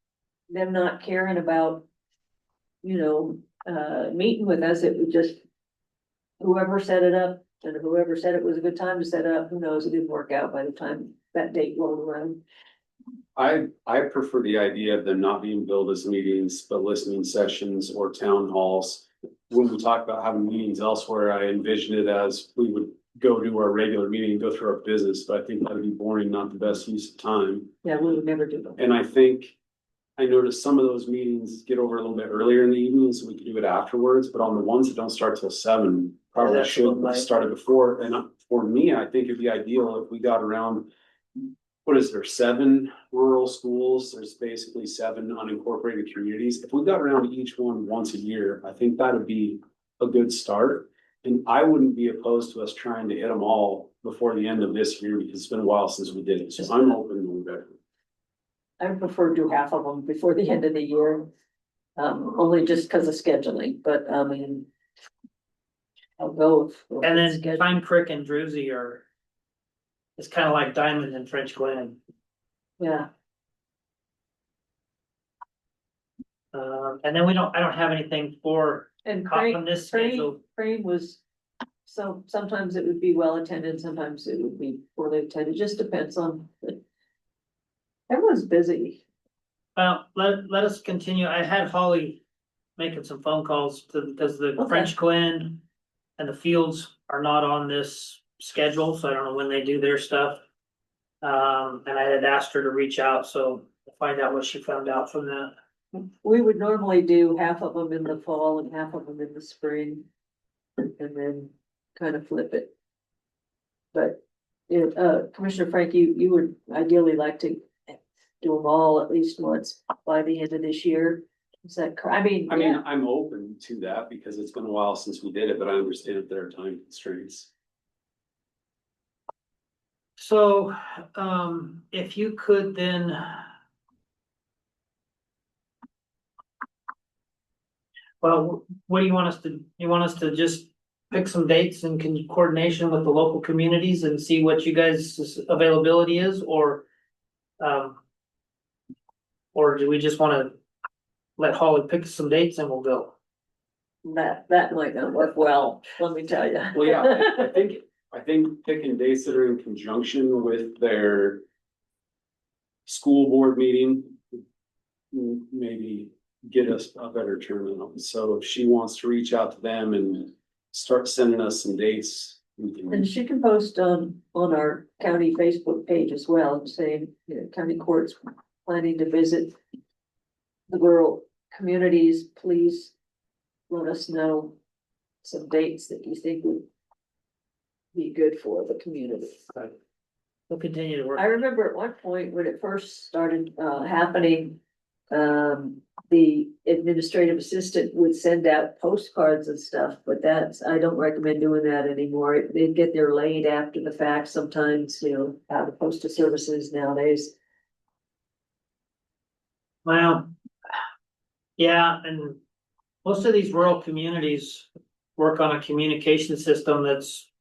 them not caring about, meeting with us. It was just whoever set it up and whoever said it was a good time to set up, who knows, it didn't work out by the time that date rolled around. I prefer the idea of them not being billed as meetings, but listening sessions or town halls. When we talk about having meetings elsewhere, I envision it as we would go to our regular meeting, go through our business, but I think that'd be boring, not the best use of time. Yeah, we would never do that. And I noticed some of those meetings get over a little bit earlier in the evening, so we could do it afterwards, but on the ones that don't start till 7, probably that's a should little have late. started before. And for me, I think it'd be ideal if we got around, what is there, 7 rural schools? There's basically 7 unincorporated communities. If we got around each one once a year, I think that'd be a good start. And I wouldn't be opposed to us trying to hit them all before the end of this year, because it's been a while since we did it, so I'm open to better. I would prefer to do half of them before the end of the year. Only just because of scheduling, but I mean. I'll go. And then Pine Creek and Druzy it's kind of like Diamond and French Glen. Yeah, And then I don't have anything and on this schedule. Crane was, so sometimes it would be well attended, sometimes it would be poorly attended, just depends on. Everyone's busy. Well, let us continue. I had Holly making some phone calls because the Okay. French Glen and the Fields are not on this schedule, so I don't know when they do their stuff. And I had asked her to reach out, so I'll find out what she found out from that. We would normally do half of them in the fall and half of them in the spring. And then kind of flip it. But Commissioner Frank, you would ideally like to do them all at least once by the end of this year. Is that correct? I mean, Yeah. I'm open to that because it's been a while since we did it, but I understand that there are time constraints. So, if you could then. Well, what do you want us to, you want us to just pick some dates in coordination with the local communities and see what you guys' availability is, or? Or do we just wanna let Holly pick some dates and we'll go? That might not work well, let me tell you. Well, yeah, I think picking dates that are in conjunction with their school board meeting maybe get us a better turnout. So if she wants to reach out to them and start sending us some dates, we can. And she can post on our county Facebook page as well, saying, county courts planning to visit the rural communities, please let us know some dates that you think would be good for the community. We'll continue to work. I remember at one point when it first started happening, the administrative assistant would send out postcards and stuff, but I don't recommend doing that anymore. They get there late after the fact sometimes, how the postal service is nowadays. Well, yeah, and most of these rural communities work on a communication system that's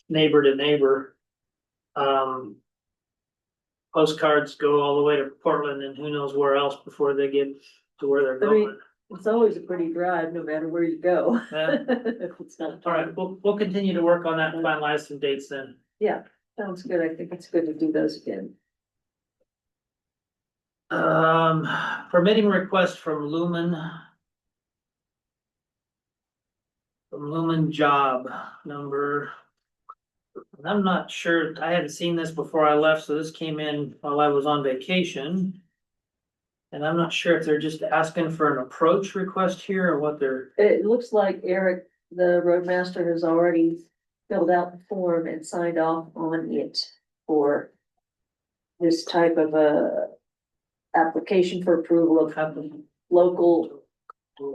neighbor to neighbor. Postcards go all the way to Portland and who knows where else before they get to where they're I mean, going. it's always a pretty drive, no matter where you go. Yeah. If it's not. All right, we'll continue to work on that and finalize some dates then. Yeah, sounds good. I think it's good to do those again. Permitting request from Lumen. From Lumen job number. I'm not sure, I hadn't seen this before I left, so this came in while I was on vacation. And I'm not sure if they're just asking for an approach request here or what they're. It looks like Eric, the roadmaster, has already filled out the form and signed off on it for this type of a application for approval of local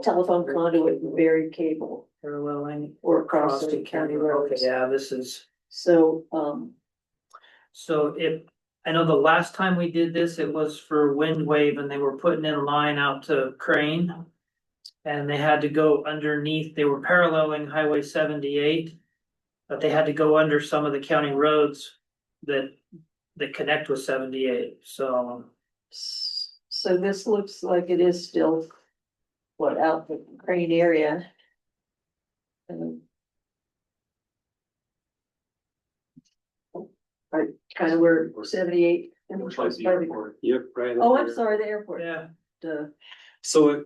telephone conduit and buried cable Paralleling or across the county roads. Okay, yeah, this is, So, so I know the last time we did this, it was for Wind Wave and they were putting in a line out to Crane. And they had to go underneath, they were paralleling Highway 78. But they had to go under some of the county roads that connect with 78, so. so this looks like it is still out the Crane area. Right, kind of where 78. Looks like the airport. Yep, right. Oh, up I'm there. sorry, the airport. Yeah, Duh. So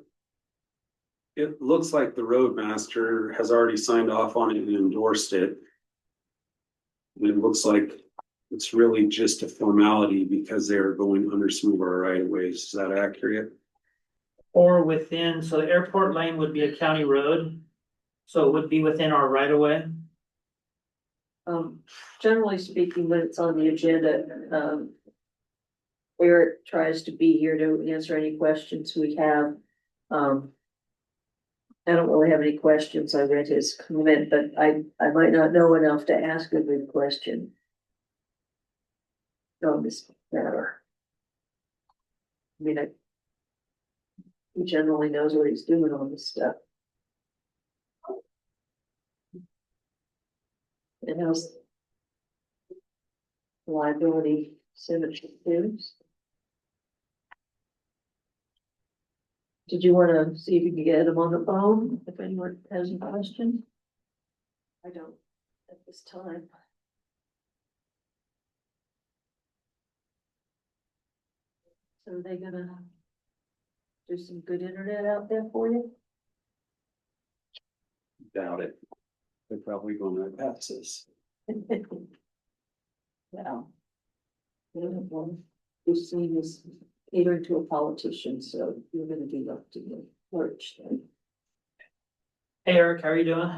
it looks like the roadmaster has already signed off on it and endorsed it. And it looks like it's really just a formality because they're going under some of our right of ways. Is that accurate? or within, so the airport lane would be a county road. So it would be within our right of way. Generally speaking, when it's on the agenda, Eric tries to be here to answer any questions we have. I don't really have any questions. I read his comment, but I might not know enough to ask a good question on this matter. I mean, he generally knows what he's doing on this stuff. And how's liability cemetery dues? Did you want to see if you can get them on the phone, if anyone has a question? I don't at this time. So are they gonna do some good internet out there for you? Doubt it. They're probably going right past us. Well. We've seen this catering to a politician, so you're gonna be up to the lurch then. Hey Eric, how are you doing?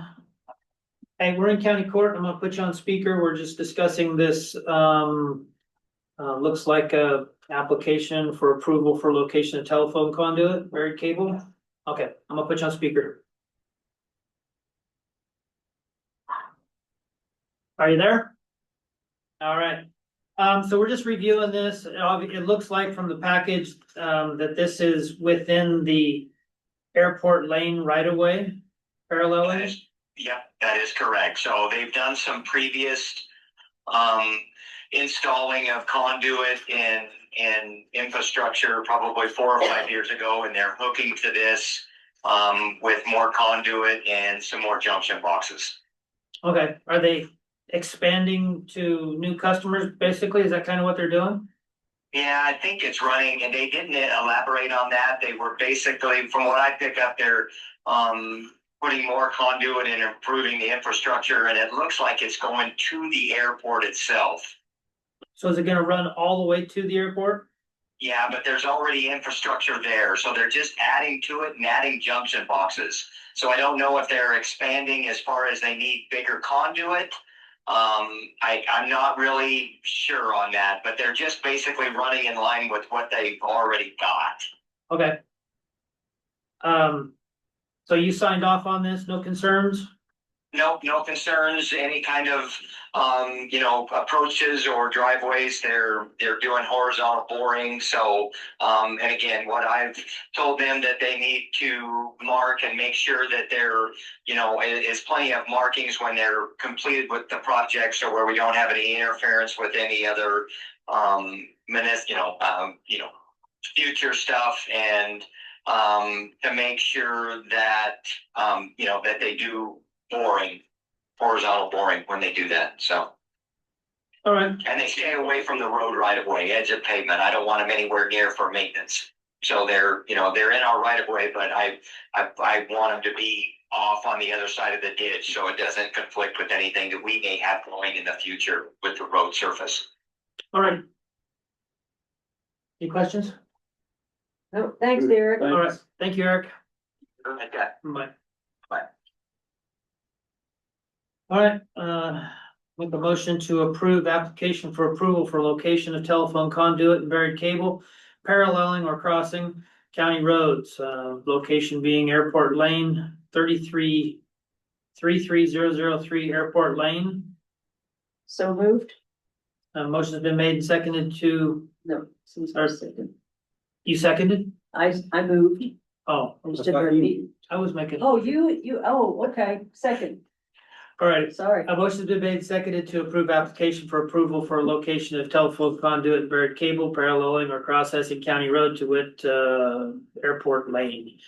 Hey, we're in county court. I'm gonna put you on speaker. We're just discussing this, looks like a application for approval for location of telephone conduit, buried cable. Okay, I'm gonna put you on speaker. Are you there? All right. So we're just reviewing this. It looks like from the package, that this is within the airport lane right of way, paralleling. Yep, that is correct. So they've done some previous installing of conduit and infrastructure probably 4 or 5 years ago, and they're hooking to this with more conduit and some more junction boxes. Okay, are they expanding to new customers, basically? Is that kind of what they're doing? Yeah, I think it's running, and they didn't elaborate on that. They were basically, from what I pick up, they're putting more conduit and improving the infrastructure, and it looks like it's going to the airport itself. So is it gonna run all the way to the airport? Yeah, but there's already infrastructure there, so they're just adding to it and adding junction boxes. So I don't know if they're expanding as far as they need bigger conduit. I'm not really sure on that, but they're just basically running in line with what they've already got. Okay. So you signed off on this, no concerns? Nope, no concerns, any kind of, approaches or driveways, they're doing horizontal boring, so, and again, what I've told them that they need to mark and make sure that there, is plenty of markings when they're completed with the project, so where we don't have any interference with any other, future stuff, and, to make sure that, that they do boring, horizontal boring when they do that, so. All right, And they stay away from the road right of way, edge of pavement. I don't want them anywhere near for maintenance. So they're in our right of way, but I want them to be off on the other side of the ditch so it doesn't conflict with anything that we may have going in the future with the road surface. all right. Any questions? No, thanks, Derek. All right, thank you, Eric. Okay. Bye. Bye. All right, make a motion to approve application for approval for location of telephone conduit and buried cable paralleling or crossing county roads, location being Airport Lane 33003 Airport Lane. So moved? Motion's been made and seconded to, No, somebody second. you seconded? I moved. Oh, I just didn't repeat. I was making. Oh, okay, second, All right, sorry. a motion's been made and seconded to approve application for approval for location of telephone conduit and buried cable paralleling or crossing county road to wit, Airport Lane.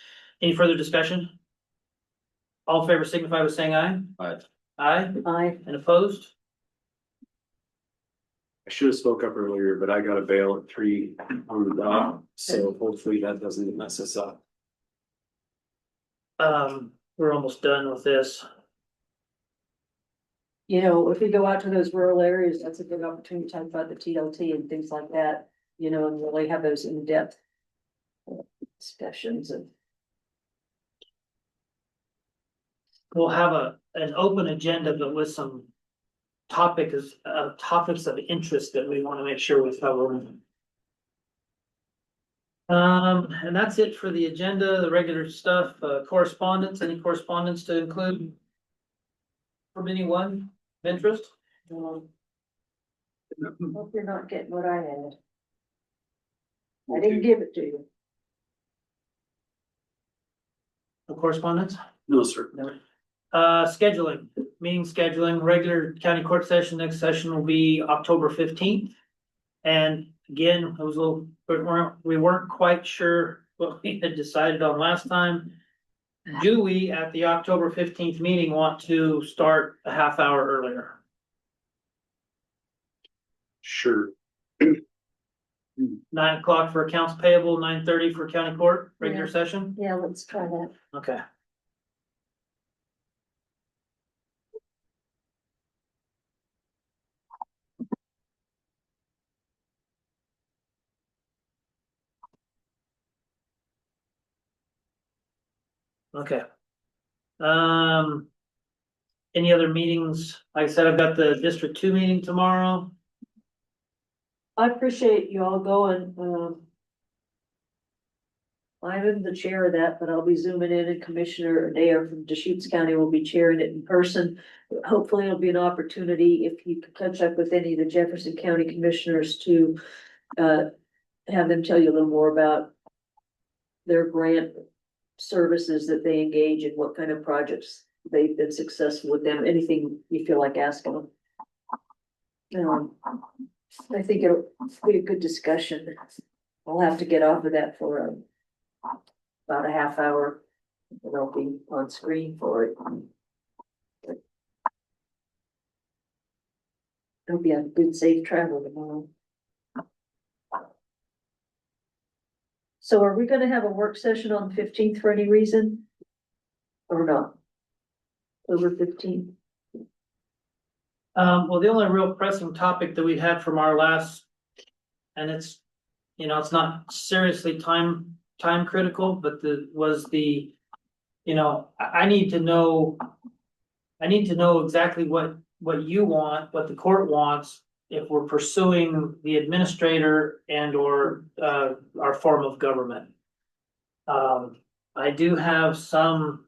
Any further discussion? All in favor signify by saying aye. Aye. Aye, Aye. and opposed? I should have spoke up earlier, but I got a bail at 3 on the dot, so hopefully that doesn't mess us up. We're almost done with this. You know, if we go out to those rural areas, that's a good opportunity to talk about the TLT and things like that, and really have those in-depth discussions and. We'll have an open agenda, but with some topics of interest that we want to make sure we cover. And that's it for the agenda, the regular stuff, correspondence, any correspondence to include? From anyone of interest? Hope you're not getting what I had. I didn't give it to you. No correspondence? No, sir. Scheduling, meeting scheduling, regular county court session, next session will be October 15th. And again, it was a little, we weren't quite sure what we had decided on last time. Do we, at the October 15th meeting, want to start a half hour earlier? Sure. 9 o'clock for accounts payable, 9:30 for county court, regular Yeah. session? Yeah, let's try that. Okay. Okay. Any other meetings? Like I said, I've got the District 2 meeting tomorrow. I appreciate you all going, I'm the chair of that, but I'll be zooming in, and Commissioner Adair from Deschutes County will be chairing it in person. Hopefully it'll be an opportunity, if you could catch up with any of the Jefferson County commissioners, to have them tell you a little more about their grant services that they engage in, what kind of projects they've been successful with them, anything you feel like asking them. I think it'll be a good discussion. I'll have to get off of that for about a half hour, and I'll be on screen for it. It'll be a good, safe travel tomorrow. So are we gonna have a work session on the 15th for any reason? Or not? Over 15th? Well, the only real pressing topic that we had from our last, and it's, it's not seriously time critical, but I need to know. I need to know exactly what you want, what the court wants, if we're pursuing the administrator and or our form of government. I do have some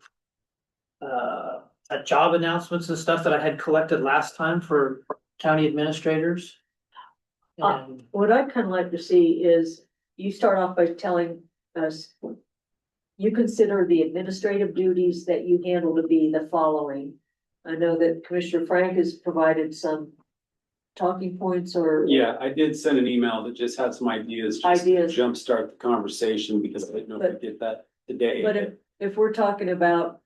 job announcements and stuff that I had collected last time for county administrators. And What I'd kind of like to see is you start off by telling us you consider the administrative duties that you handle to be the following. I know that Commissioner Frank has provided some talking points or. Yeah, I did send an email that just had some ideas, just to Ideas. jumpstart the conversation, because I didn't know if we did that today. But if we're talking about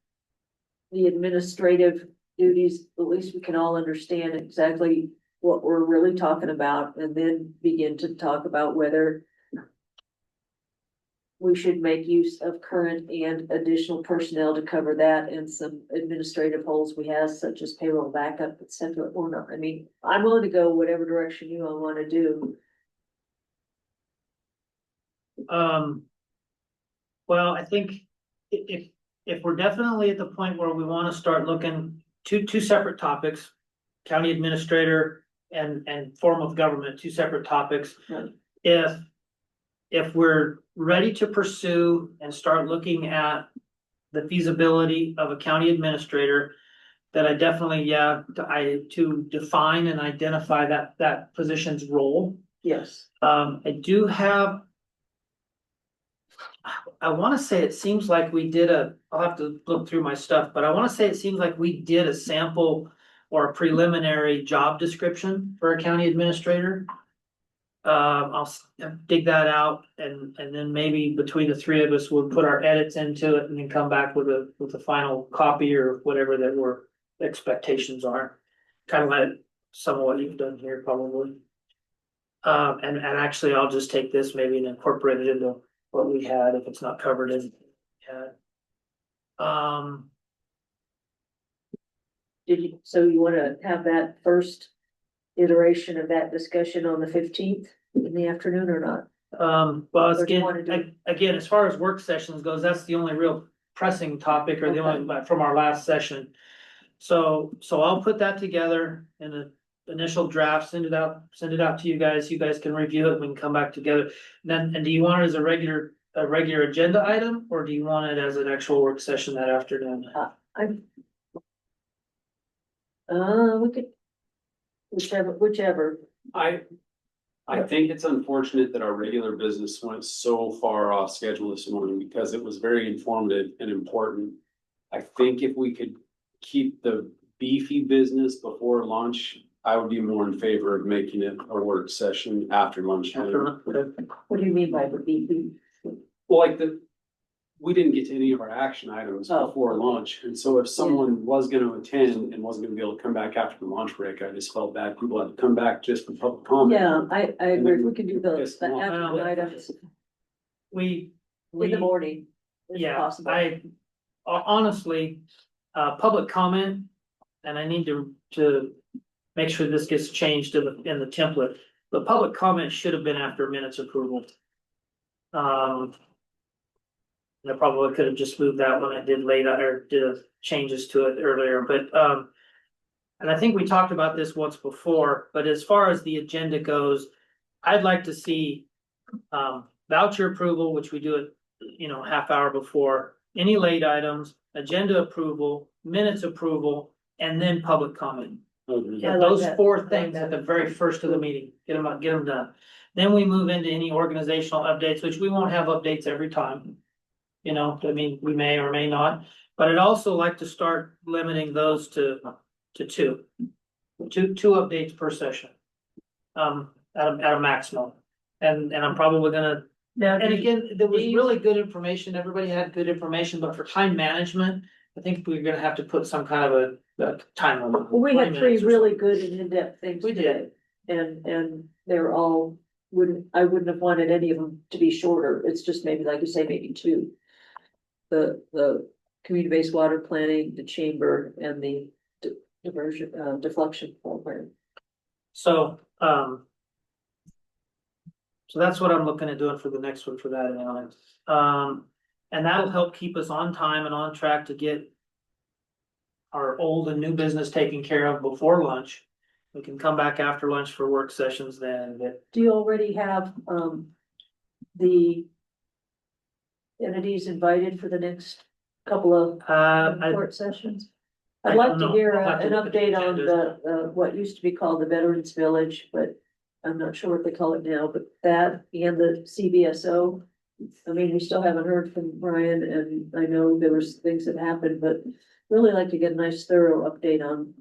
the administrative duties, at least we can all understand exactly what we're really talking about, and then begin to talk about whether we should make use of current and additional personnel to cover that, and some administrative holes we have, such as payroll backup, et cetera, or not. I mean, I'm willing to go whatever direction you all want to do. well, I think if we're definitely at the point where we want to start looking two separate topics, county administrator and form of government, two separate topics. Right. If we're ready to pursue and start looking at the feasibility of a county administrator, then I definitely, to define and identify that position's role. Yes. I do have. I wanna say it seems like we did I'll have to look through my stuff, but I wanna say it seems like we did a sample or a preliminary job description for a county administrator. I'll dig that out, and then maybe between the three of us, we'll put our edits into it and then come back with a final copy or whatever that our expectations are. Kind of like some of what you've done here probably. And actually I'll just take this maybe and incorporate it into what we had if it's not covered in. So you wanna have that first iteration of that discussion on the 15th in the afternoon or not? Well, What do you wanna do? again, as far as work sessions goes, that's the only real pressing topic, or the only from our last session. So I'll put that together in an initial draft, send it out to you guys. You guys can review it, we can come back together. And do you want it as a regular agenda item, or do you want it as an actual work session that afternoon? We could, whichever. I think it's unfortunate that our regular business went so far off schedule this morning, because it was very informative and important. I think if we could keep the beefy business before lunch, I would be more in favor of making it a work session after lunchtime. What do you mean by the BP? Well, like we didn't get to any of our action items Oh. before lunch, and so if someone was gonna attend and wasn't gonna be able to come back after the lunch break, I just felt bad people had to come back just for public comment. Yeah, I agree, if we can do those, the Well, action items We in the morning. if Yeah, possible. honestly, public comment, and I need to make sure this gets changed in the template. The public comment should have been after minutes approval. I probably could have just moved that when I did changes to it earlier, but, and I think we talked about this once before, but as far as the agenda goes, I'd like to see voucher approval, which we do it, half hour before, any late items, agenda approval, minutes approval, and then public comment. Yeah, I like Those that. four things at the very first of the meeting, get them done. Then we move into any organizational updates, which we won't have updates every time. I mean, we may or may not, but I'd also like to start limiting those to two updates per session. At a maximum, and I'm probably gonna, Now, and again, there was do you- really good information, everybody had good information, but for time management, I think we're gonna have to put some kind of a time limit. well, we had 20 three minutes or really something. good and in-depth things We today. And they were all, I wouldn't have wanted any of them to be shorter. It's just maybe, like you say, maybe two. The community-based water planning, the chamber, and the diversion, deflection program. So that's what I'm looking at doing for the next one for that, Alex. And that'll help keep us on time and on track to get our old and new business taken care of before lunch. We can come back after lunch for work sessions then, but Do you already have, the entities invited for the next couple of court sessions? I I'd like don't to know. hear I'll have to an look at the update on agendas. what used to be called the Veterans Village, but I'm not sure what they call it now, but that and the CBSO. I mean, we still haven't heard from Brian, and I know there was things that happened, but really like to get a nice thorough update on,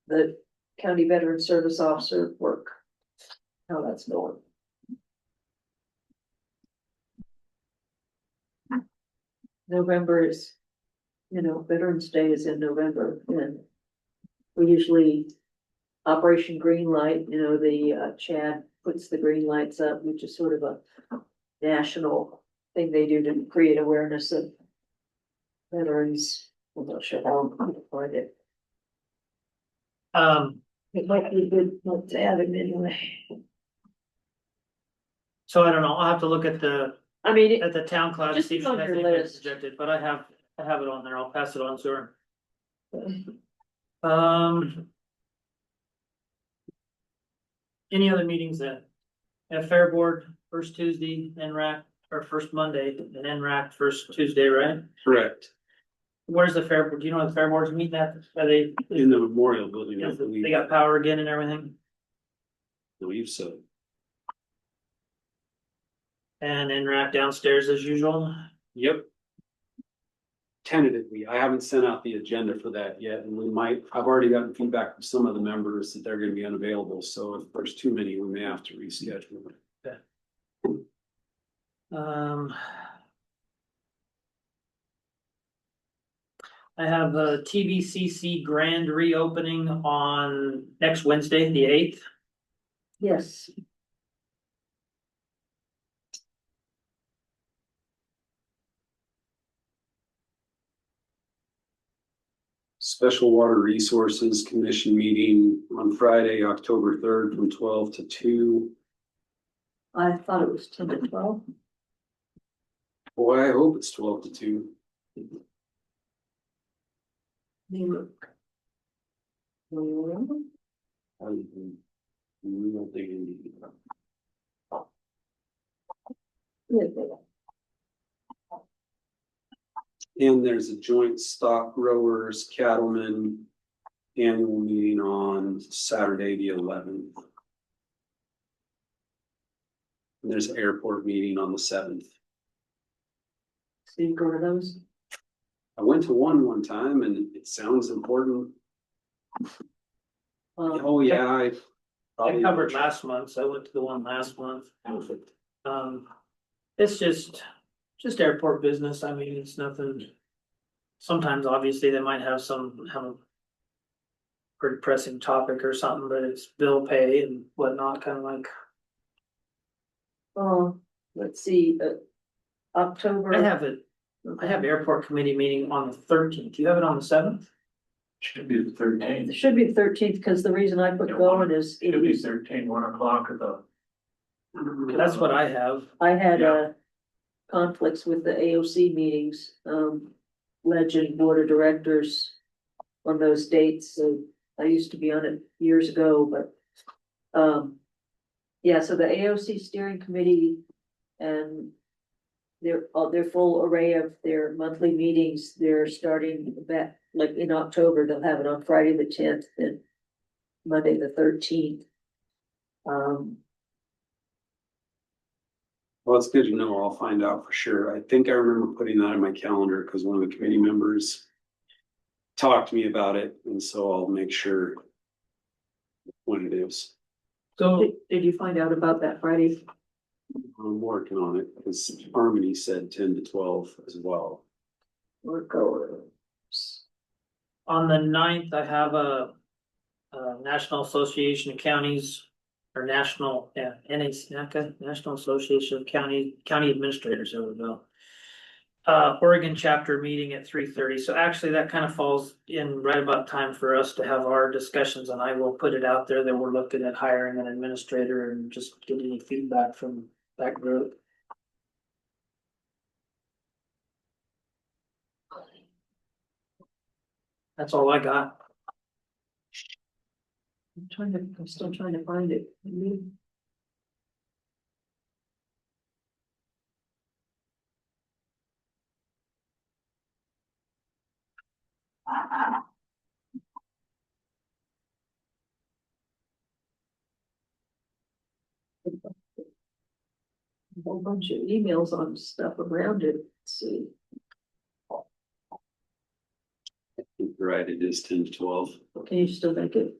the County Veteran Service Officer work, how that's going. November is, Veterans Day is in November, and we usually Operation Green Light, the Chad puts the green lights up, which is sort of a national thing they do to create awareness of veterans. I'm not sure how to find it. It might be good not to have it anyway. so I don't know, I'll have to look at the I mean, town cloud to Just see if she on has your anything list. projected, but I have it on there, I'll pass it on to her. Any other meetings then? At Fair Board, first Tuesday, NRAC, or first Monday, and NRAC first Tuesday, right? Correct. Where's the Fair Board? Do you know where the Fair Board's meeting at? Are they, In the memorial building, I believe. they got power again and everything? Believe so. And NRAC downstairs as usual? Yep. Tentatively, I haven't sent out the agenda for that yet, and I've already gotten feedback from some of the members that they're gonna be unavailable, so if there's too many, we may have to reschedule. I have a TVCC grand reopening on next Wednesday, the 8th. yes, Special Water Resources Commission meeting on Friday, October 3rd from 12 to 2. I thought it was 10 to 12. Boy, I hope it's 12 to 2. They look. Do you remember? We don't think we need Yeah, And there's a joint stock growers cattlemen annual meeting on Saturday, the 11th. And there's an airport meeting on the 7th. So you go to those? I went to one time and it sounds important. Oh, yeah, I probably covered last month, so I went to the one last month. It's just airport business. I mean, it's nothing. Sometimes obviously they might have a pretty pressing topic or something, but it's bill pay and whatnot, kind of like. Let's see, October. I have airport committee meeting on the 13th. You have it on the 7th? Should be the 13th. It should be the 13th, because the reason I put going is. Should be 13, 1 o'clock at the. That's what I have. I had, Yeah. conflicts with the AOC meetings, Legend Board of Directors. on those dates, so I used to be on it years ago, but, yeah, so the AOC steering committee and their full array of their monthly meetings, they're starting back, like in October, they'll have it on Friday the 10th and Monday the 13th. Well, it's good to know. I'll find out for sure. I think I remember putting that in my calendar because one of the committee members talked to me about it, and so I'll make sure when it is. So Did you find out about that Friday? I'm working on it because Harmony said 10 to 12 as well. Or goers? on the 9th, I have a National Association of Counties or National, NACA, National Association of County Administrators, there we go. Oregon chapter meeting at 3:30. So actually that kind of falls in right about time for us to have our discussions, and I will put it out there that we're looking at hiring an administrator and just get any feedback from that group. That's all I got. I'm still trying to find it. A whole bunch of emails on stuff around it. Let's see. I think you're right, it is 10 to 12. Can you still make it?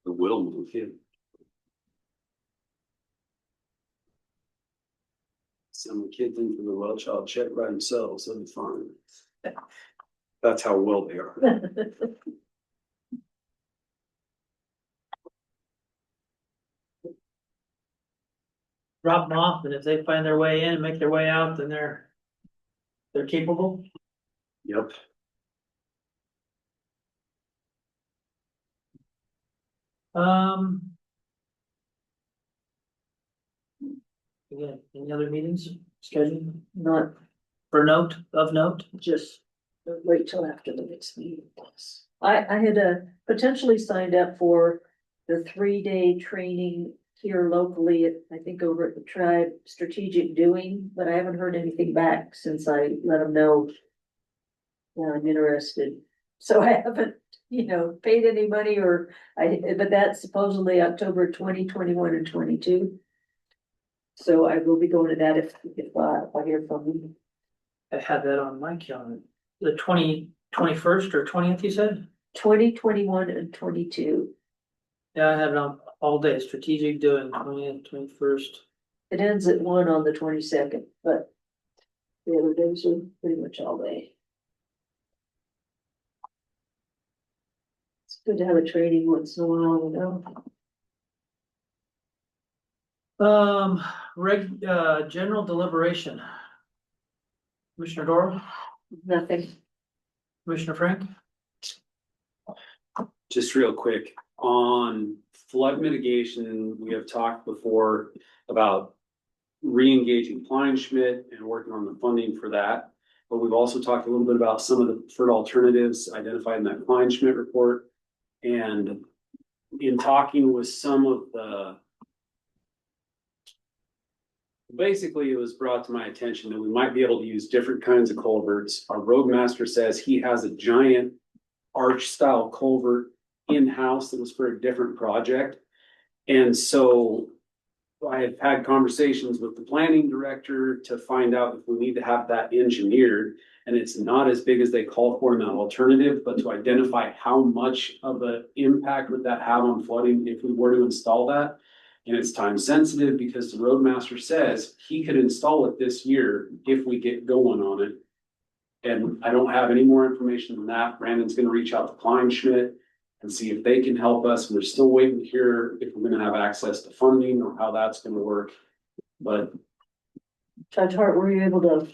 The will move in. Send the kids in for the well child check by themselves, they'll be fine. That's how well they are. Drop them off, and if they find their way in and make their way out, then they're capable. Yep. Again, any other meetings scheduled Not for of note? just wait till after the next meeting. I had potentially signed up for the 3-day training here locally, I think over at the Tribe Strategic Doing, but I haven't heard anything back since I let them know. Yeah, I'm interested, so I haven't, paid any money but that's supposedly October 2021 and 22. So I will be going to that if I hear from you. I had that on my calendar. The 21st or 20th, you said? 2021 and 22. Yeah, I have it on all day, strategic doing, 20th, 21st. It ends at 1 on the 22nd, but the other days are pretty much all day. It's good to have a training once in a while, General deliberation. Commissioner Doral, Nothing. Commissioner Frank? Just real quick, on flood mitigation, we have talked before about re-engaging Kleinschmidt and working on the funding for that. But we've also talked a little bit about some of the preferred alternatives identified in that Kleinschmidt report. And in talking with some of basically it was brought to my attention that we might be able to use different kinds of culverts. Our roadmaster says he has a giant arch style culvert in-house that was for a different project. And so I have had conversations with the planning director to find out if we need to have that engineered. And it's not as big as they call for in that alternative, but to identify how much of an impact would that have on flooding if we were to install that. And it's time sensitive because the roadmaster says he could install it this year if we get going on it. And I don't have any more information than that. Brandon's gonna reach out to Kleinschmidt and see if they can help us. We're still waiting to hear if we're gonna have access to funding or how that's gonna work. But Judge Hart, were you able to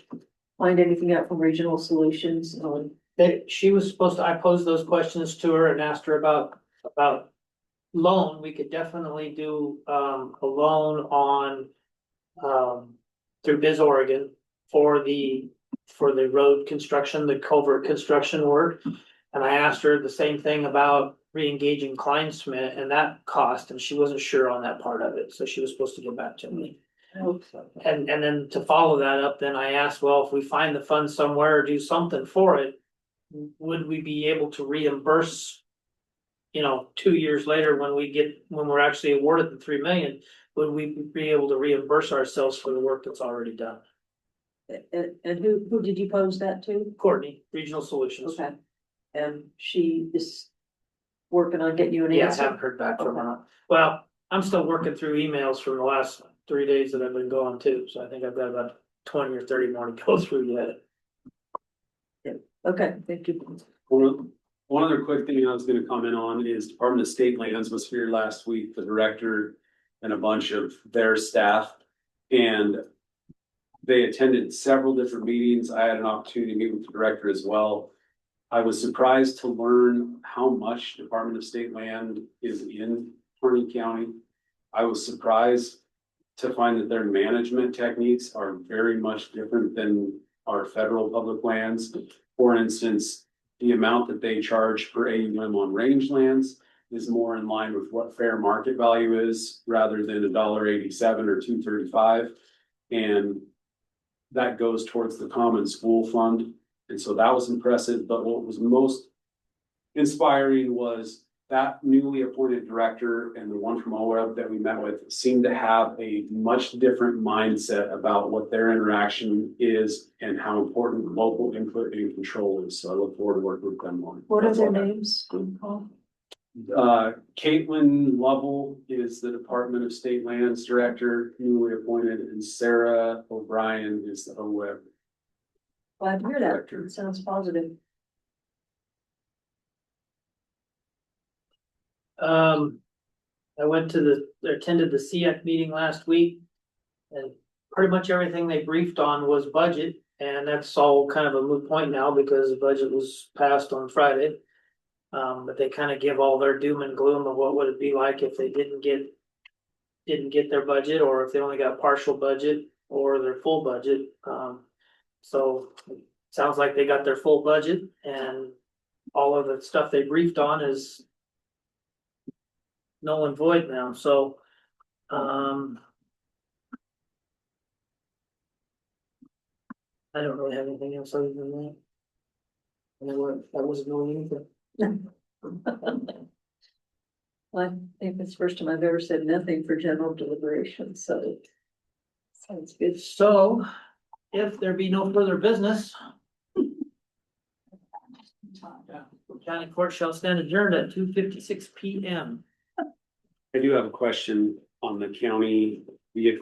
find anything out from Regional Solutions on? She was supposed to, I posed those questions to her and asked her about loan. We could definitely do a loan on through Biz Oregon for the road construction, the culvert construction work. And I asked her the same thing about re-engaging Klein Smith and that cost, and she wasn't sure on that part of it, so she was supposed to get back to me. And then to follow that up, then I asked, well, if we find the funds somewhere or do something for it, would we be able to reimburse? 2 years later, when we're actually awarded the 3 million, would we be able to reimburse ourselves for the work that's already done? And who did you pose that to? Courtney, Regional Solutions. Okay. And she is working on getting you an Yeah, I answer? haven't heard back from her. Well, I'm still working through emails from the last 3 days that I've been gone too, so I think I've got about 20 or 30 more to go through yet. Okay, thank you. One other quick thing I was gonna comment on is Department of State Lands was here last week, the director and a bunch of their staff. And they attended several different meetings. I had an opportunity to meet with the director as well. I was surprised to learn how much Department of State Land is in Harney County. I was surprised to find that their management techniques are very much different than our federal public lands. For instance, the amount that they charge for AUM on rangelands is more in line with what fair market value is rather than $1.87 or $2.35. And that goes towards the common school fund. And so that was impressive. But what was most inspiring was that newly appointed director and the one from OWEB that we met with seemed to have a much different mindset about what their interaction is and how important local input and control is. So I look forward to working with them on. What are their names? Caitlin Lovell is the Department of State Lands Director, newly appointed, and Sarah O'Brien is the OWEB. Glad to hear that. It sounds positive. I attended the CIAC meeting last week. And pretty much everything they briefed on was budget, and that's all kind of a moot point now because the budget was passed on Friday. But they kind of give all their doom and gloom of what would it be like if they didn't get their budget, or if they only got partial budget or their full budget. So it sounds like they got their full budget, and all of the stuff they briefed on is null and void now, so, I don't really have anything else other than that. And that wasn't really anything. Well, I think it's the first time I've ever said nothing for general deliberation, so. Sounds good. So, if there be no further business. County Court shall stand adjourned at 2:56 PM. I do have a question on the county vehicle